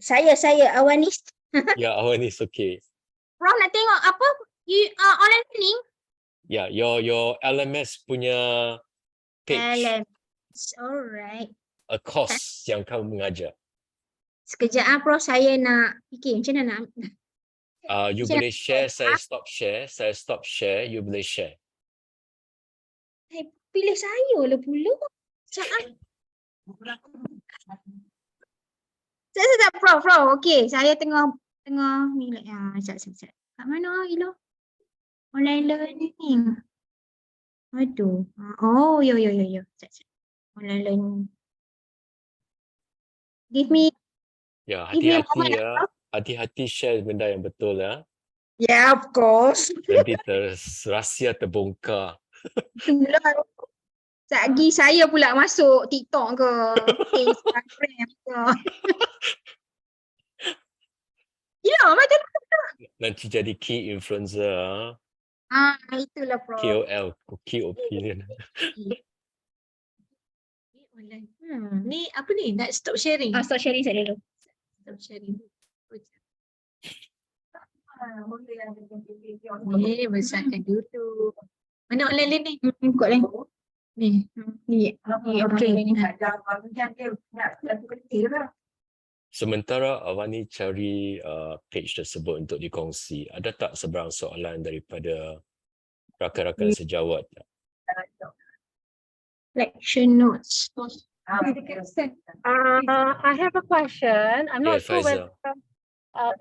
Saya Awanis. Ya, Awanis, okay. Prof nak tengok apa? Online learning? Ya, your LMS punya page. LMS, alright. A course yang kamu mengajar. Sekejap Prof, saya nak fikir macam mana nak. You boleh share, saya stop share, you boleh share. Pilih saya lah pula. Sekejap. Sekejap Prof. Okey, saya tengah ni lah. Sekejap. Kat mana gila? Online learning. Aduh. Oh, yo. Sekejap. Online learning. Give me. Ya, hati-hati ya. Hati-hati share benda yang betul ya. Yeah, of course. Nanti rahsia terbongkar. Lagi saya pula masuk TikTok ke Instagram ke. Ya, macam tu. Nanti jadi key influencer. Itulah Prof. KOL, key opinion. Ni apa ni? Nak stop sharing? Stop sharing saya dulu. Stop sharing. Ni besarkan dulu. Mana online learning? Ikut lain. Ni. Okey. Sementara Awani cari page tersebut untuk dikongsi, ada tak sebarang soalan daripada rakan-rakan sejawat? Lecture notes. I have a question. I'm not sure Faiza. whether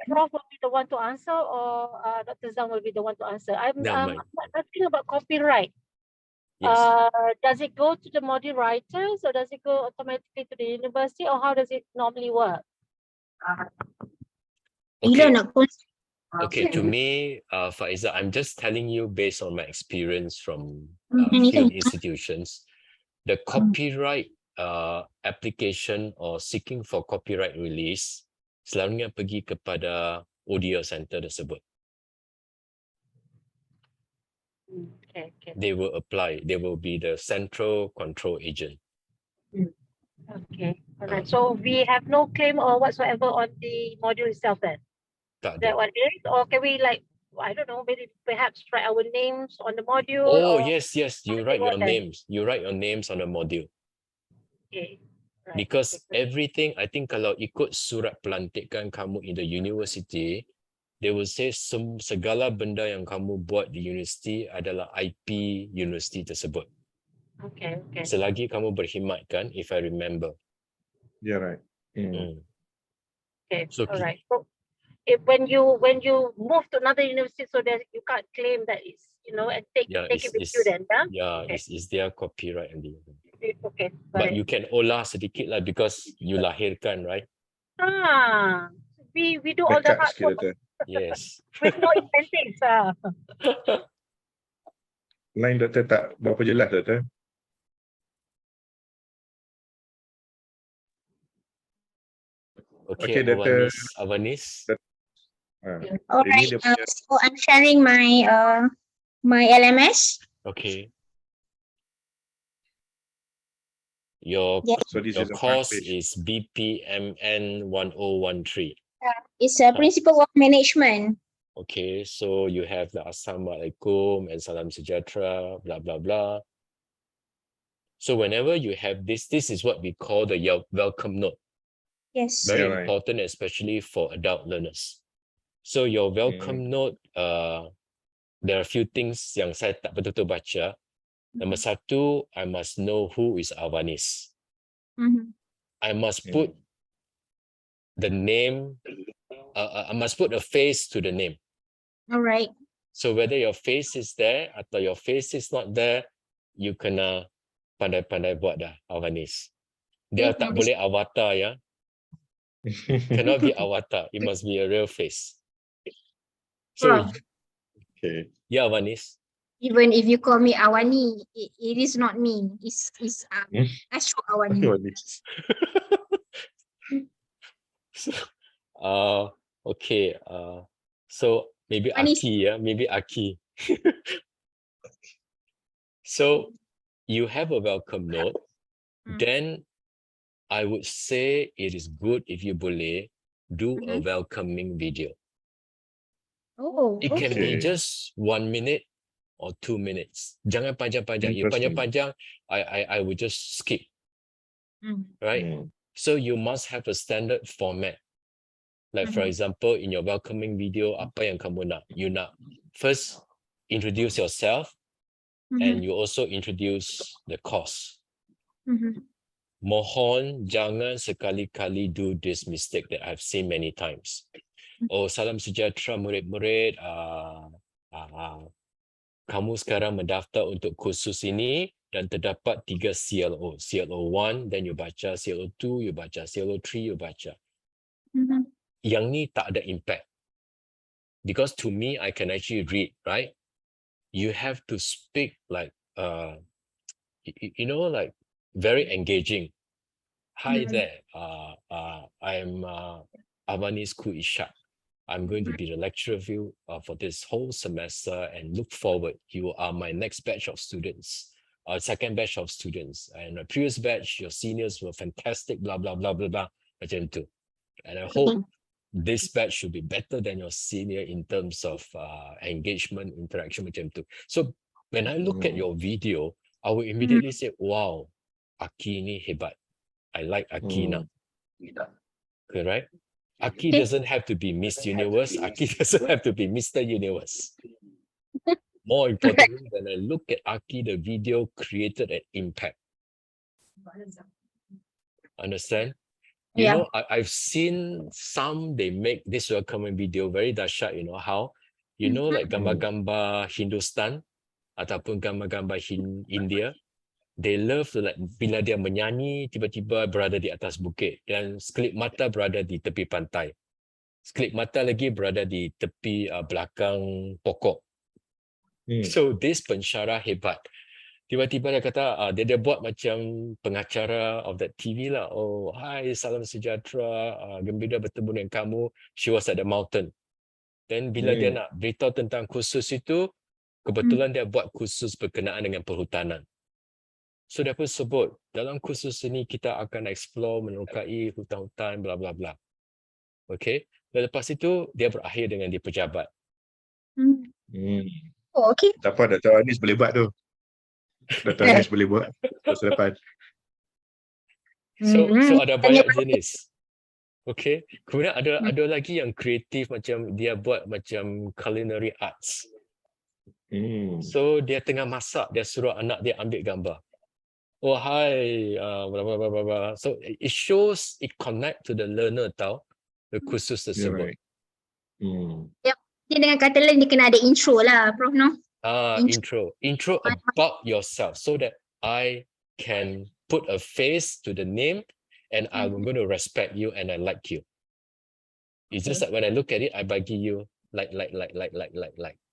Prof will be the one to answer or Dr. Zhang will be the one to answer. I'm asking about copyright. Yes. Does it go to the module writers or does it go automatically to the university or how does it normally work? Okay, to me, Faiza, I'm just telling you based on my experience from field institutions, the copyright application or seeking for copyright release selalunya pergi kepada ODL center tersebut. Okay. They will apply. They will be the central control agent. Okay. Alright. So we have no claim or whatsoever on the module itself then? Tak Is that ada. what it is? Or can we I don't know, maybe perhaps write our names on the module? Oh, or yes. You write your names. You write your names on the module. Okay. Right. Because everything, I think kalau ikut surat pelantikan kamu in the university, they will say segala benda yang kamu buat di universiti adalah IP universiti tersebut. Okay. Selagi kamu berkhidmat kan, if I remember. Yeah, right. Okay, So, alright. So when you move to another university, so that you can't claim that it's and take it with you then, yeah? Yeah, it's their copyright. Okay. But you can olah sedikit lah because you lahirkan, right? We do all the hard work. Yes. With no incentives. Line doktor tak berapa jelas doktor. Okay, Avanis. Alright, so I'm sharing my my LMS. Okay. Your course is BPMN 1013. It's a principle of management. Okay, so you have the Assalamualaikum and Salam Sejahtera, blah, blah, blah. So whenever you have this is what we call the welcome note. Yes. Very important, especially for adult learners. So your welcome note, there are a few things yang saya tak betul-betul baca. Number satu, I must know who is Avanis. I must put the name, I must put a face to the name. All right. So whether your face is there atau your face is not there, you kena pandai-pandai buat dah Avanis. Dia tak boleh avatar ya. Cannot be avatar. It must be a real face. So, yeah, Avanis. Even if you call me Awani, it is not me. It's Astro Awani. Okay. So maybe Aki, maybe Aki. So you have a welcome note, then I would say it is good if you boleh do a welcoming video. Oh, It can be Okay. just 1 minute or 2 minutes. Jangan panjang-panjang. You Interesting. panjang-panjang, I would just skip, right? Hmm. So you must have a standard format. Like for example, in your welcoming video, apa yang kamu nak? You nak first introduce yourself, and you also introduce the course. Mohon jangan sekali-kali do this mistake that I've seen many times. Oh, salam sejahtera murid-murid. Kamu sekarang mendaftar untuk kursus ini dan terdapat 3 CLO. CLO 1, then you baca. CLO 2, you baca. CLO 3, you baca. Yang ni tak ada impact. Because to me, I can actually read, right? You have to speak like, like very engaging. Hi there, I'm Avanis Ku Ishak. I'm going to be the lecturer of you for this whole semester, and look forward. You are my next batch of students, second batch of students. And the previous batch, your seniors were fantastic, blah, blah, blah, blah, blah, macam tu. And I hope this batch should be better than your senior in terms of engagement, interaction, macam tu. So when I look at your video, I will immediately say, wow, Aki ni hebat. I like Aki now. Correct? Aki doesn't have to be Miss Universe. Aki doesn't have to be Mr. Universe. More importantly, when I look at Aki, the video created an impact. Understand? You know, I've seen some, they make this welcoming video very dahsyat, you know how? You know, like gambar-gambar Hindustan ataupun gambar-gambar India, they love to like, bila dia menyanyi, tiba-tiba berada di atas bukit dan sekelip mata berada di tepi pantai. Sekelip mata lagi berada di tepi belakang pokok. So this pensyarah hebat. Tiba-tiba dia kata, dia buat macam pengacara of that TV lah. Oh, hi, salam sejahtera, gembira bertemu dengan kamu. She was at the mountain. Then bila dia nak beritahu tentang kursus itu, kebetulan dia buat kursus berkenaan dengan perhutanan. So dia pun sebut, dalam kursus ini kita akan explore, menerokai hutan-hutan, bla bla bla. Okay. Dan lepas itu, dia berakhir dengan dia pejabat. Oh, okay. Tak apa, Dr. Anis boleh buat tu. Dr. Anis boleh buat masa depan. So ada banyak jenis. Okay. Kemudian ada lagi yang kreatif, macam dia buat macam culinary arts. So dia tengah masak, dia suruh anak dia ambil gambar. Oh, hi, blah, blah, blah, blah, blah. So it shows, it connect to the learner tau, the kursus tersebut. Yep. Dia dengan kata lain, dia kena ada intro lah, Prof, no? Intro about yourself, so that I can put a face to the name and I'm going to respect you and I like you. It's just that when I look at it, I bagi you like.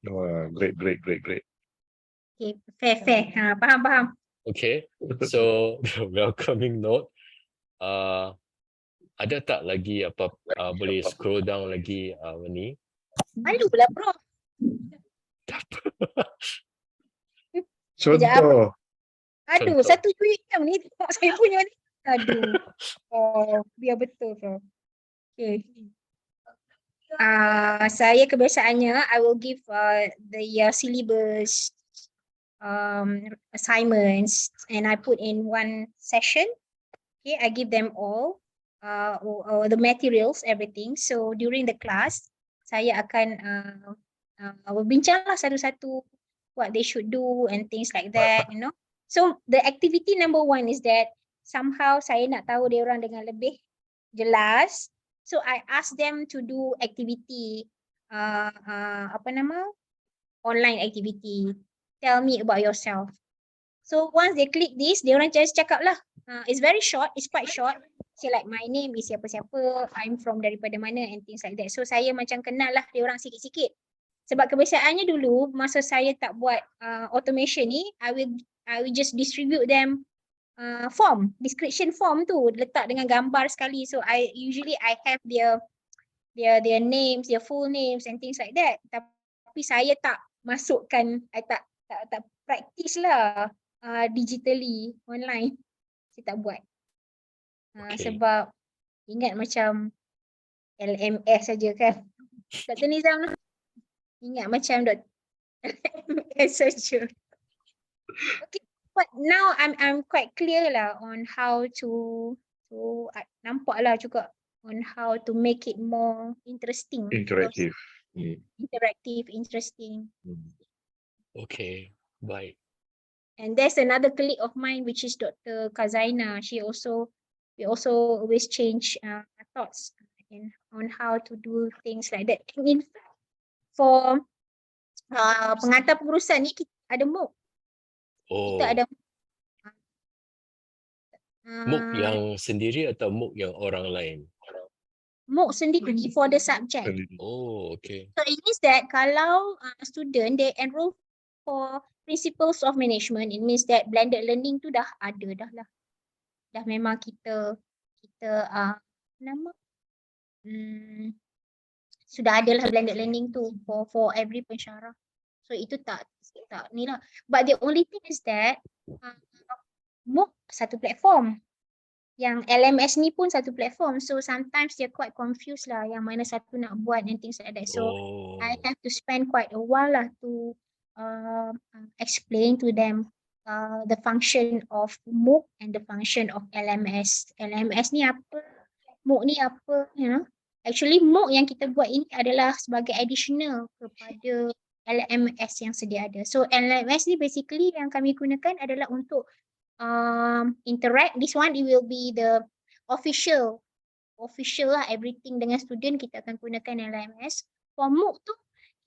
Oh, great. Okay, fair. Faham. Okay, so welcoming note. Ada tak lagi apa boleh scroll down lagi ni? Malu pula, Prof. Contoh. Aduh, satu hitam ni tengok saya punya ni. Aduh. Oh, biar betul, Prof. Okay. Saya kebiasaannya, I will give the syllabus assignments and I put in one session. Okay, I give them all the materials, everything. So during the class, saya akan berbincang lah satu-satu what they should do and things like that, you know. So the activity number 1 is that somehow saya nak tahu dia orang dengan lebih jelas. So I ask them to do activity, online activity. Tell me about yourself. So once they click this, dia orang just cakap lah. It's very short, it's quite short. Say like my name is siapa-siapa, I'm from daripada mana and things like that. So saya macam kenal lah dia orang sikit-sikit. Sebab kebiasaannya dulu masa saya tak buat automation ni, I will just distribute them form, description form tu letak dengan gambar sekali. So I have their names, their full names and things like that. Tapi saya tak masukkan, I tak tak practice lah digitally online. Saya tak buat. Sebab ingat macam LMS saja kan. Dr. Nizam lah. Ingat macam LMS saja. Okay, but now I'm quite clear lah on how to nampak lah juga on how to make it more interesting. Interactive. Interactive, interesting. Okay, baik. And there's another colleague of mine, which is Dr. Kazaina. We also always change thoughts on how to do things like that. In fact, for pengantar pengurusan ni kita ada MOOC. Kita ada MOOC yang sendiri atau MOOC yang orang lain? MOOC sendiri for the subject. Oh, okay. So it means that kalau student they enroll for principles of management, it means that blended learning tu dah ada dah lah. Dah memang kita sudah ada lah blended learning tu for every pensyarah. So itu tak ni lah. But the only thing is that MOOC satu platform. Yang LMS ni pun satu platform. So sometimes they're quite confused lah yang mana satu nak buat and things like that. So I have to spend quite a while lah to explain to them the function of MOOC and the function of LMS. LMS ni apa? MOOC ni apa? You know? Actually MOOC yang kita buat ini adalah sebagai additional kepada LMS yang sedia ada. So LMS ni basically yang kami gunakan adalah untuk interact. This one it will be the official lah, everything dengan student kita akan gunakan LMS. For MOOC tu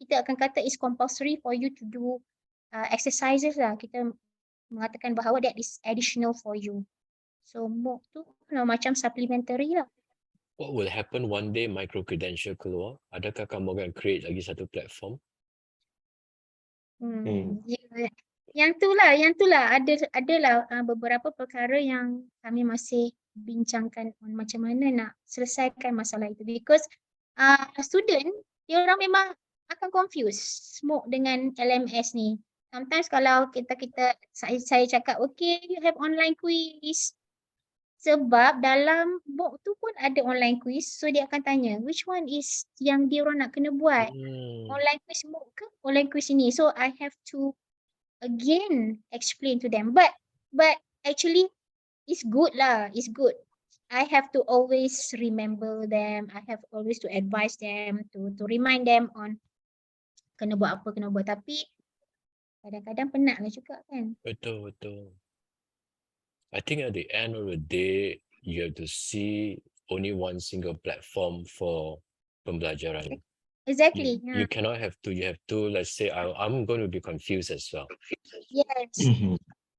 kita akan kata is compulsory for you to do exercises lah. Kita mengatakan bahawa that is additional for you. So MOOC tu macam supplementary lah. What will happen one day micro credential keluar? Adakah kamu akan create lagi satu platform? Yang tu lah adalah beberapa perkara yang kami masih bincangkan macam mana nak selesaikan masalah itu, because student dia orang memang akan confuse MOOC dengan LMS ni. Sometimes kalau saya cakap okay you have online quiz, sebab dalam MOOC tu pun ada online quiz, so dia akan tanya which one is yang dia orang nak kena buat, online quiz MOOC ke online quiz ini. So I have to again explain to them, but actually it's good lah, it's good. I have to always remember them, I have always to advise them, to remind them on kena buat apa, kena buat, tapi kadang-kadang penat lah juga kan. Betul. I think at the end of the day you have to see only one single platform for pembelajaran. Exactly. You cannot have two. You have to, let's say, I'm going to be confused as well. Yes.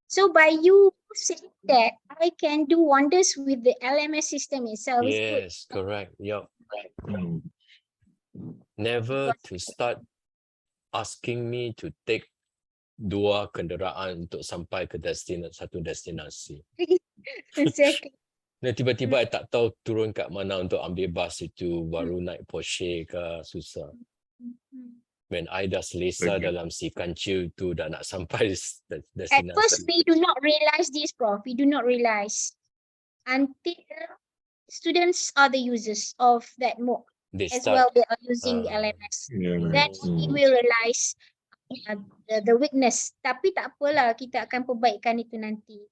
So by you saying that, I can do wonders with the LMS system itself. Yes, correct. Yep. Never to start asking me to take 2 kenderaan untuk sampai ke satu destinasi. Exactly. Dan tiba-tiba I tak tahu turun kat mana untuk ambil bas itu, baru naik Porsche ke, susah. When I dah selesa dalam si kancil tu, dah nak sampai destinasi. At first we do not realize this, Prof. We do not realize until students are the users of that MOOC. As well they are using the LMS. Then we will realize the weakness. Tapi tak apalah, kita akan perbaikan itu nanti.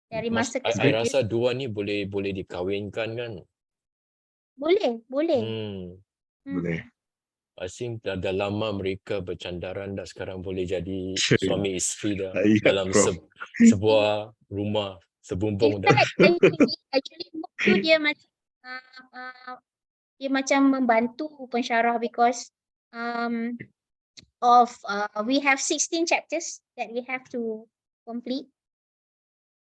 Dari masa ke I rasa 2 ni boleh dikawinkan kan? Boleh. Boleh. I think dah lama mereka bercandaran, dah sekarang boleh jadi suami isteri dah dalam sebuah rumah sebumbung dah. Actually MOOC tu dia macam membantu pensyarah, because we have 16 chapters that we have to complete.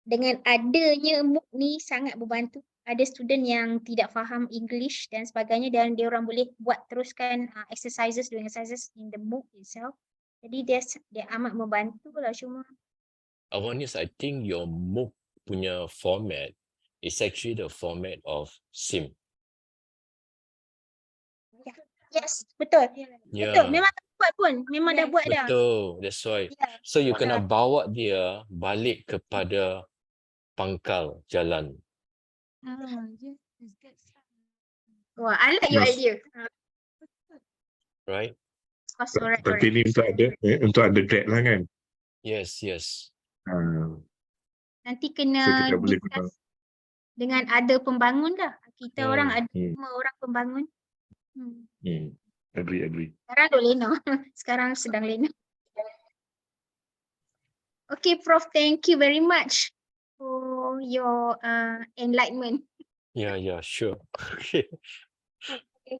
Dengan adanya MOOC ni sangat membantu. Ada student yang tidak faham English dan sebagainya, dan dia orang boleh buat teruskan exercises in the MOOC itself. Jadi dia amat membantu lah. Cuma Avanis, I think your MOOC punya format is actually the format of SIM. Yeah. Yes, betul. Yeah. Betul. Memang dah buat pun. Memang dah buat dah. Betul, that's why. Yeah. So you kena bawa dia balik kepada pangkal jalan. Wah, I like your Yes. idea. Right? Correct, Tapi correct. ni untuk ada grade lah kan. Yes, yes. Nanti So kena kita boleh discuss dengan ada pembangun dah. Kita orang ada Hmm. 5 orang pembangun. Agree. Sekarang duk lena. Sekarang sedang lena. Okay, Prof. Thank you very much for your enlightenment. Yeah, sure. Okay.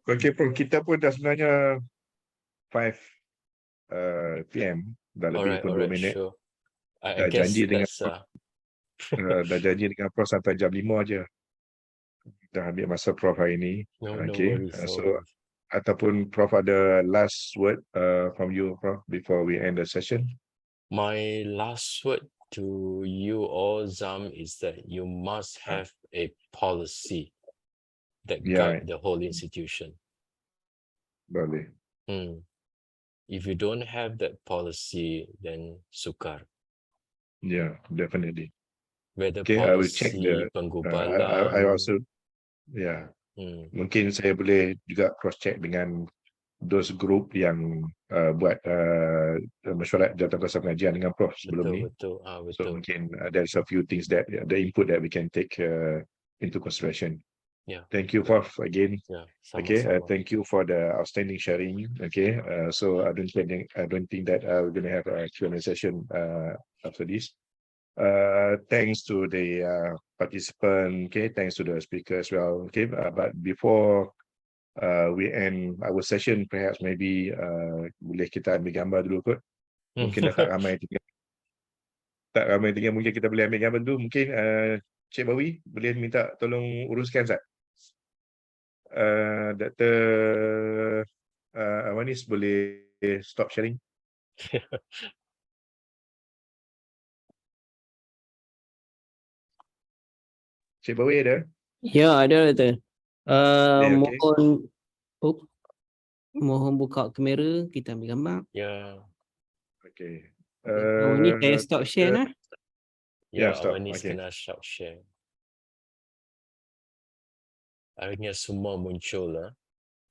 Okay, Prof, kita pun dah sebenarnya 5 PM. Dah lebih pun 2 minit. Sure. I Dah guess janji dengan that's dah janji dengan Prof sampai jam 5 aja. Dah ambil masa Prof hari ini. no Okay. worries. So ataupun Prof ada last word from you, Prof, before we end the session. My last word to you all, Zam, is that you must have a policy that guide the whole institution. Boleh. If you don't have that policy, then sukar. Yeah, definitely. Whether Okay, I will check policy penggubalan. I also, mungkin saya boleh juga cross check dengan those group yang buat mesyuarat jawatankuasa pengajian dengan Prof sebelum ni. Betul. So mungkin there's a few things that the input that we can take into consideration. Yeah. Thank you, Prof, again. Yeah, Okay, sama-sama. thank you for the outstanding sharing. Okay, so I don't think that we're going to have a Q&A session after this. Thanks to the participant. Okay, thanks to the speaker as well. Okay, but before we end our session, perhaps maybe boleh kita ambil gambar dulu kot. Mungkin dah tak ramai tinggal. Mungkin kita boleh ambil gambar dulu. Mungkin Cik Bawi boleh minta tolong uruskan Zat. Dr. Amanis boleh stop sharing. Cik Bawi ada? Ya, ada. Okay. Mohon buka kamera, kita ambil gambar. Ya. Okay. Ni saya stop share lah. Ya, stop. Amanis Okay. kena stop share. Akhirnya semua muncul lah.